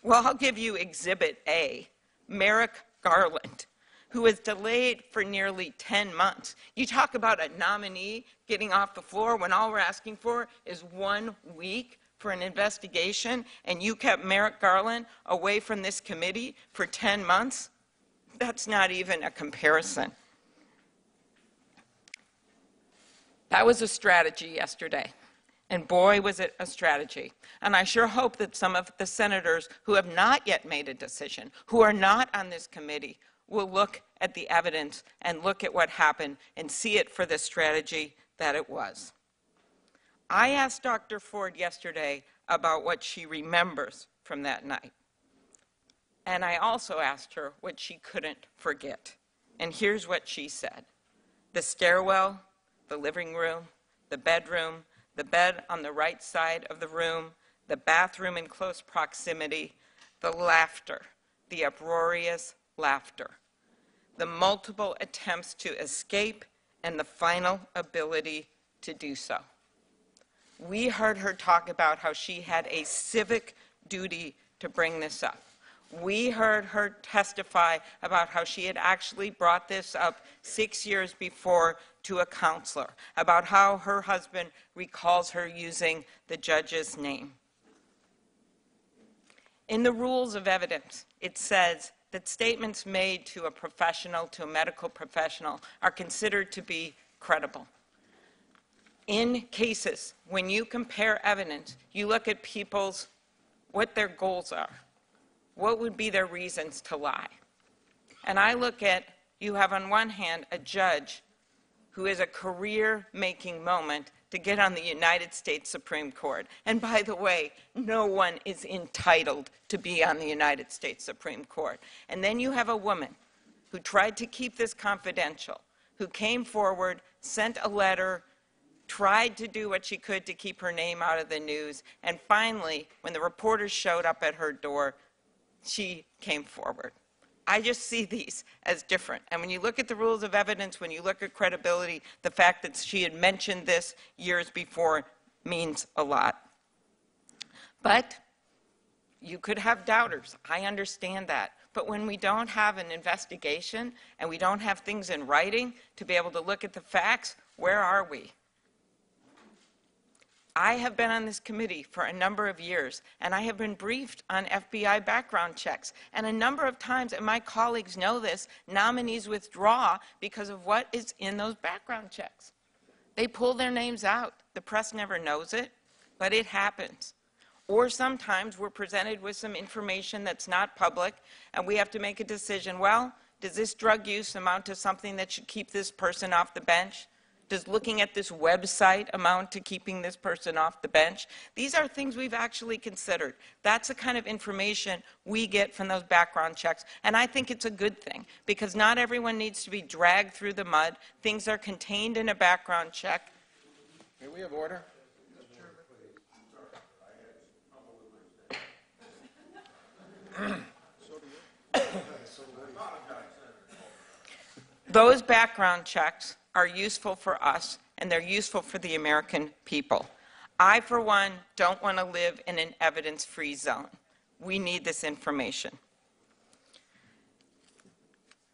well, I'll give you Exhibit A, Merrick Garland, who was delayed for nearly 10 months. You talk about a nominee getting off the floor when all we're asking for is 1 week for an investigation, and you kept Merrick Garland away from this committee for 10 months? That's not even a comparison. That was a strategy yesterday. And boy, was it a strategy. And I sure hope that some of the senators who have not yet made a decision, who are not on this committee, will look at the evidence and look at what happened and see it for the strategy that it was. I asked Dr. Ford yesterday about what she remembers from that night. And I also asked her what she couldn't forget. And here's what she said. The stairwell, the living room, the bedroom, the bed on the right side of the room, the bathroom in close proximity, the laughter, the uproarious laughter, the multiple attempts to escape, and the final ability to do so. We heard her talk about how she had a civic duty to bring this up. We heard her testify about how she had actually brought this up 6 years before to a counselor, about how her husband recalls her using the judge's name. In the rules of evidence, it says that statements made to a professional, to a medical professional, are considered to be credible. In cases, when you compare evidence, you look at people's, what their goals are. What would be their reasons to lie? And I look at, you have on one hand a judge who is a career-making moment to get on the United States Supreme Court. And by the way, no one is entitled to be on the United States Supreme Court. And then you have a woman who tried to keep this confidential, who came forward, sent a letter, tried to do what she could to keep her name out of the news, and finally, when the reporters showed up at her door, she came forward. I just see these as different. And when you look at the rules of evidence, when you look at credibility, the fact that she had mentioned this years before means a lot. But you could have doubters. I understand that. But when we don't have an investigation and we don't have things in writing to be able to look at the facts, where are we? I have been on this committee for a number of years, and I have been briefed on FBI background checks. And a number of times, and my colleagues know this, nominees withdraw because of what is in those background checks. They pull their names out. The press never knows it, but it happens. Or sometimes we're presented with some information that's not public, and we have to make a decision. Well, does this drug use amount to something that should keep this person off the bench? Does looking at this website amount to keeping this person off the bench? These are things we've actually considered. That's the kind of information we get from those background checks. And I think it's a good thing, because not everyone needs to be dragged through the mud. Things are contained in a background check.
May we have order?
Those background checks are useful for us and they're useful for the American people. I, for one, don't want to live in an evidence-free zone. We need this information.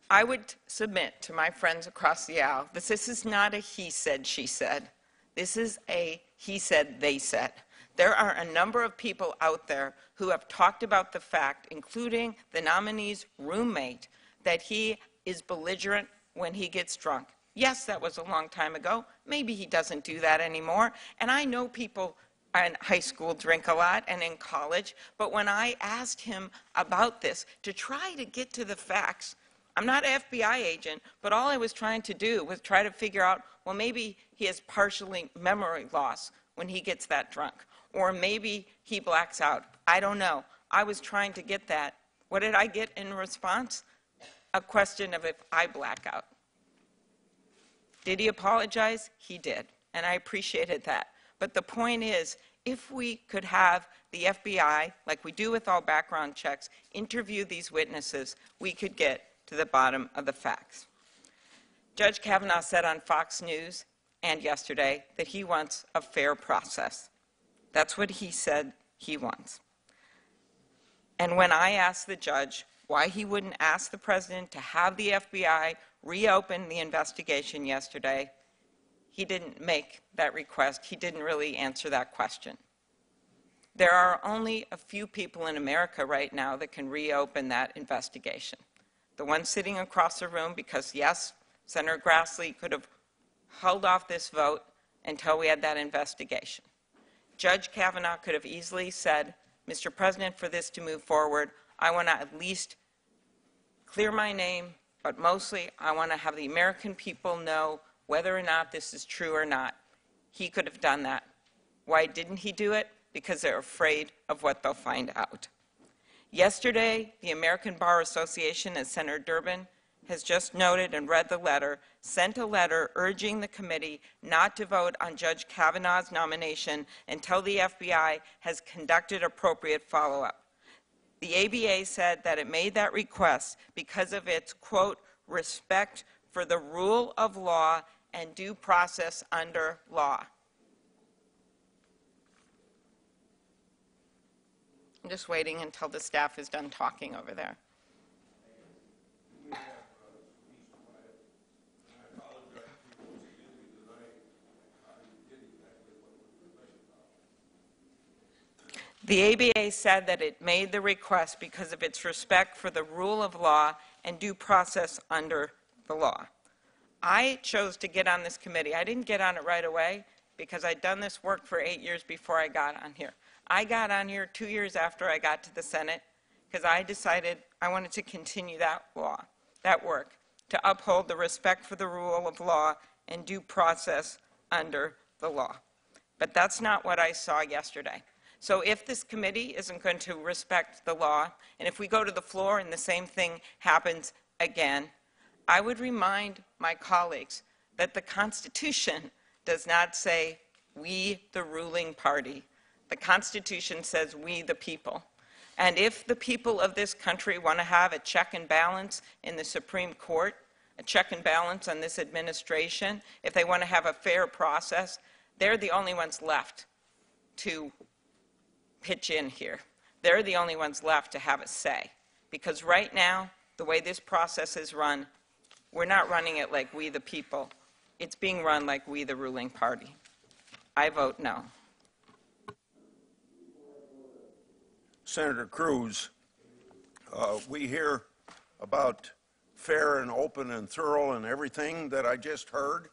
I would submit to my friends across the aisle that this is not a he said, she said. This is a he said, they said. There are a number of people out there who have talked about the fact, including the nominee's roommate, that he is belligerent when he gets drunk. Yes, that was a long time ago. Maybe he doesn't do that anymore. And I know people in high school drink a lot and in college, but when I asked him about this to try to get to the facts, I'm not an FBI agent, but all I was trying to do was try to figure out, well, maybe he has partially memory loss when he gets that drunk, or maybe he blacks out. I don't know. I was trying to get that. What did I get in response? A question of if I black out. Did he apologize? He did, and I appreciated that. But the point is, if we could have the FBI, like we do with all background checks, interview these witnesses, we could get to the bottom of the facts. Judge Kavanaugh said on Fox News and yesterday that he wants a fair process. That's what he said he wants. And when I asked the judge why he wouldn't ask the president to have the FBI reopen the investigation yesterday, he didn't make that request. He didn't really answer that question. There are only a few people in America right now that can reopen that investigation. The one sitting across the room, because yes, Senator Grassley could have held off this vote until we had that investigation. Judge Kavanaugh could have easily said, Mr. President, for this to move forward, I want to at least clear my name, but mostly I want to have the American people know whether or not this is true or not. He could have done that. Why didn't he do it? Because they're afraid of what they'll find out. Yesterday, the American Bar Association, as Senator Durbin has just noted and read the letter, sent a letter urging the committee not to vote on Judge Kavanaugh's nomination until the FBI has conducted appropriate follow-up. The ABA said that it made that request because of its, quote, respect for the rule of law and due process under law. I'm just waiting until the staff is done talking over there. The ABA said that it made the request because of its respect for the rule of law and due process under the law. I chose to get on this committee. I didn't get on it right away because I'd done this work for 8 years before I got on here. I got on here 2 years after I got to the Senate because I decided I wanted to continue that work, to uphold the respect for the rule of law and due process under the law. But that's not what I saw yesterday. So if this committee isn't going to respect the law, and if we go to the floor and the same thing happens again, I would remind my colleagues that the Constitution does not say we, the ruling party. The Constitution says we, the people. And if the people of this country want to have a check and balance in the Supreme Court, a check and balance on this administration, if they want to have a fair process, they're the only ones left to pitch in here. They're the only ones left to have a say. Because right now, the way this process is run, we're not running it like we the people. It's being run like we the ruling party. I vote no.
Senator Cruz, we hear about fair and open and thorough and everything that I just heard.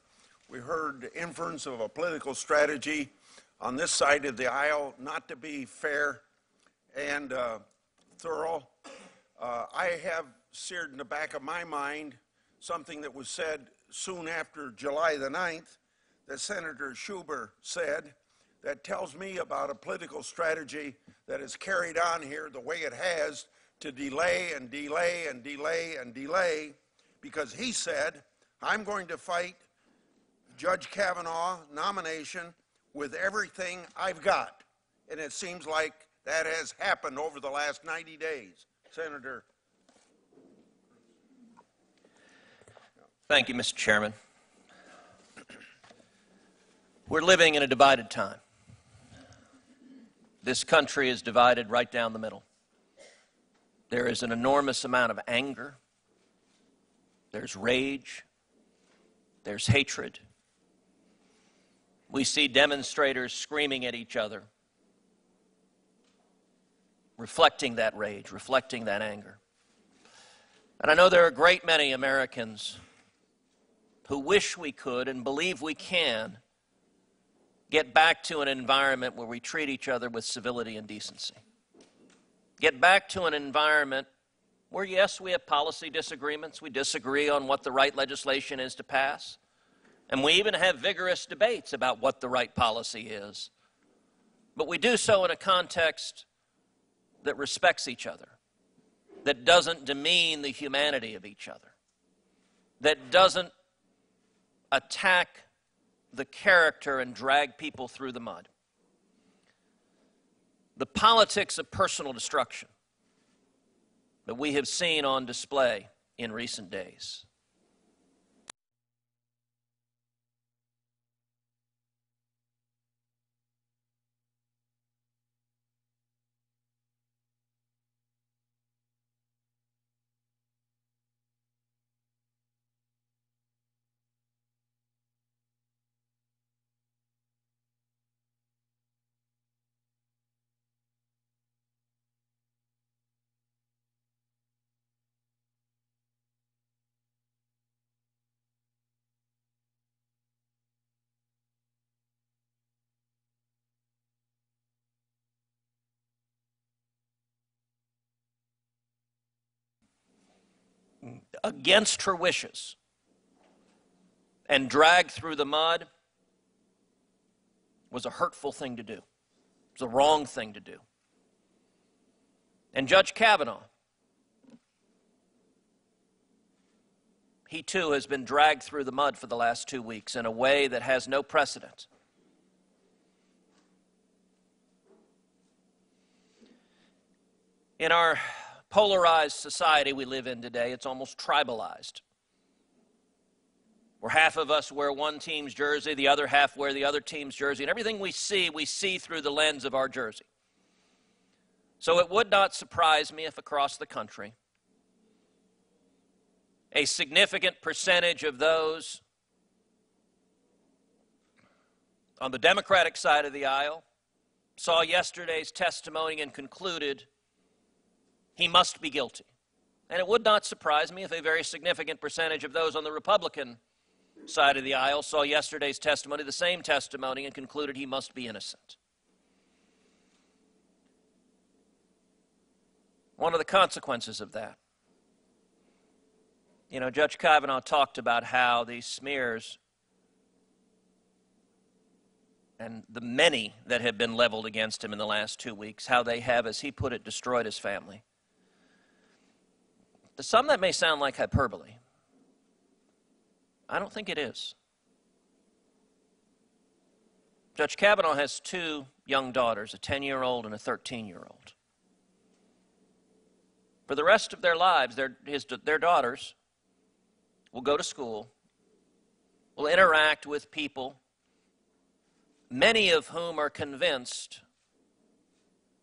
We heard inference of a political strategy on this side of the aisle not to be fair and thorough. I have seared in the back of my mind something that was said soon after July the 9th that Senator Schumer said that tells me about a political strategy that is carried on here the way it has to delay and delay and delay and delay, because he said, I'm going to fight Judge Kavanaugh nomination with everything I've got. And it seems like that has happened over the last 90 days. Senator.
Thank you, Mr. Chairman. We're living in a divided time. This country is divided right down the middle. There is an enormous amount of anger. There's rage. There's hatred. We see demonstrators screaming at each other, reflecting that rage, reflecting that anger. And I know there are a great many Americans who wish we could and believe we can get back to an environment where we treat each other with civility and decency. Get back to an environment where, yes, we have policy disagreements. We disagree on what the right legislation is to pass. And we even have vigorous debates about what the right policy is. But we do so in a context that respects each other, that doesn't demean the humanity of each other, that doesn't attack the character and drag people through the mud. The politics of personal destruction that we have seen on display in recent days. Against her wishes and dragged through the mud was a hurtful thing to do. It was a wrong thing to do. And Judge Kavanaugh, he too has been dragged through the mud for the last 2 weeks in a way that has no precedent. In our polarized society we live in today, it's almost tribalized, where half of us wear one team's jersey, the other half wear the other team's jersey, and everything we see through the lens of our jersey. So it would not surprise me if across the country, a significant percentage of those on the Democratic side of the aisle saw yesterday's testimony and concluded he must be guilty. And it would not surprise me if a very significant percentage of those on the Republican side of the aisle saw yesterday's testimony, the same testimony, and concluded he must be innocent. One of the consequences of that, Judge Kavanaugh talked about how these smears and the many that have been leveled against him in the last 2 weeks, how they have, as he put it, destroyed his family. To some, that may sound like hyperbole. I don't think it is. Judge Kavanaugh has 2 young daughters, a 10-year-old and a 13-year-old. For the rest of their lives, their daughters will go to school, will interact with people, many of whom are convinced